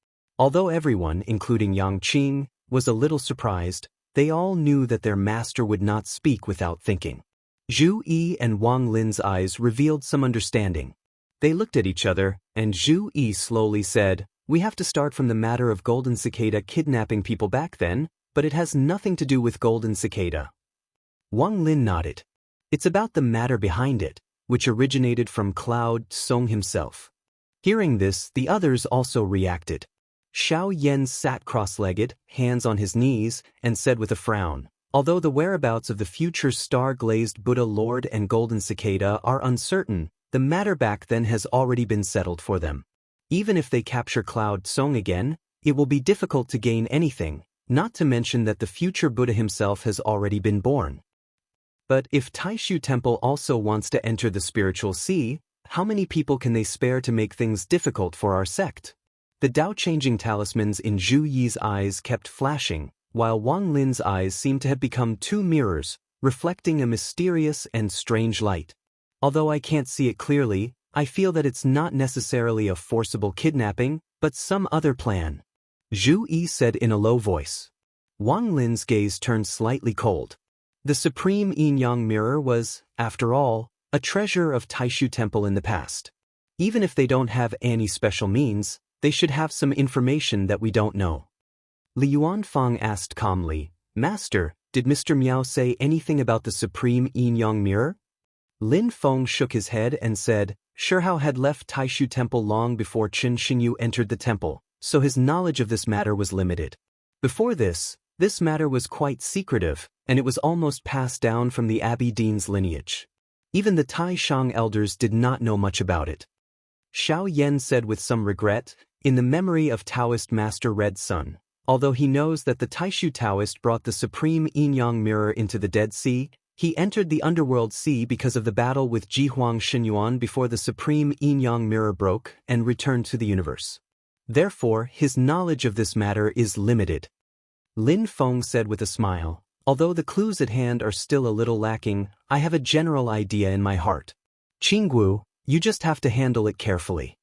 Although everyone, including Yang Qing, was a little surprised, they all knew that their master would not speak without thinking. Zhu Yi and Wang Lin's eyes revealed some understanding. They looked at each other, and Zhu Yi slowly said, "We have to start from the matter of Golden Cicada kidnapping people back then, but it has nothing to do with Golden Cicada." Wang Lin nodded. "It's about the matter behind it, which originated from Cloud Song himself." Hearing this, the others also reacted. Xiao Yan sat cross-legged, hands on his knees, and said with a frown, "Although the whereabouts of the future star-glazed Buddha Lord and Golden Cicada are uncertain, the matter back then has already been settled for them. Even if they capture Cloud Song again, it will be difficult to gain anything, not to mention that the future Buddha himself has already been born. But if Taishu Temple also wants to enter the spiritual sea, how many people can they spare to make things difficult for our sect?" The Tao-changing talismans in Zhu Yi's eyes kept flashing, while Wang Lin's eyes seemed to have become two mirrors, reflecting a mysterious and strange light. "Although I can't see it clearly, I feel that it's not necessarily a forcible kidnapping, but some other plan," Zhu Yi said in a low voice. Wang Lin's gaze turned slightly cold. The supreme yin-yang mirror was, after all, a treasure of Taishu Temple in the past. Even if they don't have any special means, they should have some information that we don't know. Li Yuanfang asked calmly, "Master, did Mr. Miao say anything about the supreme yin-yang mirror?" Lin Feng shook his head and said, Shihao had left Taishu Temple long before Chen Xingyu entered the temple, so his knowledge of this matter was limited. Before this matter was quite secretive, and it was almost passed down from the Abbey Dean's lineage. Even the Tai Shang elders did not know much about it. Xiao Yan said with some regret, "In the memory of Taoist Master Red Sun, although he knows that the Taishu Taoist brought the supreme yin-yang mirror into the Dead Sea, he entered the underworld sea because of the battle with Jihuang Xinyuan before the supreme yin-yang mirror broke and returned to the universe. Therefore, his knowledge of this matter is limited." Lin Feng said with a smile, "Although the clues at hand are still a little lacking, I have a general idea in my heart. Qingwu, you just have to handle it carefully."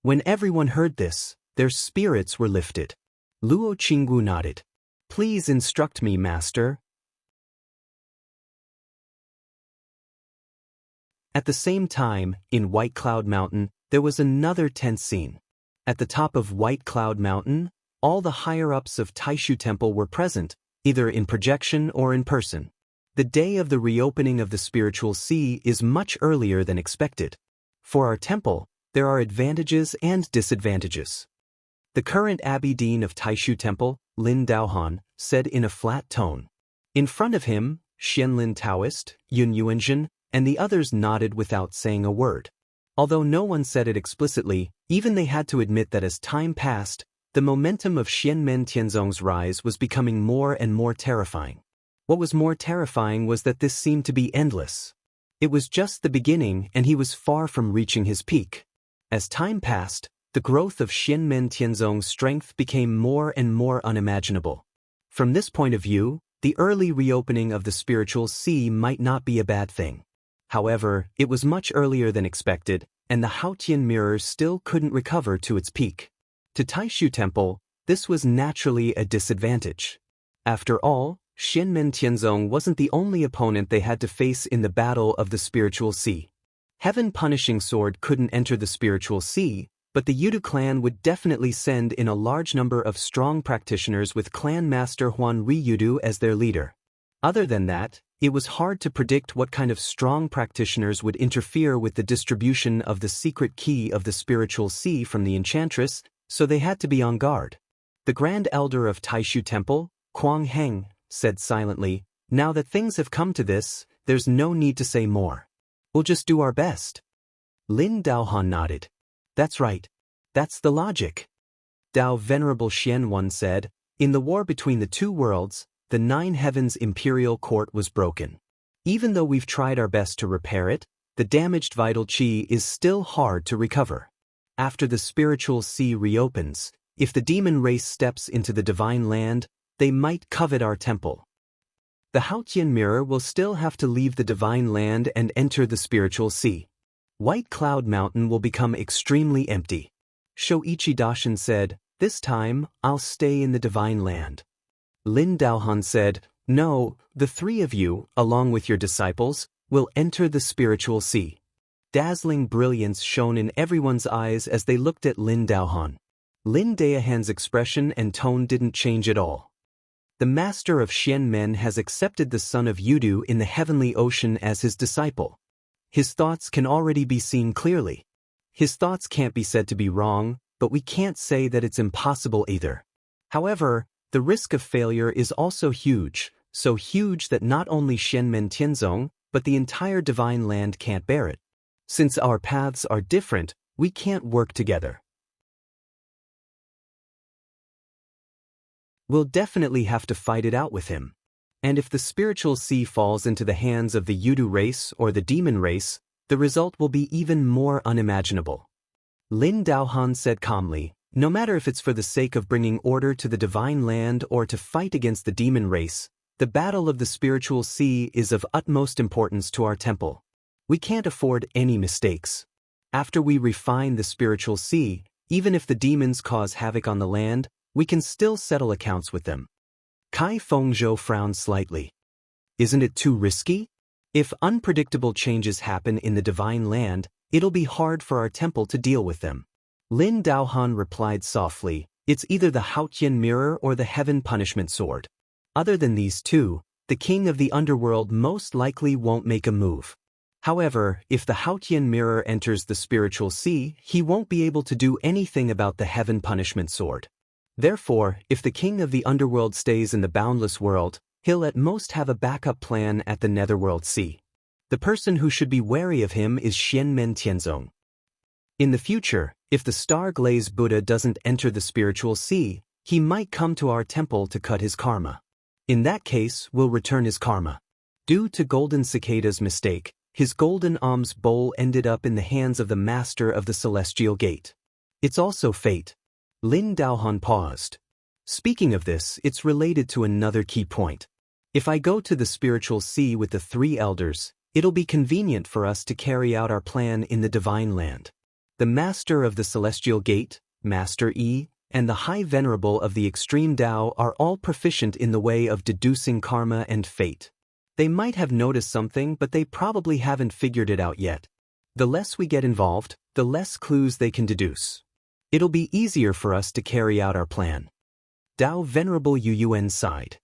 When everyone heard this, their spirits were lifted. Luo Qingwu nodded. "Please instruct me, master." At the same time, in White Cloud Mountain, there was another tense scene. At the top of White Cloud Mountain, all the higher-ups of Taishu Temple were present, either in projection or in person. The day of the reopening of the spiritual sea is much earlier than expected. For our temple, there are advantages and disadvantages. The current Abbey Dean of Taishu Temple, Lin Daohan, said in a flat tone. In front of him, Xianlin Taoist, Yun Yuanzhen, and the others nodded without saying a word. Although no one said it explicitly, even they had to admit that as time passed, the momentum of Xianmen Tianzong's rise was becoming more and more terrifying. What was more terrifying was that this seemed to be endless. It was just the beginning and he was far from reaching his peak. As time passed, the growth of Xianmen Tianzong's strength became more and more unimaginable. From this point of view, the early reopening of the spiritual sea might not be a bad thing. However, it was much earlier than expected, and the Haotian mirror still couldn't recover to its peak. To Taishu Temple, this was naturally a disadvantage. After all, Xianmen Tianzong wasn't the only opponent they had to face in the battle of the spiritual sea. Heaven Punishing Sword couldn't enter the spiritual sea, but the Yudu clan would definitely send in a large number of strong practitioners with Clan Master Huan Ri Yudu as their leader. Other than that, it was hard to predict what kind of strong practitioners would interfere with the distribution of the secret key of the spiritual sea from the enchantress, so they had to be on guard. The Grand Elder of Taishu Temple, Quang Heng, said silently, "Now that things have come to this, there's no need to say more. We'll just do our best." Lin Daohan nodded. "That's right. That's the logic." Dao Venerable Xianwen said, "In the war between the two worlds, the Nine Heavens Imperial Court was broken. Even though we've tried our best to repair it, the damaged vital qi is still hard to recover. After the spiritual sea reopens, if the demon race steps into the divine land, they might covet our temple. The Haotian mirror will still have to leave the divine land and enter the spiritual sea. White Cloud Mountain will become extremely empty." Shoichi Dashin said, "This time, I'll stay in the divine land." Lin Daohan said, "No, the three of you, along with your disciples, will enter the spiritual sea." Dazzling brilliance shone in everyone's eyes as they looked at Lin Daohan. Lin Daohan's expression and tone didn't change at all. The master of Xianmen has accepted the son of Yudu in the heavenly ocean as his disciple. His thoughts can already be seen clearly. His thoughts can't be said to be wrong, but we can't say that it's impossible either. However, the risk of failure is also huge, so huge that not only Xianmen Tianzong, but the entire divine land can't bear it. Since our paths are different, we can't work together. We'll definitely have to fight it out with him. And if the spiritual sea falls into the hands of the Yudu race or the demon race, the result will be even more unimaginable. Lin Daohan said calmly, "No matter if it's for the sake of bringing order to the divine land or to fight against the demon race, the battle of the spiritual sea is of utmost importance to our temple. We can't afford any mistakes. After we refine the spiritual sea, even if the demons cause havoc on the land, we can still settle accounts with them." Kai Fengzhou frowned slightly. "Isn't it too risky? If unpredictable changes happen in the divine land, it'll be hard for our temple to deal with them." Lin Daohan replied softly, "It's either the Haotian mirror or the heaven punishment sword. Other than these two, the king of the underworld most likely won't make a move. However, if the Haotian mirror enters the spiritual sea, he won't be able to do anything about the heaven punishment sword. Therefore, if the king of the underworld stays in the boundless world, he'll at most have a backup plan at the netherworld sea. The person who should be wary of him is Xianmen Tianzong. In the future, if the star-glazed Buddha doesn't enter the spiritual sea, he might come to our temple to cut his karma. In that case, we'll return his karma. Due to Golden Cicada's mistake, his golden alms bowl ended up in the hands of the master of the celestial gate. It's also fate." Lin Daohan paused. "Speaking of this, it's related to another key point. If I go to the spiritual sea with the three elders, it'll be convenient for us to carry out our plan in the divine land. The master of the celestial gate, Master Yi, and the high venerable of the extreme Tao are all proficient in the way of deducing karma and fate. They might have noticed something, but they probably haven't figured it out yet. The less we get involved, the less clues they can deduce. It'll be easier for us to carry out our plan." Tao Venerable Yu Yuan sighed.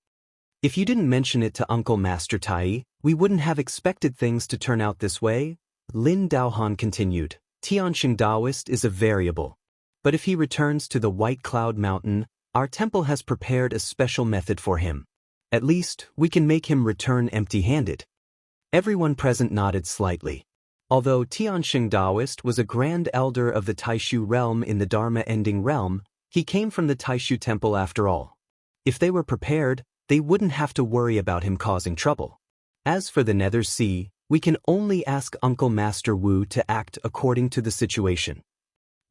If you didn't mention it to Uncle Master Tai, we wouldn't have expected things to turn out this way, Lin Daohan continued. Tianxing Daoist is a variable. But if he returns to the White Cloud Mountain, our temple has prepared a special method for him. At least, we can make him return empty-handed. Everyone present nodded slightly. Although Tianxing Daoist was a grand elder of the Taishu realm in the Dharma-ending realm, he came from the Taishu temple after all. If they were prepared, they wouldn't have to worry about him causing trouble. As for the Nether Sea, we can only ask Uncle Master Wu to act according to the situation.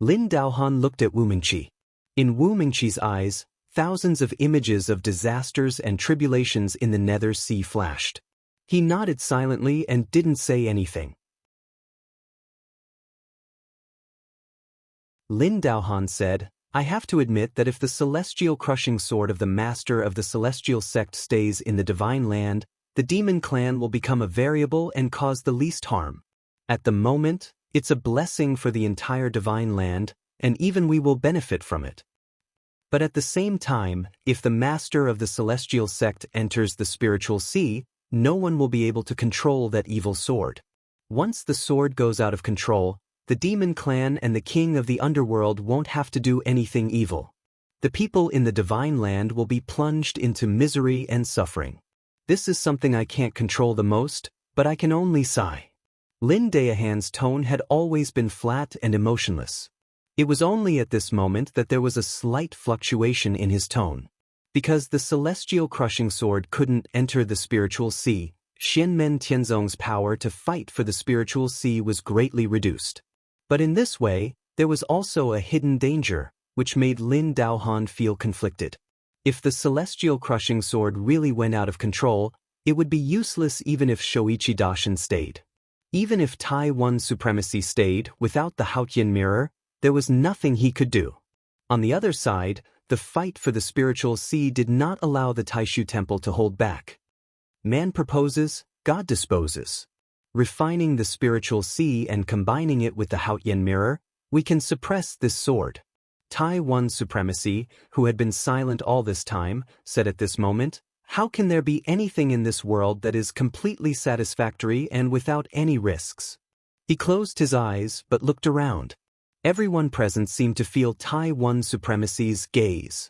Lin Daohan looked at Wu Mingqi. In Wu Mingqi's eyes, thousands of images of disasters and tribulations in the Nether Sea flashed. He nodded silently and didn't say anything. Lin Daohan said, I have to admit that if the celestial crushing sword of the master of the celestial sect stays in the divine land, the demon clan will become a variable and cause the least harm. At the moment, it's a blessing for the entire divine land, and even we will benefit from it. But at the same time, if the master of the celestial sect enters the spiritual sea, no one will be able to control that evil sword. Once the sword goes out of control, the demon clan and the king of the underworld won't have to do anything evil. The people in the divine land will be plunged into misery and suffering. This is something I can't control the most, but I can only sigh. Lin Daohan's tone had always been flat and emotionless. It was only at this moment that there was a slight fluctuation in his tone. Because the celestial crushing sword couldn't enter the spiritual sea, Xianmen Tianzong's power to fight for the spiritual sea was greatly reduced. But in this way, there was also a hidden danger, which made Lin Daohan feel conflicted. If the celestial crushing sword really went out of control, it would be useless even if Shoichi Dashin stayed. Even if Tai-One supremacy stayed without the Haotian mirror, there was nothing he could do. On the other side, the fight for the spiritual sea did not allow the Taishu temple to hold back. Man proposes, God disposes. Refining the spiritual sea and combining it with the Haotian mirror, we can suppress this sword. Tai-One supremacy, who had been silent all this time, said at this moment, how can there be anything in this world that is completely satisfactory and without any risks? He closed his eyes but looked around. Everyone present seemed to feel Tai-One supremacy's gaze.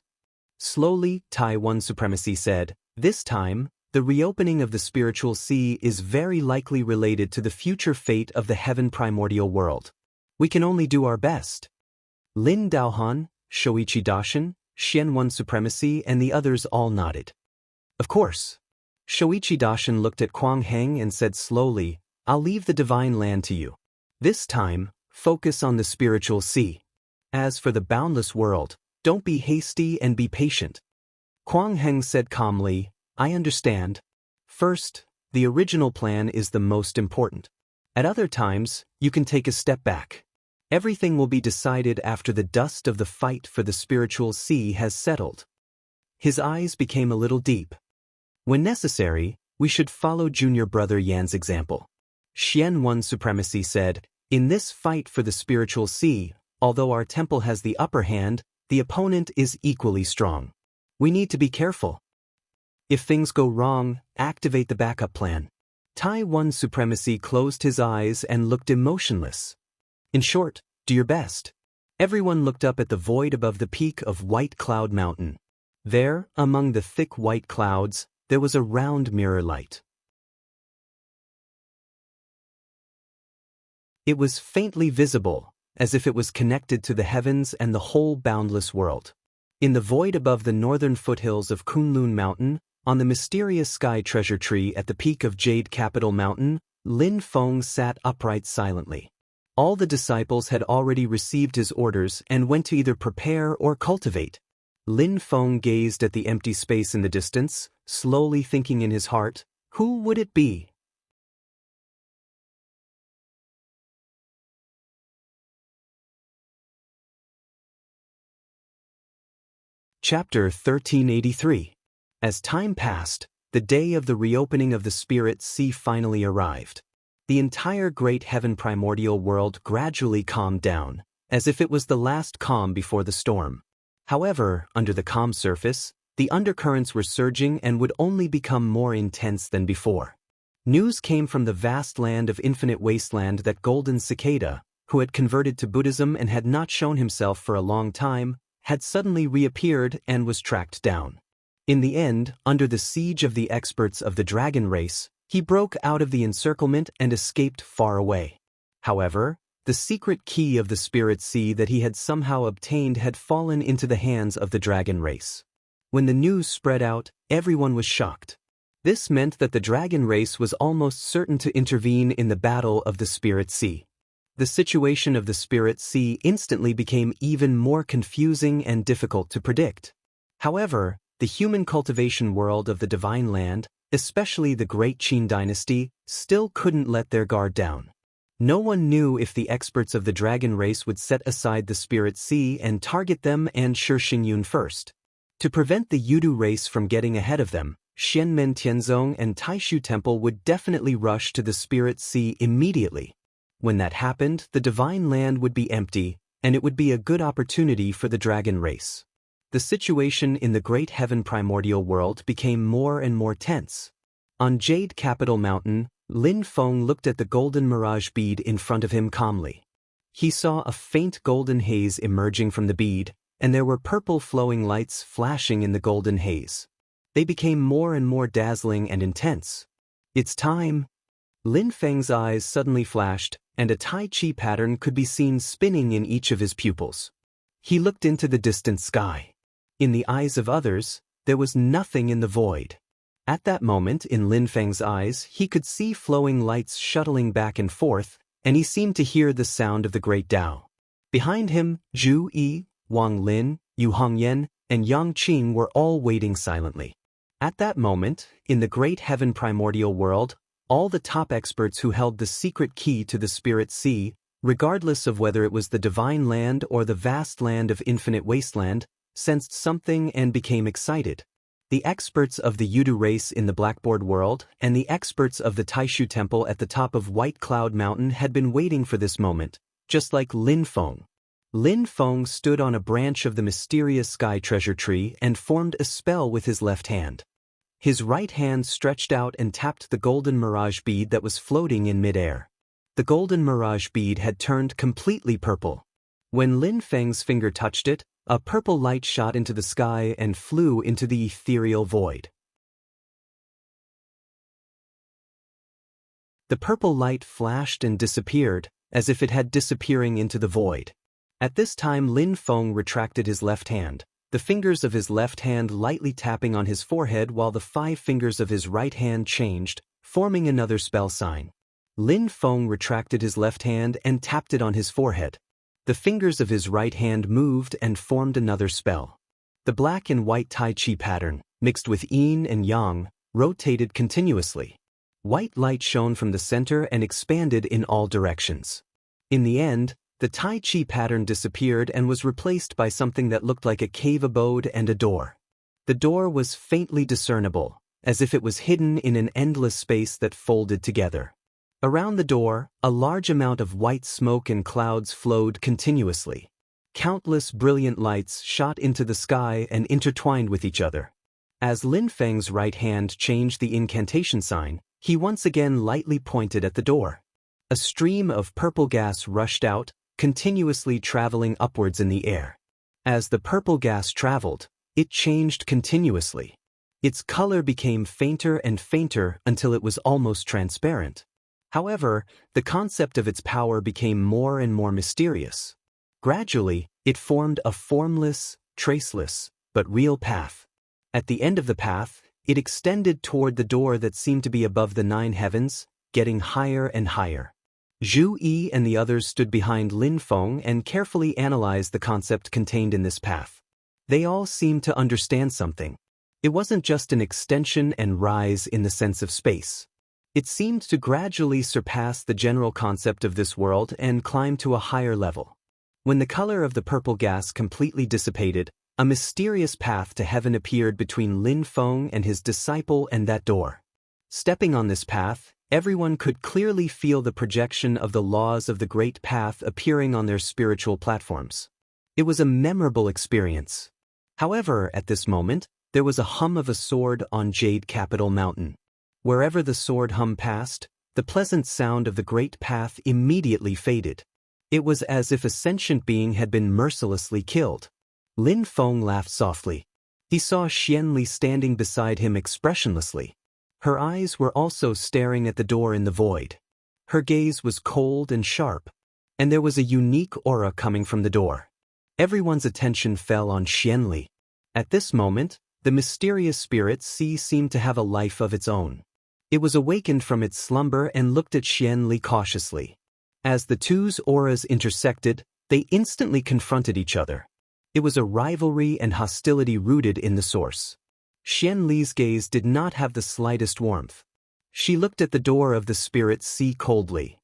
Slowly, Tai-One supremacy said, this time, the reopening of the spiritual sea is very likely related to the future fate of the heaven primordial world. We can only do our best. Lin Daohan, Shoichi Dashin, Xian-One supremacy and the others all nodded. Of course. Shoichi Dashin looked at Quang Heng and said slowly, I'll leave the divine land to you. This time, focus on the spiritual sea. As for the boundless world, don't be hasty and be patient. Quang Heng said calmly, I understand. First, the original plan is the most important. At other times, you can take a step back. Everything will be decided after the dust of the fight for the spiritual sea has settled. His eyes became a little deep. When necessary, we should follow junior brother Yan's example. Xian-One supremacy said, in this fight for the spiritual sea, although our temple has the upper hand, the opponent is equally strong. We need to be careful. If things go wrong, activate the backup plan. Tai-One supremacy closed his eyes and looked emotionless. In short, do your best. Everyone looked up at the void above the peak of White Cloud Mountain. There, among the thick white clouds, there was a round mirror light. It was faintly visible, as if it was connected to the heavens and the whole boundless world. In the void above the northern foothills of Kunlun Mountain, on the mysterious sky treasure tree at the peak of Jade Capital Mountain, Lin Feng sat upright silently. All the disciples had already received his orders and went to either prepare or cultivate. Lin Feng gazed at the empty space in the distance, slowly thinking in his heart, who would it be? Chapter 1383. As time passed, the day of the reopening of the Spirit Sea finally arrived. The entire great heaven primordial world gradually calmed down, as if it was the last calm before the storm. However, under the calm surface, The undercurrents were surging and would only become more intense than before. News came from the vast land of infinite wasteland that Golden Cicada, who had converted to Buddhism and had not shown himself for a long time, had suddenly reappeared and was tracked down. In the end, under the siege of the experts of the dragon race, he broke out of the encirclement and escaped far away. However, the secret key of the spirit sea that he had somehow obtained had fallen into the hands of the dragon race. When the news spread out, everyone was shocked. This meant that the dragon race was almost certain to intervene in the battle of the spirit sea. The situation of the spirit sea instantly became even more confusing and difficult to predict. However, the human cultivation world of the Divine Land, especially the Great Qin dynasty, still couldn't let their guard down. No one knew if the experts of the dragon race would set aside the spirit sea and target them and Shi Xingyun first. To prevent the Yudu race from getting ahead of them, Xianmen Tianzong and Taishu Temple would definitely rush to the spirit sea immediately. When that happened, the Divine Land would be empty, and it would be a good opportunity for the dragon race. The situation in the Great Heaven Primordial World became more and more tense. On Jade Capital Mountain, Lin Feng looked at the golden mirage bead in front of him calmly. He saw a faint golden haze emerging from the bead, and there were purple flowing lights flashing in the golden haze. They became more and more dazzling and intense. "It's time." Lin Feng's eyes suddenly flashed, and a Tai Chi pattern could be seen spinning in each of his pupils. He looked into the distant sky. In the eyes of others, there was nothing in the void. At that moment, in Lin Feng's eyes, he could see flowing lights shuttling back and forth, and he seemed to hear the sound of the great Tao. Behind him, Zhu Yi, Wang Lin, Yu Hongyan, and Yang Qing were all waiting silently. At that moment, in the Great Heaven Primordial World, all the top experts who held the secret key to the Spirit Sea, regardless of whether it was the Divine Land or the vast land of Infinite Wasteland, sensed something and became excited. The experts of the Yudu race in the Blackboard World and the experts of the Taishu Temple at the top of White Cloud Mountain had been waiting for this moment, just like Lin Feng. Lin Feng stood on a branch of the mysterious sky treasure tree and formed a spell with his left hand. His right hand stretched out and tapped the golden mirage bead that was floating in midair. The golden mirage bead had turned completely purple. When Lin Feng's finger touched it, a purple light shot into the sky and flew into the ethereal void. The purple light flashed and disappeared, as if it had disappearing into the void. At this time Lin Feng retracted his left hand, the fingers of his left hand lightly tapping on his forehead while the 5 fingers of his right hand changed, forming another spell sign. Lin Feng retracted his left hand and tapped it on his forehead. The fingers of his right hand moved and formed another spell. The black and white Tai Chi pattern, mixed with yin and yang, rotated continuously. White light shone from the center and expanded in all directions. In the end, the Tai Chi pattern disappeared and was replaced by something that looked like a cave abode and a door. The door was faintly discernible, as if it was hidden in an endless space that folded together. Around the door, a large amount of white smoke and clouds flowed continuously. Countless brilliant lights shot into the sky and intertwined with each other. As Lin Feng's right hand changed the incantation sign, he once again lightly pointed at the door. A stream of purple gas rushed out, continuously traveling upwards in the air. As the purple gas traveled, it changed continuously. Its color became fainter and fainter until it was almost transparent. However, the concept of its power became more and more mysterious. Gradually, it formed a formless, traceless, but real path. At the end of the path, it extended toward the door that seemed to be above the 9 heavens, getting higher and higher. Zhu Yi and the others stood behind Lin Feng and carefully analyzed the concept contained in this path. They all seemed to understand something. It wasn't just an extension and rise in the sense of space. It seemed to gradually surpass the general concept of this world and climb to a higher level. When the color of the purple gas completely dissipated, a mysterious path to heaven appeared between Lin Feng and his disciple and that door. Stepping on this path, everyone could clearly feel the projection of the laws of the great path appearing on their spiritual platforms. It was a memorable experience. However, at this moment, There was a hum of a sword on Jade Capital Mountain. Wherever the sword hum passed, the pleasant sound of the great path immediately faded. It was as if a sentient being had been mercilessly killed. Lin Feng laughed softly. He saw Xianli standing beside him expressionlessly. Her eyes were also staring at the door in the void. Her gaze was cold and sharp, and there was a unique aura coming from the door. Everyone's attention fell on Xianli. At this moment, the mysterious spirit sea seemed to have a life of its own. It was awakened from its slumber and looked at Xianli cautiously. As the two's auras intersected, they instantly confronted each other. It was a rivalry and hostility rooted in the source. Xianli's gaze did not have the slightest warmth. She looked at the door of the spirit sea coldly.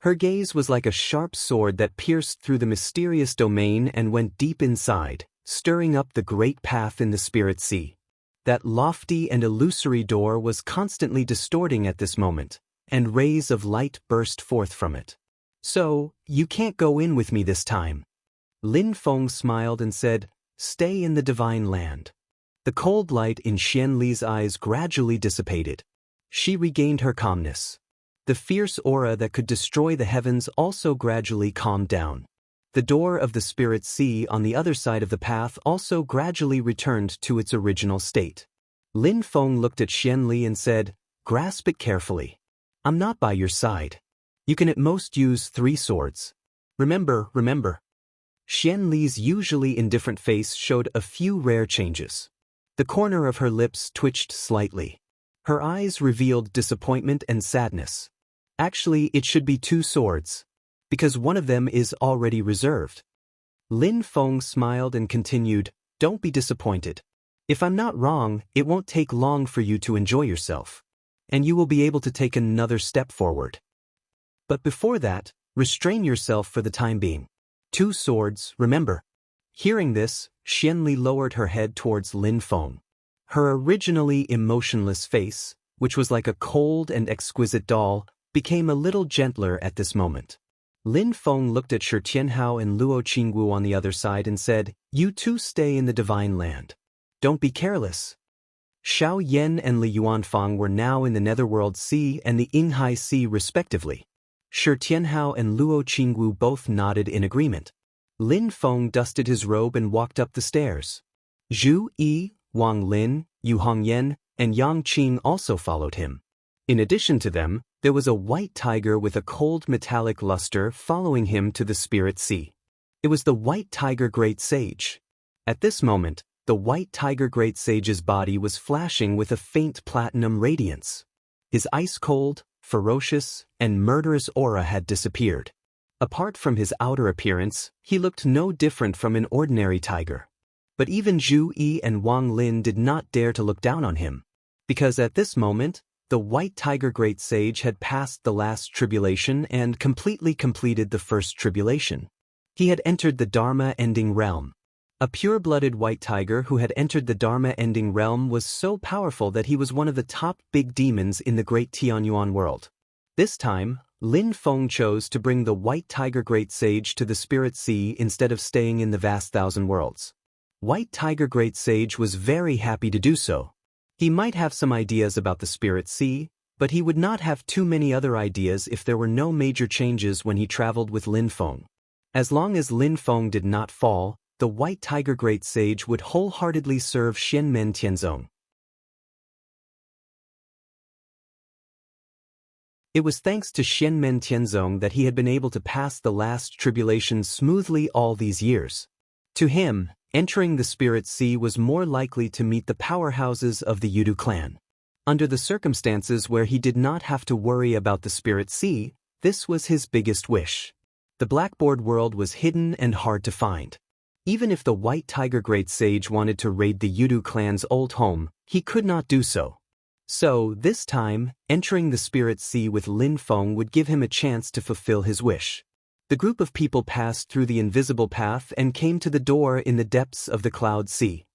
Her gaze was like a sharp sword that pierced through the mysterious domain and went deep inside, stirring up the great path in the spirit sea. That lofty and illusory door was constantly distorting at this moment, and rays of light burst forth from it. "So, you can't go in with me this time." Lin Feng smiled and said, "Stay in the divine land." The cold light in Xianli's eyes gradually dissipated. She regained her calmness. The fierce aura that could destroy the heavens also gradually calmed down. The door of the spirit sea on the other side of the path also gradually returned to its original state. Lin Feng looked at Xianli and said, "Grasp it carefully. I'm not by your side. You can at most use 3 swords. Remember. Xianli's usually indifferent face showed a few rare changes. The corner of her lips twitched slightly. Her eyes revealed disappointment and sadness. Actually, it should be 2 swords, because one of them is already reserved. Lin Feng smiled and continued, "Don't be disappointed. If I'm not wrong, it won't take long for you to enjoy yourself, and you will be able to take another step forward. But before that, restrain yourself for the time being. 2 swords, remember." Hearing this, Xianli lowered her head towards Lin Feng. Her originally emotionless face, which was like a cold and exquisite doll, became a little gentler at this moment. Lin Feng looked at Shi Tianhao and Luo Qingwu on the other side and said, "You two stay in the divine land. Don't be careless." Xiao Yan and Li Yuanfang were now in the Netherworld Sea and the Yinghai Sea respectively. Shi Tianhao and Luo Qingwu both nodded in agreement. Lin Feng dusted his robe and walked up the stairs. Zhu Yi, Wang Lin, Yu Hongyan, and Yang Qing also followed him. In addition to them, there was a white tiger with a cold metallic luster following him to the spirit sea. It was the white tiger great sage. At this moment, the white tiger great sage's body was flashing with a faint platinum radiance. His ice-cold, ferocious, and murderous aura had disappeared. Apart from his outer appearance, he looked no different from an ordinary tiger. But even Zhu Yi and Wang Lin did not dare to look down on him, because at this moment, the white tiger great sage had passed the last tribulation and completely completed the first tribulation. He had entered the Dharma-ending realm. A pure-blooded white tiger who had entered the Dharma-ending realm was so powerful that he was one of the top big demons in the great Tianyuan world. This time, Lin Feng chose to bring the white tiger great sage to the spirit sea instead of staying in the vast thousand worlds. White tiger great sage was very happy to do so. He might have some ideas about the spirit sea, but he would not have too many other ideas if there were no major changes when he traveled with Lin Feng. As long as Lin Feng did not fall, the white tiger great sage would wholeheartedly serve Xianmen Tianzong. It was thanks to Xianmen Tianzong that he had been able to pass the last tribulation smoothly all these years. To him, entering the spirit sea was more likely to meet the powerhouses of the Yudu clan. Under the circumstances where he did not have to worry about the spirit sea, this was his biggest wish. The blackboard world was hidden and hard to find. Even if the white tiger great sage wanted to raid the Yudu clan's old home, he could not do so. So, this time, entering the spirit sea with Lin Feng would give him a chance to fulfill his wish. The group of people passed through the invisible path and came to the door in the depths of the cloud sea.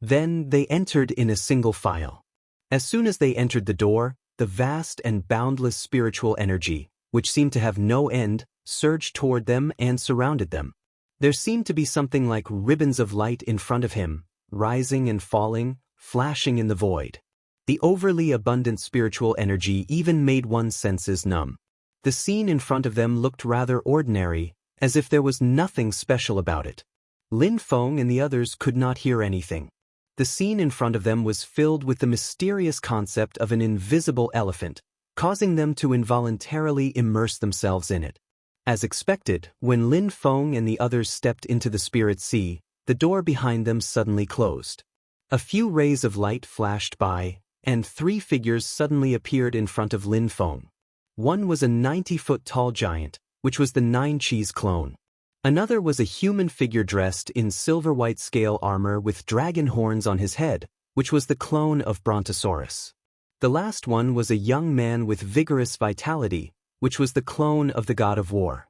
Then they entered in a single file. As soon as they entered the door, the vast and boundless spiritual energy, which seemed to have no end, surged toward them and surrounded them. There seemed to be something like ribbons of light in front of him, rising and falling, flashing in the void. The overly abundant spiritual energy even made one's senses numb. The scene in front of them looked rather ordinary, as if there was nothing special about it. Lin Feng and the others could not hear anything. The scene in front of them was filled with the mysterious concept of an invisible elephant, causing them to involuntarily immerse themselves in it. As expected, when Lin Feng and the others stepped into the spirit sea, the door behind them suddenly closed. A few rays of light flashed by, and 3 figures suddenly appeared in front of Lin Feng. One was a 90-foot-tall giant, which was the 9 Chi's clone. Another was a human figure dressed in silver-white scale armor with dragon horns on his head, which was the clone of Brontosaurus. The last one was a young man with vigorous vitality, which was the clone of the god of war.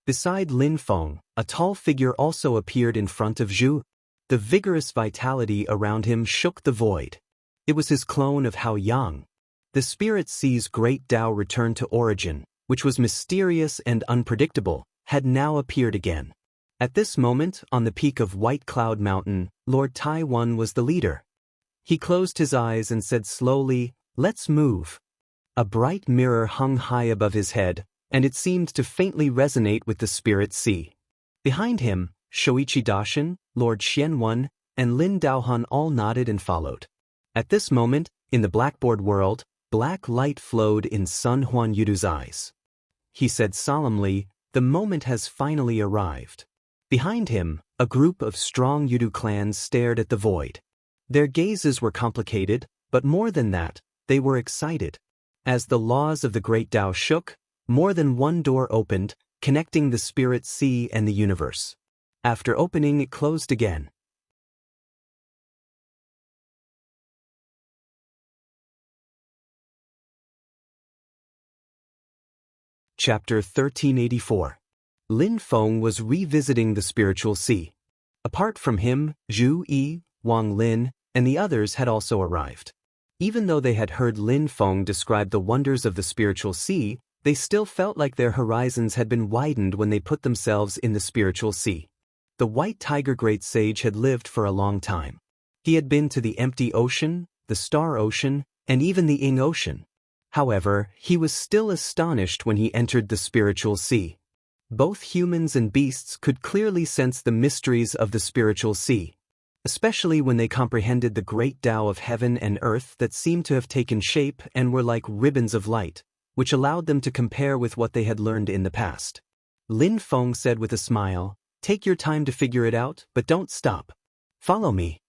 Beside Lin Feng, a tall figure also appeared in front of Zhu. The vigorous vitality around him shook the void. It was his clone of Hao Yang. The spirit sea's great Tao returned to origin, which was mysterious and unpredictable, had now appeared again. At this moment, on the peak of White Cloud Mountain, Lord Taiwan was the leader. He closed his eyes and said slowly, "Let's move." A bright mirror hung high above his head, and it seemed to faintly resonate with the spirit sea. Behind him, Shoichi Daishin, Lord Xianwen, and Lin Daohan all nodded and followed. At this moment, in the blackboard world, black light flowed in Sun Huan Yudu's eyes. He said solemnly, "The moment has finally arrived." Behind him, a group of strong Yudu clans stared at the void. Their gazes were complicated, but more than that, they were excited. As the laws of the great Tao shook, more than one door opened, connecting the spirit sea and the universe. After opening, it closed again. Chapter 1384. Lin Feng was revisiting the spiritual sea. Apart from him, Zhu Yi, Wang Lin, and the others had also arrived. Even though they had heard Lin Feng describe the wonders of the spiritual sea, they still felt like their horizons had been widened when they put themselves in the spiritual sea. The White Tiger Great Sage had lived for a long time. He had been to the Empty Ocean, the Star Ocean, and even the Ing Ocean. However, he was still astonished when he entered the spiritual sea. Both humans and beasts could clearly sense the mysteries of the spiritual sea, especially when they comprehended the great Tao of heaven and earth that seemed to have taken shape and were like ribbons of light, which allowed them to compare with what they had learned in the past. Lin Feng said with a smile, "Take your time to figure it out, but don't stop. Follow me."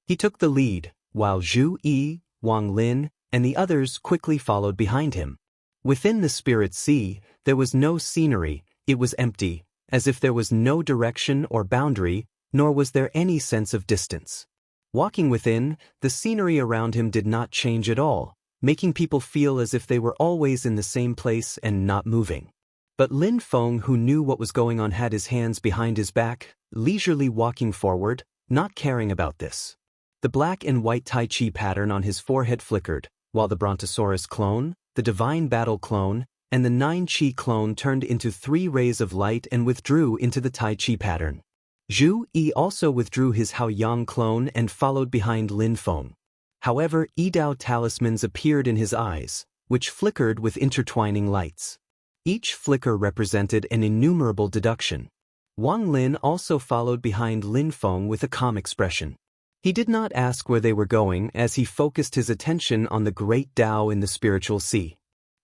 He took the lead, while Zhu Yi, Wang Lin, and the others quickly followed behind him. Within the spirit sea, there was no scenery, it was empty, as if there was no direction or boundary, nor was there any sense of distance. Walking within, the scenery around him did not change at all, making people feel as if they were always in the same place and not moving. But Lin Feng, who knew what was going on, had his hands behind his back, leisurely walking forward, not caring about this. The black and white Tai Chi pattern on his forehead flickered, while the Brontosaurus clone, the Divine Battle clone, and the 9 Chi clone turned into 3 rays of light and withdrew into the Tai Chi pattern. Zhu Yi also withdrew his Hao Yang clone and followed behind Lin Feng. However, Yidao talismans appeared in his eyes, which flickered with intertwining lights. Each flicker represented an innumerable deduction. Wang Lin also followed behind Lin Feng with a calm expression. He did not ask where they were going as he focused his attention on the great Tao in the spiritual sea.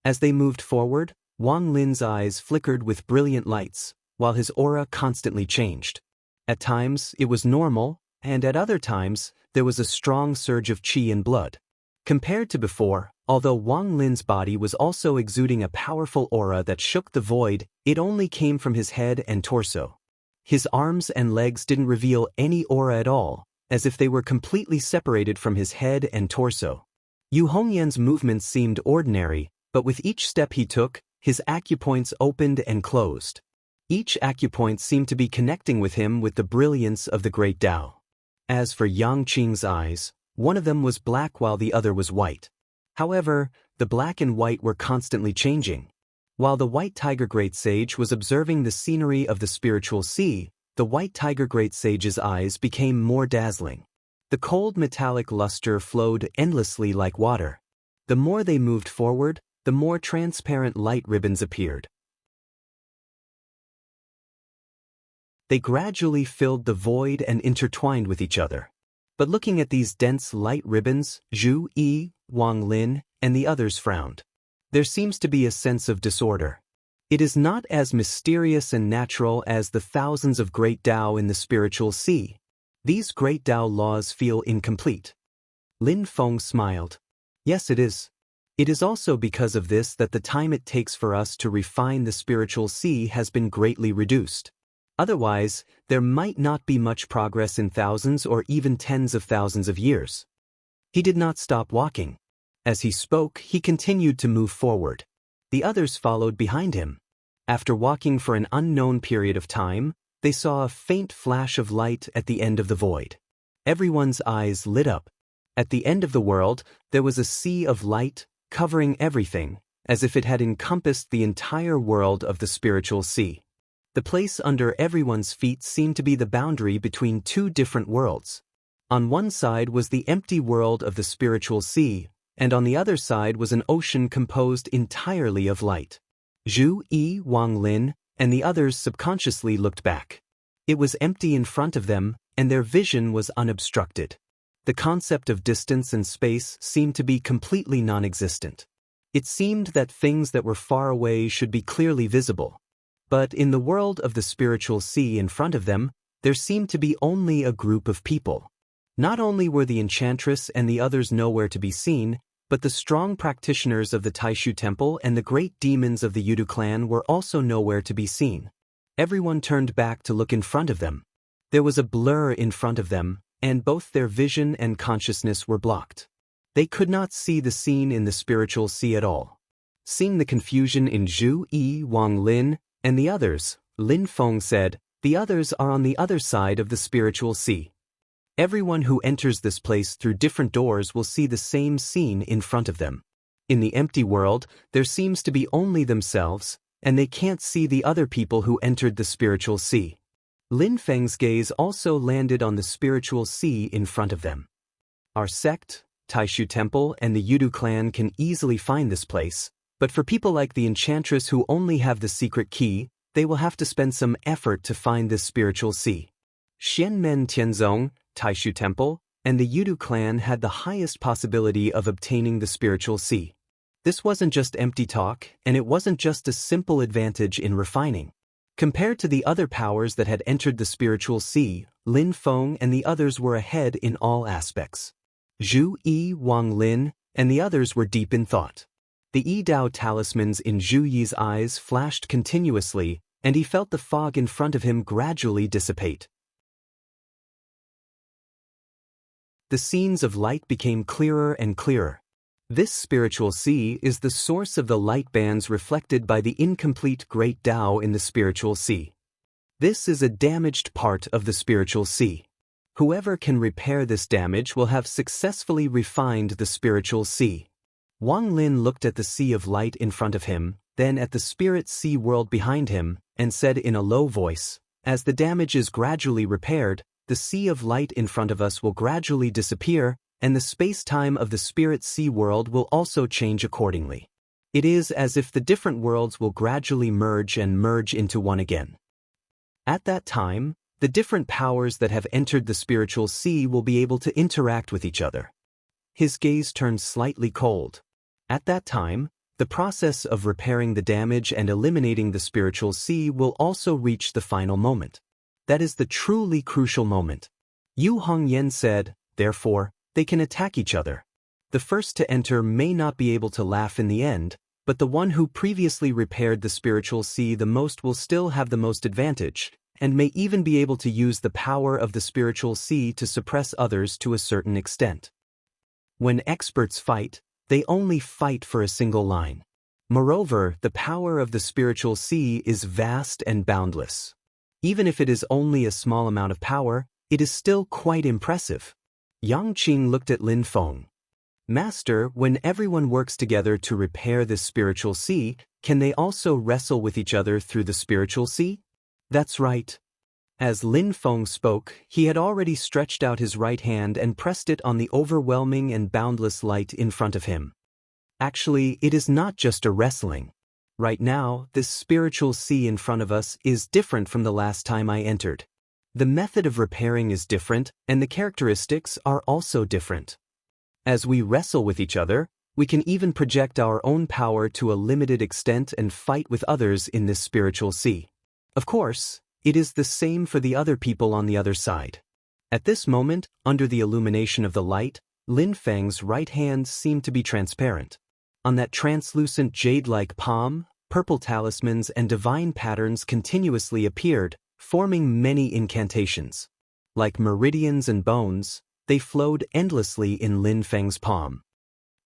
As they moved forward, Wang Lin's eyes flickered with brilliant lights, while his aura constantly changed. At times, it was normal, and at other times, there was a strong surge of qi and blood. Compared to before, although Wang Lin's body was also exuding a powerful aura that shook the void, it only came from his head and torso. His arms and legs didn't reveal any aura at all, as if they were completely separated from his head and torso. Yu Hongyan's movements seemed ordinary, but with each step he took, his acupoints opened and closed. Each acupoint seemed to be connecting with him with the brilliance of the great Tao. As for Yang Qing's eyes, one of them was black while the other was white. However, the black and white were constantly changing. While the White Tiger Great Sage was observing the scenery of the spiritual sea, the white tiger great sage's eyes became more dazzling. The cold metallic luster flowed endlessly like water. The more they moved forward, the more transparent light ribbons appeared. They gradually filled the void and intertwined with each other. But looking at these dense light ribbons, Zhu Yi, Wang Lin, and the others frowned. There seems to be a sense of disorder. It is not as mysterious and natural as the thousands of great Tao in the spiritual sea. These great Tao laws feel incomplete. Lin Feng smiled. Yes, it is. It is also because of this that the time it takes for us to refine the spiritual sea has been greatly reduced. Otherwise, there might not be much progress in thousands or even tens of thousands of years. He did not stop walking. As he spoke, he continued to move forward. The others followed behind him. After walking for an unknown period of time, they saw a faint flash of light at the end of the void. Everyone's eyes lit up. At the end of the world, there was a sea of light, covering everything, as if it had encompassed the entire world of the spiritual sea. The place under everyone's feet seemed to be the boundary between two different worlds. On one side was the empty world of the spiritual sea, and on the other side was an ocean composed entirely of light. Zhu Yi, Wang Lin, and the others subconsciously looked back. It was empty in front of them, and their vision was unobstructed. The concept of distance and space seemed to be completely non-existent. It seemed that things that were far away should be clearly visible. But in the world of the spiritual sea in front of them, there seemed to be only a group of people. Not only were the enchantress and the others nowhere to be seen, but the strong practitioners of the Taishu Temple and the great demons of the Yudu clan were also nowhere to be seen. Everyone turned back to look in front of them. There was a blur in front of them, and both their vision and consciousness were blocked. They could not see the scene in the spiritual sea at all. Seeing the confusion in Zhu Yi, Wang Lin, and the others, Lin Feng said, "The others are on the other side of the spiritual sea. Everyone who enters this place through different doors will see the same scene in front of them. In the empty world, there seems to be only themselves, and they can't see the other people who entered the spiritual sea." Lin Feng's gaze also landed on the spiritual sea in front of them. Our sect, Taishu Temple, and the Yudu clan can easily find this place, but for people like the enchantress who only have the secret key, they will have to spend some effort to find this spiritual sea. Xianmen Tianzong, Taishu Temple, and the Yudu clan had the highest possibility of obtaining the spiritual sea. This wasn't just empty talk, and it wasn't just a simple advantage in refining. Compared to the other powers that had entered the spiritual sea, Lin Feng and the others were ahead in all aspects. Zhu Yi, Wang Lin, and the others were deep in thought. The Yi Dao talismans in Zhu Yi's eyes flashed continuously, and he felt the fog in front of him gradually dissipate. The scenes of light became clearer and clearer. This spiritual sea is the source of the light bands reflected by the incomplete great Tao in the spiritual sea. This is a damaged part of the spiritual sea. Whoever can repair this damage will have successfully refined the spiritual sea. Wang Lin looked at the sea of light in front of him, then at the spirit sea world behind him, and said in a low voice, "As the damage is gradually repaired, the sea of light in front of us will gradually disappear, and the space-time of the spirit sea world will also change accordingly. It is as if the different worlds will gradually merge and merge into one again. At that time, the different powers that have entered the spiritual sea will be able to interact with each other." His gaze turned slightly cold. At that time, the process of repairing the damage and eliminating the spiritual sea will also reach the final moment. That is the truly crucial moment. Yu Hongyan said, "Therefore, they can attack each other. The first to enter may not be able to laugh in the end, but the one who previously repaired the spiritual sea the most will still have the most advantage, and may even be able to use the power of the spiritual sea to suppress others to a certain extent. When experts fight, they only fight for a single line. Moreover, the power of the spiritual sea is vast and boundless. Even if it is only a small amount of power, it is still quite impressive." Yang Qing looked at Lin Feng. "Master, when everyone works together to repair this spiritual sea, can they also wrestle with each other through the spiritual sea?" "That's right." As Lin Feng spoke, he had already stretched out his right hand and pressed it on the overwhelming and boundless light in front of him. Actually, it is not just a wrestling. Right now, this spiritual sea in front of us is different from the last time I entered. The method of repairing is different, and the characteristics are also different. As we wrestle with each other, we can even project our own power to a limited extent and fight with others in this spiritual sea. Of course, it is the same for the other people on the other side. At this moment, under the illumination of the light, Lin Feng's right hand seemed to be transparent. On that translucent jade-like palm, purple talismans and divine patterns continuously appeared, forming many incantations. Like meridians and bones, they flowed endlessly in Lin Feng's palm.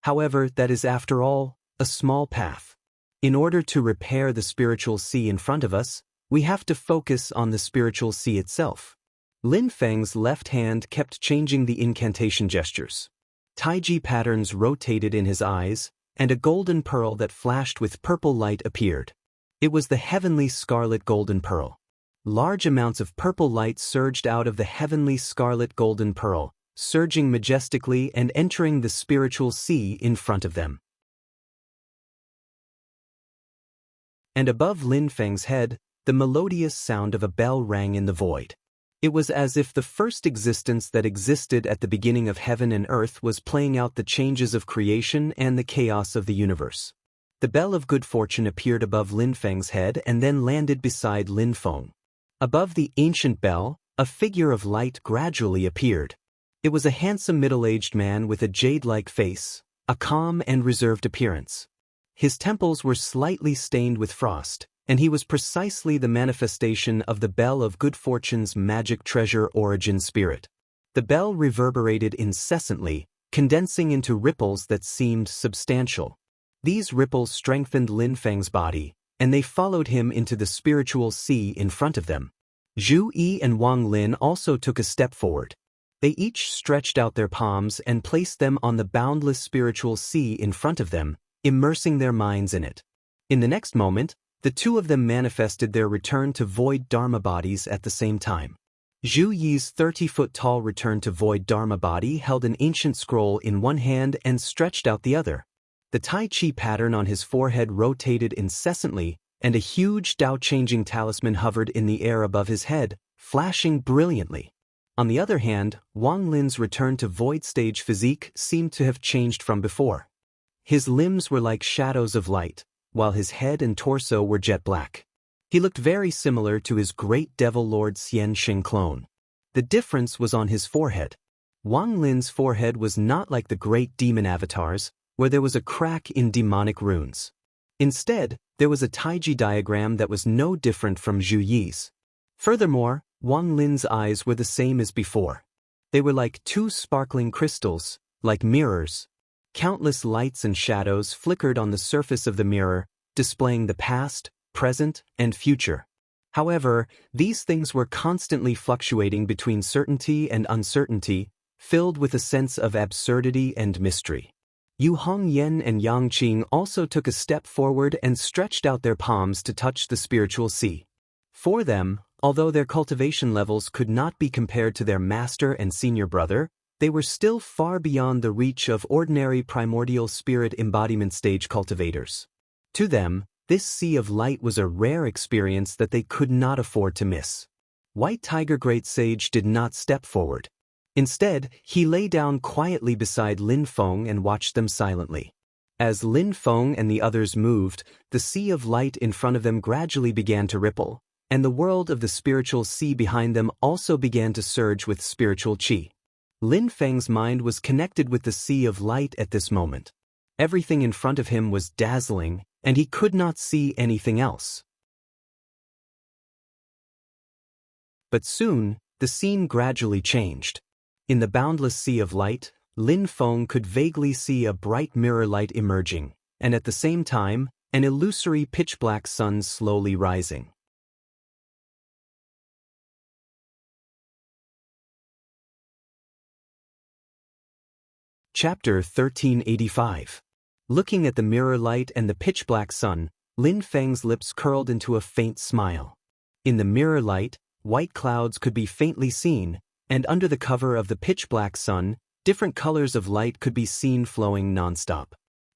However, that is after all, a small path. In order to repair the spiritual sea in front of us, we have to focus on the spiritual sea itself. Lin Feng's left hand kept changing the incantation gestures. Taiji patterns rotated in his eyes, and a golden pearl that flashed with purple light appeared. It was the heavenly scarlet golden pearl. Large amounts of purple light surged out of the heavenly scarlet golden pearl, surging majestically and entering the spiritual sea in front of them. And above Lin Feng's head, the melodious sound of a bell rang in the void. It was as if the first existence that existed at the beginning of heaven and earth was playing out the changes of creation and the chaos of the universe. The bell of good fortune appeared above Lin Feng's head and then landed beside Lin Feng. Above the ancient bell, a figure of light gradually appeared. It was a handsome middle-aged man with a jade-like face, a calm and reserved appearance. His temples were slightly stained with frost, and he was precisely the manifestation of the bell of good fortune's magic treasure origin spirit. The bell reverberated incessantly, condensing into ripples that seemed substantial. These ripples strengthened Lin Feng's body, and they followed him into the spiritual sea in front of them. Zhu Yi and Wang Lin also took a step forward. They each stretched out their palms and placed them on the boundless spiritual sea in front of them, immersing their minds in it. In the next moment, the two of them manifested their return to void Dharma bodies at the same time. Zhu Yi's 30-foot-tall return to void Dharma body held an ancient scroll in one hand and stretched out the other. The Tai Chi pattern on his forehead rotated incessantly, and a huge Tao-changing talisman hovered in the air above his head, flashing brilliantly. On the other hand, Wang Lin's return to void stage physique seemed to have changed from before. His limbs were like shadows of light, while his head and torso were jet black. He looked very similar to his great devil lord Xian Xing clone. The difference was on his forehead. Wang Lin's forehead was not like the great demon avatars, where there was a crack in demonic runes. Instead, there was a Taiji diagram that was no different from Zhu Yi's. Furthermore, Wang Lin's eyes were the same as before. They were like two sparkling crystals, like mirrors. Countless lights and shadows flickered on the surface of the mirror, displaying the past, present, and future. However, these things were constantly fluctuating between certainty and uncertainty, filled with a sense of absurdity and mystery. Yu Hongyan and Yang Qing also took a step forward and stretched out their palms to touch the spiritual sea. For them, although their cultivation levels could not be compared to their master and senior brother, they were still far beyond the reach of ordinary primordial spirit embodiment stage cultivators. To them, this sea of light was a rare experience that they could not afford to miss. White Tiger Great Sage did not step forward. Instead, he lay down quietly beside Lin Feng and watched them silently. As Lin Feng and the others moved, the sea of light in front of them gradually began to ripple, and the world of the spiritual sea behind them also began to surge with spiritual qi. Lin Feng's mind was connected with the sea of light at this moment. Everything in front of him was dazzling, and he could not see anything else. But soon, the scene gradually changed. In the boundless sea of light, Lin Feng could vaguely see a bright mirror light emerging, and at the same time, an illusory pitch-black sun slowly rising. Chapter 1385. Looking at the mirror light and the pitch-black sun, Lin Feng's lips curled into a faint smile. In the mirror light, white clouds could be faintly seen, and under the cover of the pitch-black sun, different colors of light could be seen flowing nonstop.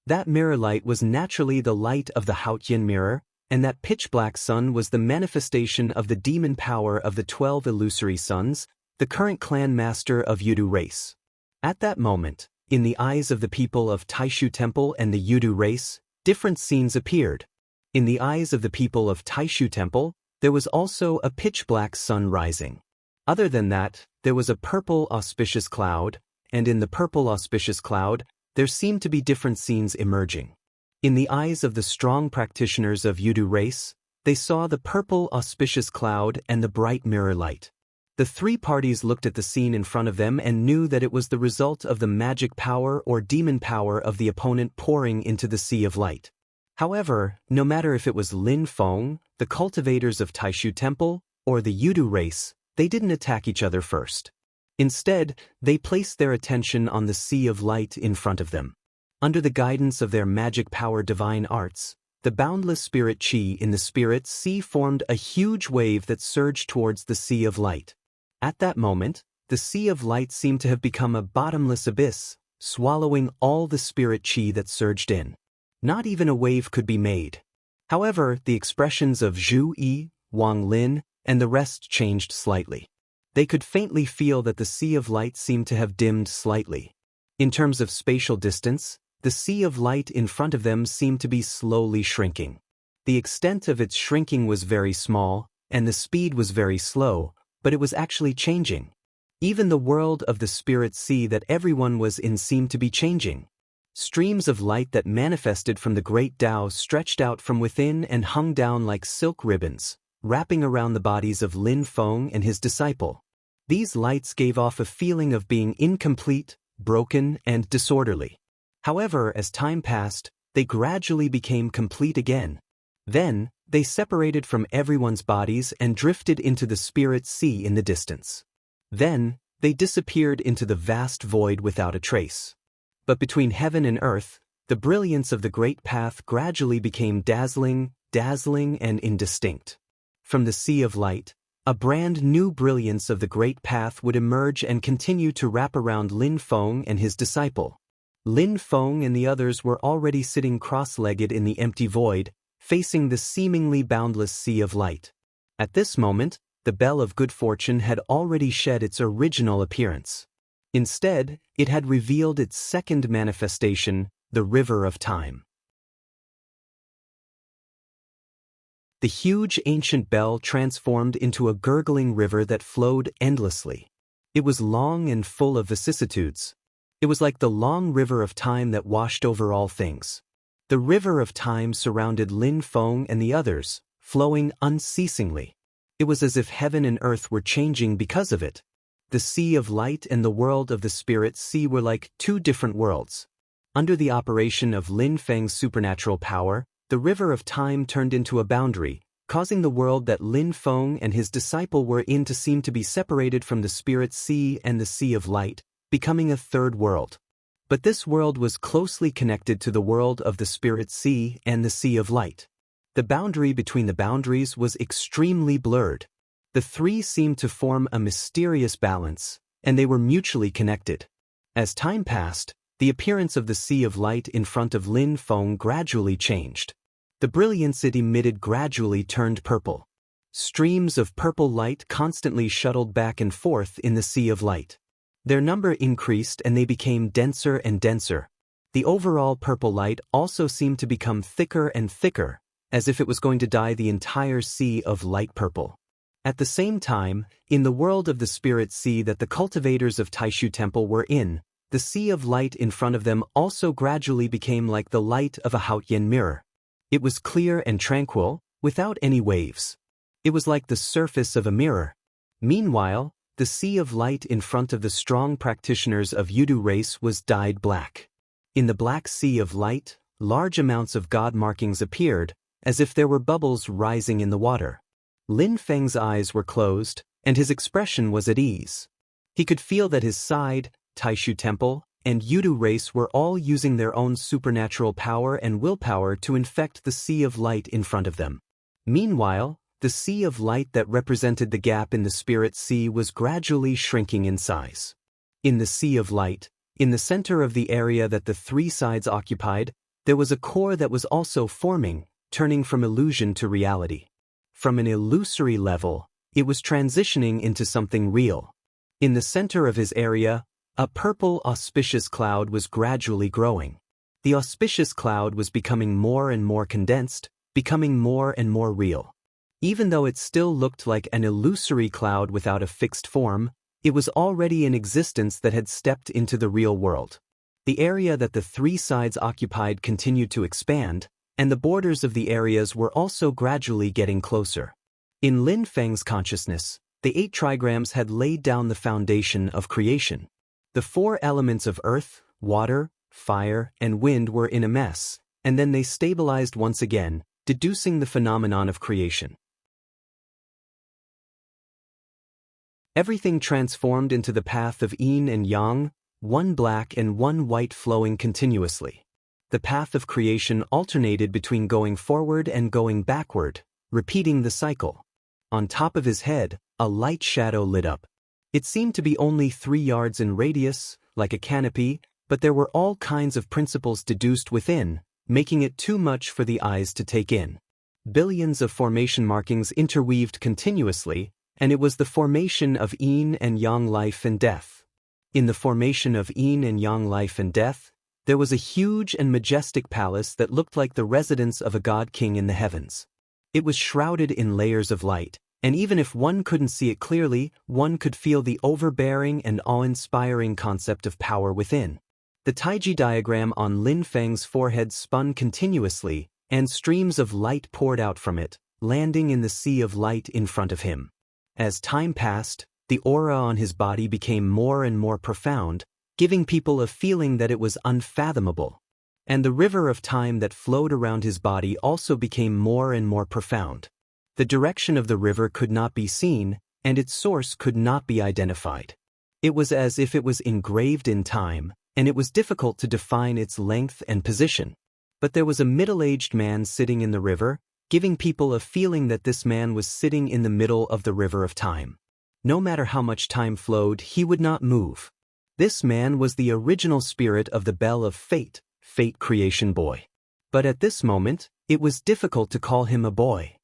That mirror light was naturally the light of the Haotian mirror, and that pitch-black sun was the manifestation of the demon power of the 12 illusory suns, the current clan master of Yudu race. At that moment, in the eyes of the people of Taishu Temple and the Yudu race, different scenes appeared. In the eyes of the people of Taishu Temple, there was also a pitch-black sun rising. Other than that, there was a purple auspicious cloud, and in the purple auspicious cloud, there seemed to be different scenes emerging. In the eyes of the strong practitioners of Yudu race, they saw the purple auspicious cloud and the bright mirror light. The three parties looked at the scene in front of them and knew that it was the result of the magic power or demon power of the opponent pouring into the sea of light. However, no matter if it was Lin Feng, the cultivators of Taishu Temple, or the Yudu race, they didn't attack each other first. Instead, they placed their attention on the sea of light in front of them. Under the guidance of their magic power divine arts, the boundless spirit chi in the spirit sea formed a huge wave that surged towards the sea of light. At that moment, the sea of light seemed to have become a bottomless abyss, swallowing all the spirit chi that surged in. Not even a wave could be made. However, the expressions of Zhu Yi, Wang Lin, and the rest changed slightly. They could faintly feel that the sea of light seemed to have dimmed slightly. In terms of spatial distance, the sea of light in front of them seemed to be slowly shrinking. The extent of its shrinking was very small, and the speed was very slow, but it was actually changing. Even the world of the spirit sea that everyone was in seemed to be changing. Streams of light that manifested from the great Tao stretched out from within and hung down like silk ribbons, wrapping around the bodies of Lin Feng and his disciple. These lights gave off a feeling of being incomplete, broken, and disorderly. However, as time passed, they gradually became complete again. Then, they separated from everyone's bodies and drifted into the spirit sea in the distance. Then, they disappeared into the vast void without a trace. But between heaven and earth, the brilliance of the great path gradually became dazzling, and indistinct. From the sea of light, a brand new brilliance of the great path would emerge and continue to wrap around Lin Feng and his disciple. Lin Feng and the others were already sitting cross-legged in the empty void, facing the seemingly boundless sea of light. At this moment, the bell of good fortune had already shed its original appearance. Instead, it had revealed its second manifestation, the river of time. The huge ancient bell transformed into a gurgling river that flowed endlessly. It was long and full of vicissitudes. It was like the long river of time that washed over all things. The river of time surrounded Lin Feng and the others, flowing unceasingly. It was as if heaven and earth were changing because of it. The sea of light and the world of the spirit sea were like two different worlds. Under the operation of Lin Feng's supernatural power, the river of time turned into a boundary, causing the world that Lin Feng and his disciple were in to seem to be separated from the spirit sea and the sea of light, becoming a third world. But this world was closely connected to the world of the spirit sea and the sea of light. The boundary between the boundaries was extremely blurred. The three seemed to form a mysterious balance, and they were mutually connected. As time passed, the appearance of the sea of light in front of Lin Feng gradually changed. The brilliance it emitted gradually turned purple. Streams of purple light constantly shuttled back and forth in the sea of light. Their number increased and they became denser and denser. The overall purple light also seemed to become thicker and thicker, as if it was going to dye the entire sea of light purple. At the same time, in the world of the spirit sea that the cultivators of Taishu Temple were in, the sea of light in front of them also gradually became like the light of a Haotian mirror. It was clear and tranquil, without any waves. It was like the surface of a mirror. Meanwhile, the sea of light in front of the strong practitioners of Yudu race was dyed black. In the black sea of light, large amounts of god markings appeared, as if there were bubbles rising in the water. Lin Feng's eyes were closed, and his expression was at ease. He could feel that his side, Taishu Temple, and Yudu race were all using their own supernatural power and willpower to infect the sea of light in front of them. Meanwhile, the sea of light that represented the gap in the spirit sea was gradually shrinking in size. In the sea of light, in the center of the area that the three sides occupied, there was a core that was also forming, turning from illusion to reality. From an illusory level, it was transitioning into something real. In the center of his area, a purple auspicious cloud was gradually growing. The auspicious cloud was becoming more and more condensed, becoming more and more real. Even though it still looked like an illusory cloud without a fixed form, it was already an existence that had stepped into the real world. The area that the three sides occupied continued to expand, and the borders of the areas were also gradually getting closer. In Lin Feng's consciousness, the 8 trigrams had laid down the foundation of creation. The 4 elements of earth, water, fire, and wind were in a mess, and then they stabilized once again, deducing the phenomenon of creation. Everything transformed into the path of yin and yang, one black and one white flowing continuously. The path of creation alternated between going forward and going backward, repeating the cycle. On top of his head, a light shadow lit up. It seemed to be only 3 yards in radius, like a canopy, but there were all kinds of principles deduced within, making it too much for the eyes to take in. Billions of formation markings interweaved continuously, and it was the formation of yin and yang life and death. In the formation of yin and yang life and death, there was a huge and majestic palace that looked like the residence of a god-king in the heavens. It was shrouded in layers of light, and even if one couldn't see it clearly, one could feel the overbearing and awe-inspiring concept of power within. The Taiji diagram on Lin Feng's forehead spun continuously, and streams of light poured out from it, landing in the sea of light in front of him. As time passed, the aura on his body became more and more profound, giving people a feeling that it was unfathomable. And the river of time that flowed around his body also became more and more profound. The direction of the river could not be seen, and its source could not be identified. It was as if it was engraved in time, and it was difficult to define its length and position. But there was a middle-aged man sitting in the river, giving people a feeling that this man was sitting in the middle of the river of time. No matter how much time flowed, he would not move. This man was the original spirit of the Bell of Fate, Fate Creation Boy. But at this moment, it was difficult to call him a boy.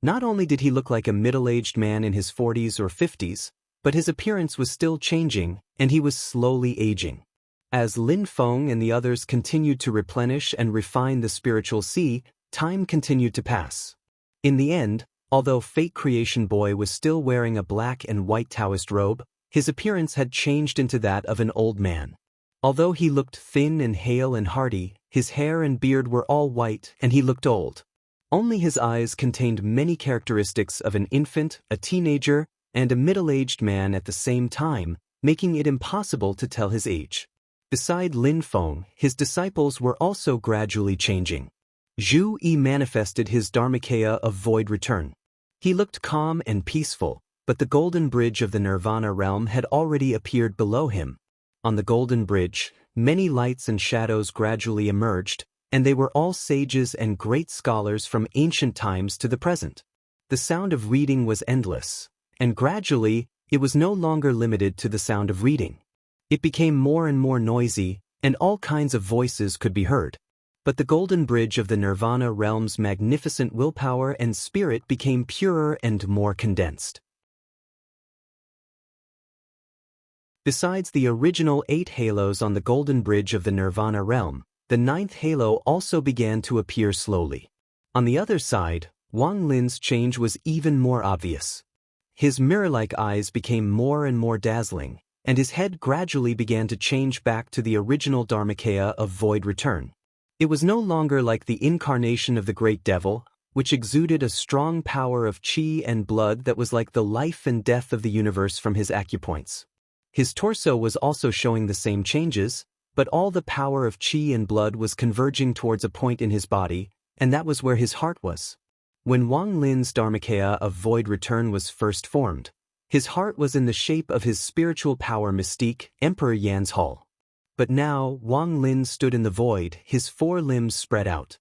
Not only did he look like a middle-aged man in his 40s or 50s, but his appearance was still changing, and he was slowly aging. As Lin Feng and the others continued to replenish and refine the spiritual sea, time continued to pass. In the end, although Fate Creation Boy was still wearing a black and white Taoist robe, his appearance had changed into that of an old man. Although he looked thin and hale and hearty, his hair and beard were all white, and he looked old. Only his eyes contained many characteristics of an infant, a teenager, and a middle-aged man at the same time, making it impossible to tell his age. Beside Lin Feng, his disciples were also gradually changing. Zhu Yi manifested his Dharmakaya of void return. He looked calm and peaceful, but the golden bridge of the Nirvana realm had already appeared below him. On the golden bridge, many lights and shadows gradually emerged, and they were all sages and great scholars from ancient times to the present. The sound of reading was endless, and gradually, it was no longer limited to the sound of reading. It became more and more noisy, and all kinds of voices could be heard. But the golden bridge of the Nirvana realm's magnificent willpower and spirit became purer and more condensed. Besides the original 8 halos on the golden bridge of the Nirvana realm, the 9th halo also began to appear slowly. On the other side, Wang Lin's change was even more obvious. His mirror-like eyes became more and more dazzling, and his head gradually began to change back to the original Dharmakaya of void return. It was no longer like the incarnation of the great devil, which exuded a strong power of qi and blood that was like the life and death of the universe from his acupoints. His torso was also showing the same changes, but all the power of qi and blood was converging towards a point in his body, and that was where his heart was. When Wang Lin's Dharmakaya of void return was first formed, his heart was in the shape of his spiritual power mystique, Emperor Yan's Hall. But now, Wang Lin stood in the void, his 4 limbs spread out.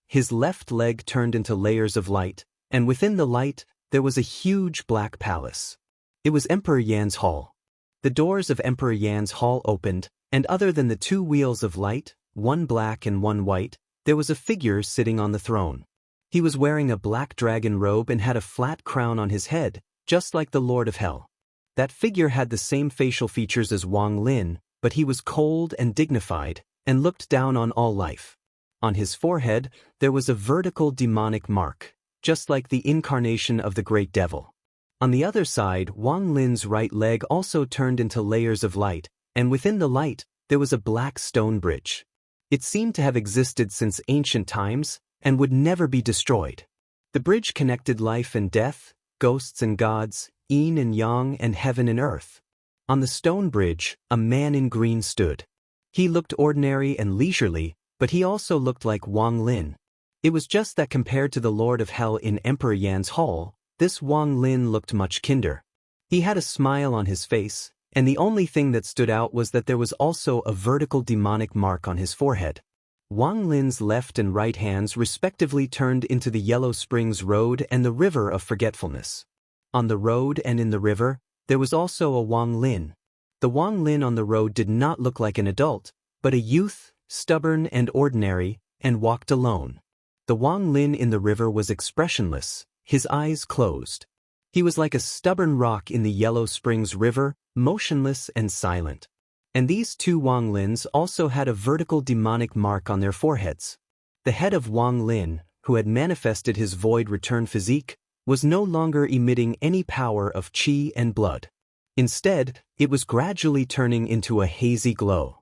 His left leg turned into layers of light, and within the light, there was a huge black palace. It was Emperor Yan's hall. The doors of Emperor Yan's hall opened, and other than the two wheels of light, one black and one white, there was a figure sitting on the throne. He was wearing a black dragon robe and had a flat crown on his head, just like the Lord of Hell. That figure had the same facial features as Wang Lin, but he was cold and dignified, and looked down on all life. On his forehead, there was a vertical demonic mark, just like the incarnation of the great devil. On the other side, Wang Lin's right leg also turned into layers of light, and within the light, there was a black stone bridge. It seemed to have existed since ancient times, and would never be destroyed. The bridge connected life and death, ghosts and gods, yin and yang, and heaven and earth. On the stone bridge, a man in green stood. He looked ordinary and leisurely, but he also looked like Wang Lin. It was just that compared to the Lord of Hell in Emperor Yan's hall, this Wang Lin looked much kinder. He had a smile on his face, and the only thing that stood out was that there was also a vertical demonic mark on his forehead. Wang Lin's left and right hands respectively turned into the Yellow Springs Road and the River of Forgetfulness. On the road and in the river, there was also a Wang Lin. The Wang Lin on the road did not look like an adult, but a youth, stubborn and ordinary, and walked alone. The Wang Lin in the river was expressionless, his eyes closed. He was like a stubborn rock in the Yellow Springs River, motionless and silent. And these two Wang Lins also had a vertical demonic mark on their foreheads. The head of Wang Lin, who had manifested his void return physique, was no longer emitting any power of qi and blood. Instead, it was gradually turning into a hazy glow.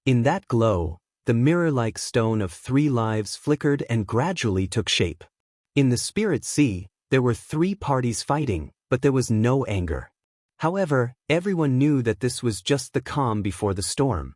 In that glow, the mirror-like stone of 3 lives flickered and gradually took shape. In the Spirit Sea, there were 3 parties fighting, but there was no anger. However, everyone knew that this was just the calm before the storm.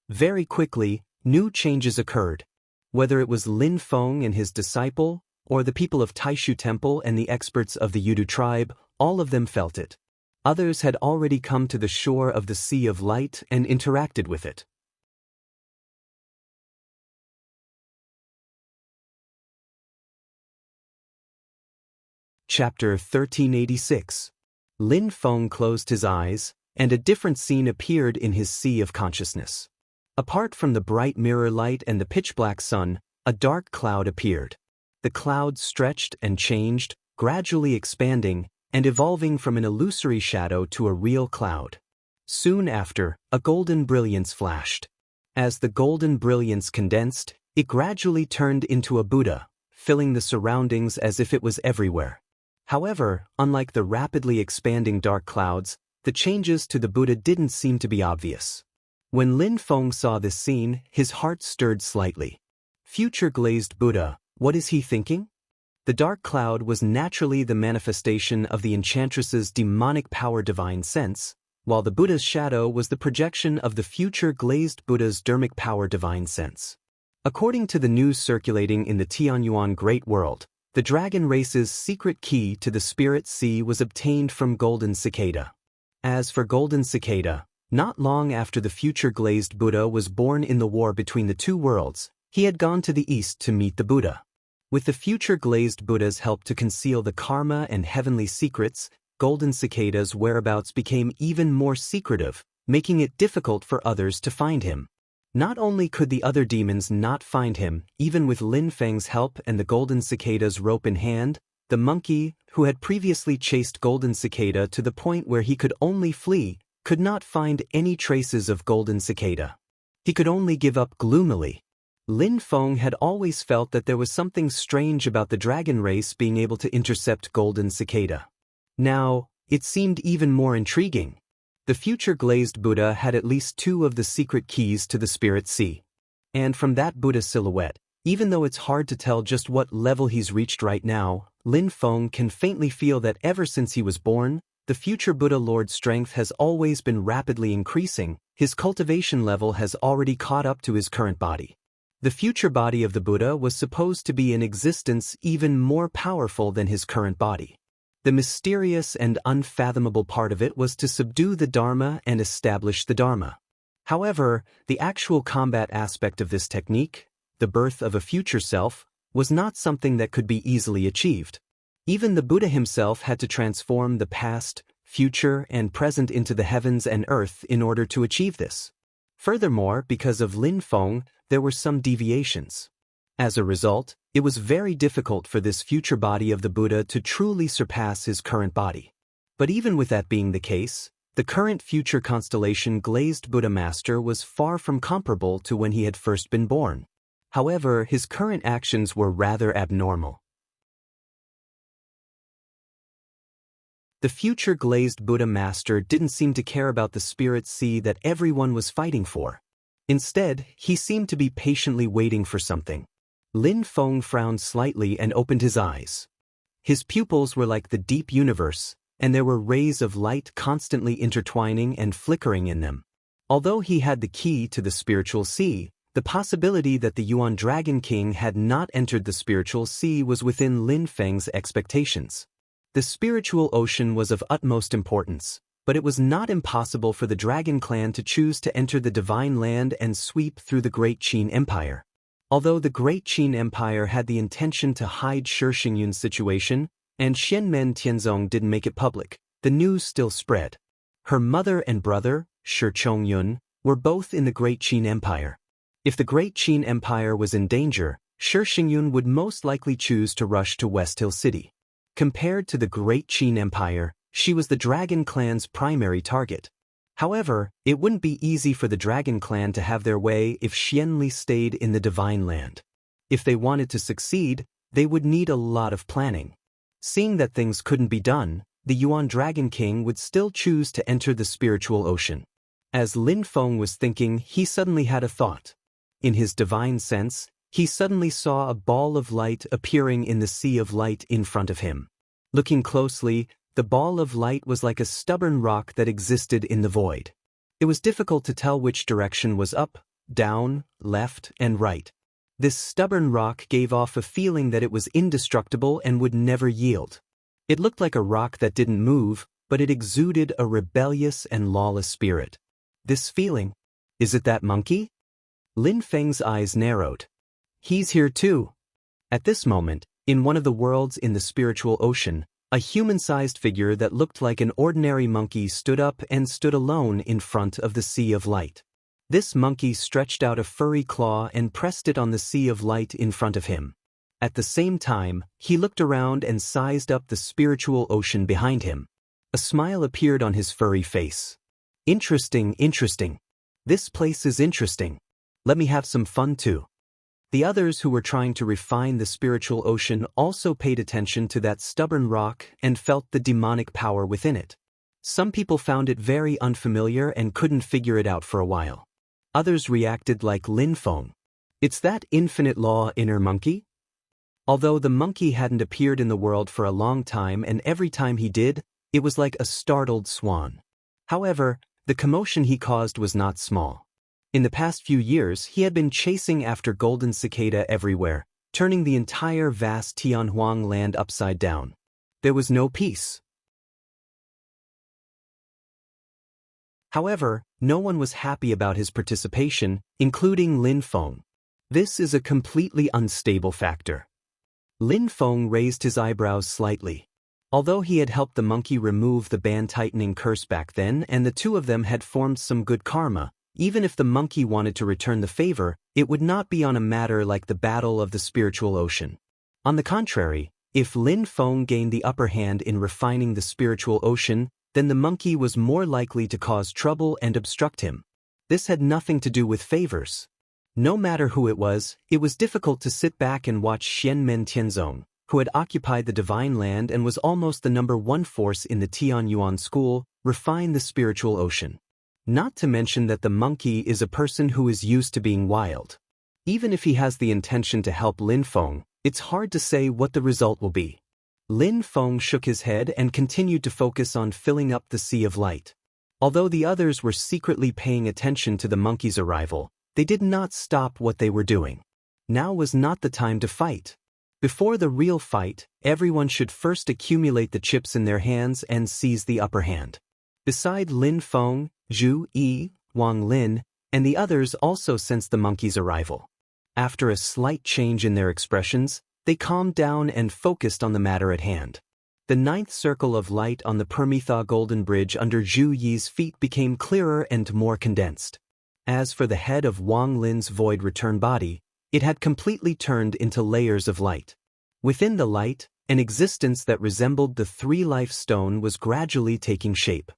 Very quickly, new changes occurred. Whether it was Lin Feng and his disciple, or the people of Taishu Temple and the experts of the Yudu tribe, all of them felt it. Others had already come to the shore of the Sea of Light and interacted with it. Chapter 1386. Lin Feng closed his eyes, and a different scene appeared in his sea of consciousness. Apart from the bright mirror light and the pitch-black sun, a dark cloud appeared. The cloud stretched and changed, gradually expanding, and evolving from an illusory shadow to a real cloud. Soon after, a golden brilliance flashed. As the golden brilliance condensed, it gradually turned into a Buddha, filling the surroundings as if it was everywhere. However, unlike the rapidly expanding dark clouds, the changes to the Buddha didn't seem to be obvious. When Lin Feng saw this scene, his heart stirred slightly. Future glazed Buddha, what is he thinking? The dark cloud was naturally the manifestation of the enchantress's demonic power divine sense, while the Buddha's shadow was the projection of the future glazed Buddha's dermic power divine sense. According to the news circulating in the Tianyuan Great World, the dragon race's secret key to the Spirit Sea was obtained from Golden Cicada. As for Golden Cicada, not long after the future glazed Buddha was born in the war between the two worlds, he had gone to the east to meet the Buddha. With the future glazed Buddha's help to conceal the karma and heavenly secrets, Golden Cicada's whereabouts became even more secretive, making it difficult for others to find him. Not only could the other demons not find him, even with Lin Feng's help and the Golden Cicada's rope in hand, the monkey, who had previously chased Golden Cicada to the point where he could only flee, could not find any traces of Golden Cicada. He could only give up gloomily. Lin Feng had always felt that there was something strange about the dragon race being able to intercept Golden Cicada. Now, it seemed even more intriguing. The future glazed Buddha had at least 2 of the secret keys to the Spirit Sea. And from that Buddha silhouette, even though it's hard to tell just what level he's reached right now, Lin Feng can faintly feel that ever since he was born, the future Buddha Lord's strength has always been rapidly increasing. His cultivation level has already caught up to his current body. The future body of the Buddha was supposed to be in existence even more powerful than his current body. The mysterious and unfathomable part of it was to subdue the Dharma and establish the Dharma. However, the actual combat aspect of this technique, the birth of a future self, was not something that could be easily achieved. Even the Buddha himself had to transform the past, future, and present into the heavens and earth in order to achieve this. Furthermore, because of Lin Feng, there were some deviations. As a result, it was very difficult for this future body of the Buddha to truly surpass his current body. But even with that being the case, the current future constellation Glazed Buddha Master was far from comparable to when he had first been born. However, his current actions were rather abnormal. The future Glazed Buddha Master didn't seem to care about the spirit sea that everyone was fighting for. Instead, he seemed to be patiently waiting for something. Lin Feng frowned slightly and opened his eyes. His pupils were like the deep universe, and there were rays of light constantly intertwining and flickering in them. Although he had the key to the spiritual sea, the possibility that the Yuan Dragon King had not entered the spiritual sea was within Lin Feng's expectations. The spiritual ocean was of utmost importance, but it was not impossible for the Dragon Clan to choose to enter the Divine Land and sweep through the Great Qin Empire. Although the Great Qin Empire had the intention to hide Shi Xingyun's situation, and Xianmen Tianzong didn't make it public, the news still spread. Her mother and brother, Shi Chongyun, were both in the Great Qin Empire. If the Great Qin Empire was in danger, Shi Xingyun would most likely choose to rush to West Hill City. Compared to the Great Qin Empire, she was the Dragon Clan's primary target. However, it wouldn't be easy for the Dragon Clan to have their way if Xianli stayed in the Divine Land. If they wanted to succeed, they would need a lot of planning. Seeing that things couldn't be done, the Yuan Dragon King would still choose to enter the spiritual ocean. As Lin Feng was thinking, he suddenly had a thought. In his divine sense, he suddenly saw a ball of light appearing in the sea of light in front of him. Looking closely, the ball of light was like a stubborn rock that existed in the void. It was difficult to tell which direction was up, down, left, and right. This stubborn rock gave off a feeling that it was indestructible and would never yield. It looked like a rock that didn't move, but it exuded a rebellious and lawless spirit. This feeling, is it that monkey? Lin Feng's eyes narrowed. He's here too. At this moment, in one of the worlds in the spiritual ocean, a human-sized figure that looked like an ordinary monkey stood up and stood alone in front of the sea of light. This monkey stretched out a furry claw and pressed it on the sea of light in front of him. At the same time, he looked around and sized up the spiritual ocean behind him. A smile appeared on his furry face. Interesting, interesting. This place is interesting. Let me have some fun too. The others who were trying to refine the spiritual ocean also paid attention to that stubborn rock and felt the demonic power within it. Some people found it very unfamiliar and couldn't figure it out for a while. Others reacted like Lin Feng. It's that infinite law inner monkey? Although the monkey hadn't appeared in the world for a long time and every time he did, it was like a startled swan. However, the commotion he caused was not small. In the past few years, he had been chasing after golden cicada everywhere, turning the entire vast Tianhuang land upside down. There was no peace. However, no one was happy about his participation, including Lin Feng. This is a completely unstable factor. Lin Feng raised his eyebrows slightly. Although he had helped the monkey remove the band-tightening curse back then and the two of them had formed some good karma, even if the monkey wanted to return the favor, it would not be on a matter like the Battle of the Spiritual Ocean. On the contrary, if Lin Feng gained the upper hand in refining the spiritual ocean, then the monkey was more likely to cause trouble and obstruct him. This had nothing to do with favors. No matter who it was difficult to sit back and watch Xianmen Tianzong, who had occupied the Divine Land and was almost the #1 force in the Tianyuan school, refine the spiritual ocean. Not to mention that the monkey is a person who is used to being wild. Even if he has the intention to help Lin Feng, it's hard to say what the result will be. Lin Feng shook his head and continued to focus on filling up the sea of light. Although the others were secretly paying attention to the monkey's arrival, they did not stop what they were doing. Now was not the time to fight. Before the real fight, everyone should first accumulate the chips in their hands and seize the upper hand. Beside Lin Feng, Zhu Yi, Wang Lin, and the others also sensed the monkey's arrival. After a slight change in their expressions, they calmed down and focused on the matter at hand. The ninth circle of light on the Permitha Golden Bridge under Zhu Yi's feet became clearer and more condensed. As for the head of Wang Lin's void return body, it had completely turned into layers of light. Within the light, an existence that resembled the three-life stone was gradually taking shape.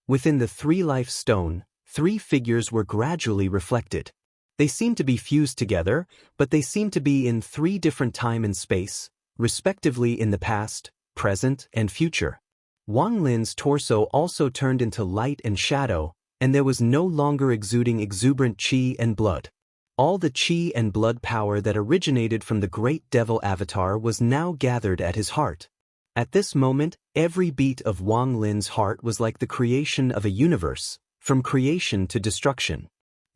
Within the three-life stone, three figures were gradually reflected. They seemed to be fused together, but they seemed to be in three different time and space, respectively in the past, present, and future. Wang Lin's torso also turned into light and shadow, and there was no longer exuding exuberant qi and blood. All the qi and blood power that originated from the great devil avatar was now gathered at his heart. At this moment, every beat of Wang Lin's heart was like the creation of a universe, from creation to destruction.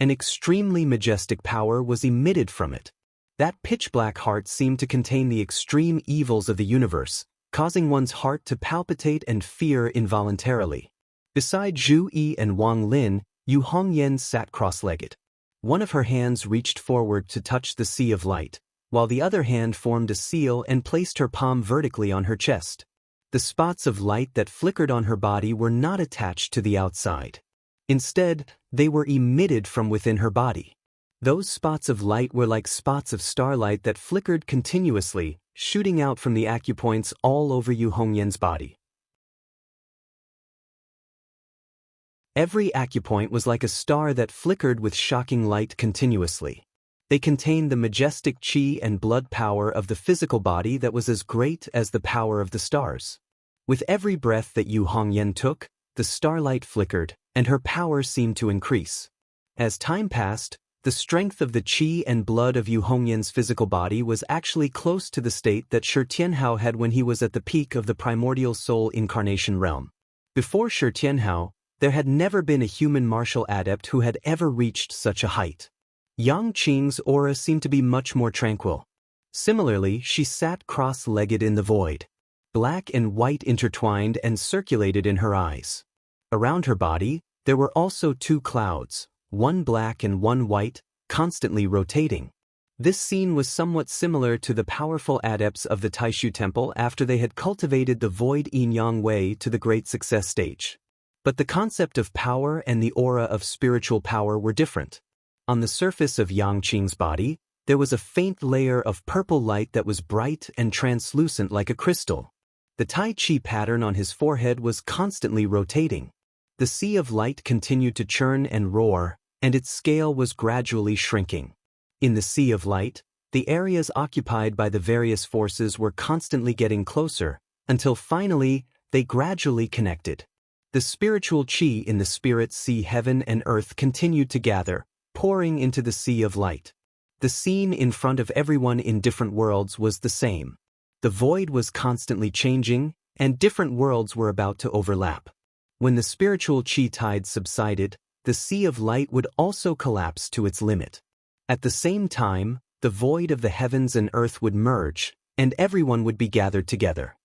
An extremely majestic power was emitted from it. That pitch-black heart seemed to contain the extreme evils of the universe, causing one's heart to palpitate and fear involuntarily. Beside Zhu Yi and Wang Lin, Yu Hongyan sat cross-legged. One of her hands reached forward to touch the sea of light, while the other hand formed a seal and placed her palm vertically on her chest. The spots of light that flickered on her body were not attached to the outside. Instead, they were emitted from within her body. Those spots of light were like spots of starlight that flickered continuously, shooting out from the acupoints all over Yu Hongyan's body. Every acupoint was like a star that flickered with shocking light continuously. They contained the majestic qi and blood power of the physical body that was as great as the power of the stars. With every breath that Yu Hongyan took, the starlight flickered, and her power seemed to increase. As time passed, the strength of the qi and blood of Yu Hongyan's physical body was actually close to the state that Shi Tianhao had when he was at the peak of the primordial soul incarnation realm. Before Shi Tianhao, there had never been a human martial adept who had ever reached such a height. Yang Qing's aura seemed to be much more tranquil. Similarly, she sat cross-legged in the void. Black and white intertwined and circulated in her eyes. Around her body, there were also two clouds, one black and one white, constantly rotating. This scene was somewhat similar to the powerful adepts of the Taishu Temple after they had cultivated the void yin-yang way to the great success stage. But the concept of power and the aura of spiritual power were different. On the surface of Yang Qing's body, there was a faint layer of purple light that was bright and translucent like a crystal. The Tai Chi pattern on his forehead was constantly rotating. The sea of light continued to churn and roar, and its scale was gradually shrinking. In the sea of light, the areas occupied by the various forces were constantly getting closer, until finally, they gradually connected. The spiritual qi in the spirit sea heaven and earth continued to gather, pouring into the sea of light. The scene in front of everyone in different worlds was the same. The void was constantly changing, and different worlds were about to overlap. When the spiritual qi tide subsided, the sea of light would also collapse to its limit. At the same time, the void of the heavens and earth would merge, and everyone would be gathered together.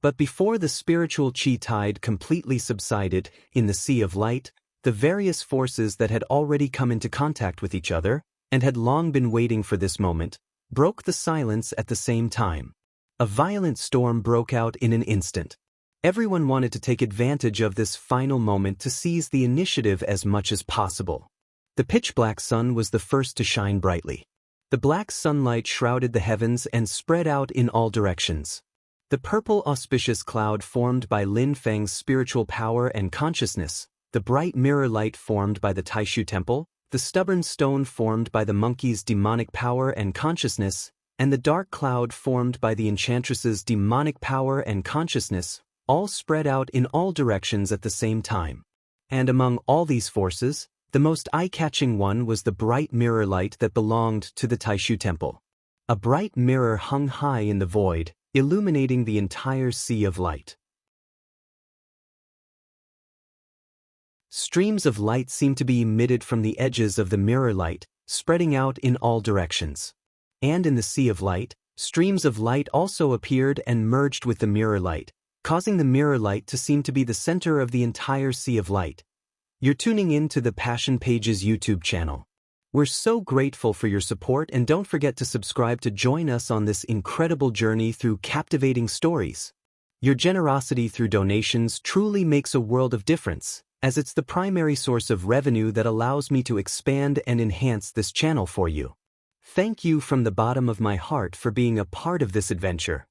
But before the spiritual qi tide completely subsided in the sea of light, the various forces that had already come into contact with each other, and had long been waiting for this moment, broke the silence at the same time. A violent storm broke out in an instant. Everyone wanted to take advantage of this final moment to seize the initiative as much as possible. The pitch-black sun was the first to shine brightly. The black sunlight shrouded the heavens and spread out in all directions. The purple auspicious cloud formed by Lin Feng's spiritual power and consciousness, the bright mirror light formed by the Taishu Temple, the stubborn stone formed by the monkey's demonic power and consciousness, and the dark cloud formed by the enchantress's demonic power and consciousness, all spread out in all directions at the same time. And among all these forces, the most eye-catching one was the bright mirror light that belonged to the Taishu Temple. A bright mirror hung high in the void, illuminating the entire sea of light. Streams of light seemed to be emitted from the edges of the mirror light, spreading out in all directions. And in the sea of light, streams of light also appeared and merged with the mirror light, causing the mirror light to seem to be the center of the entire sea of light. You're tuning in to the Passion Pages YouTube channel. We're so grateful for your support, and don't forget to subscribe to join us on this incredible journey through captivating stories. Your generosity through donations truly makes a world of difference, as it's the primary source of revenue that allows me to expand and enhance this channel for you. Thank you from the bottom of my heart for being a part of this adventure.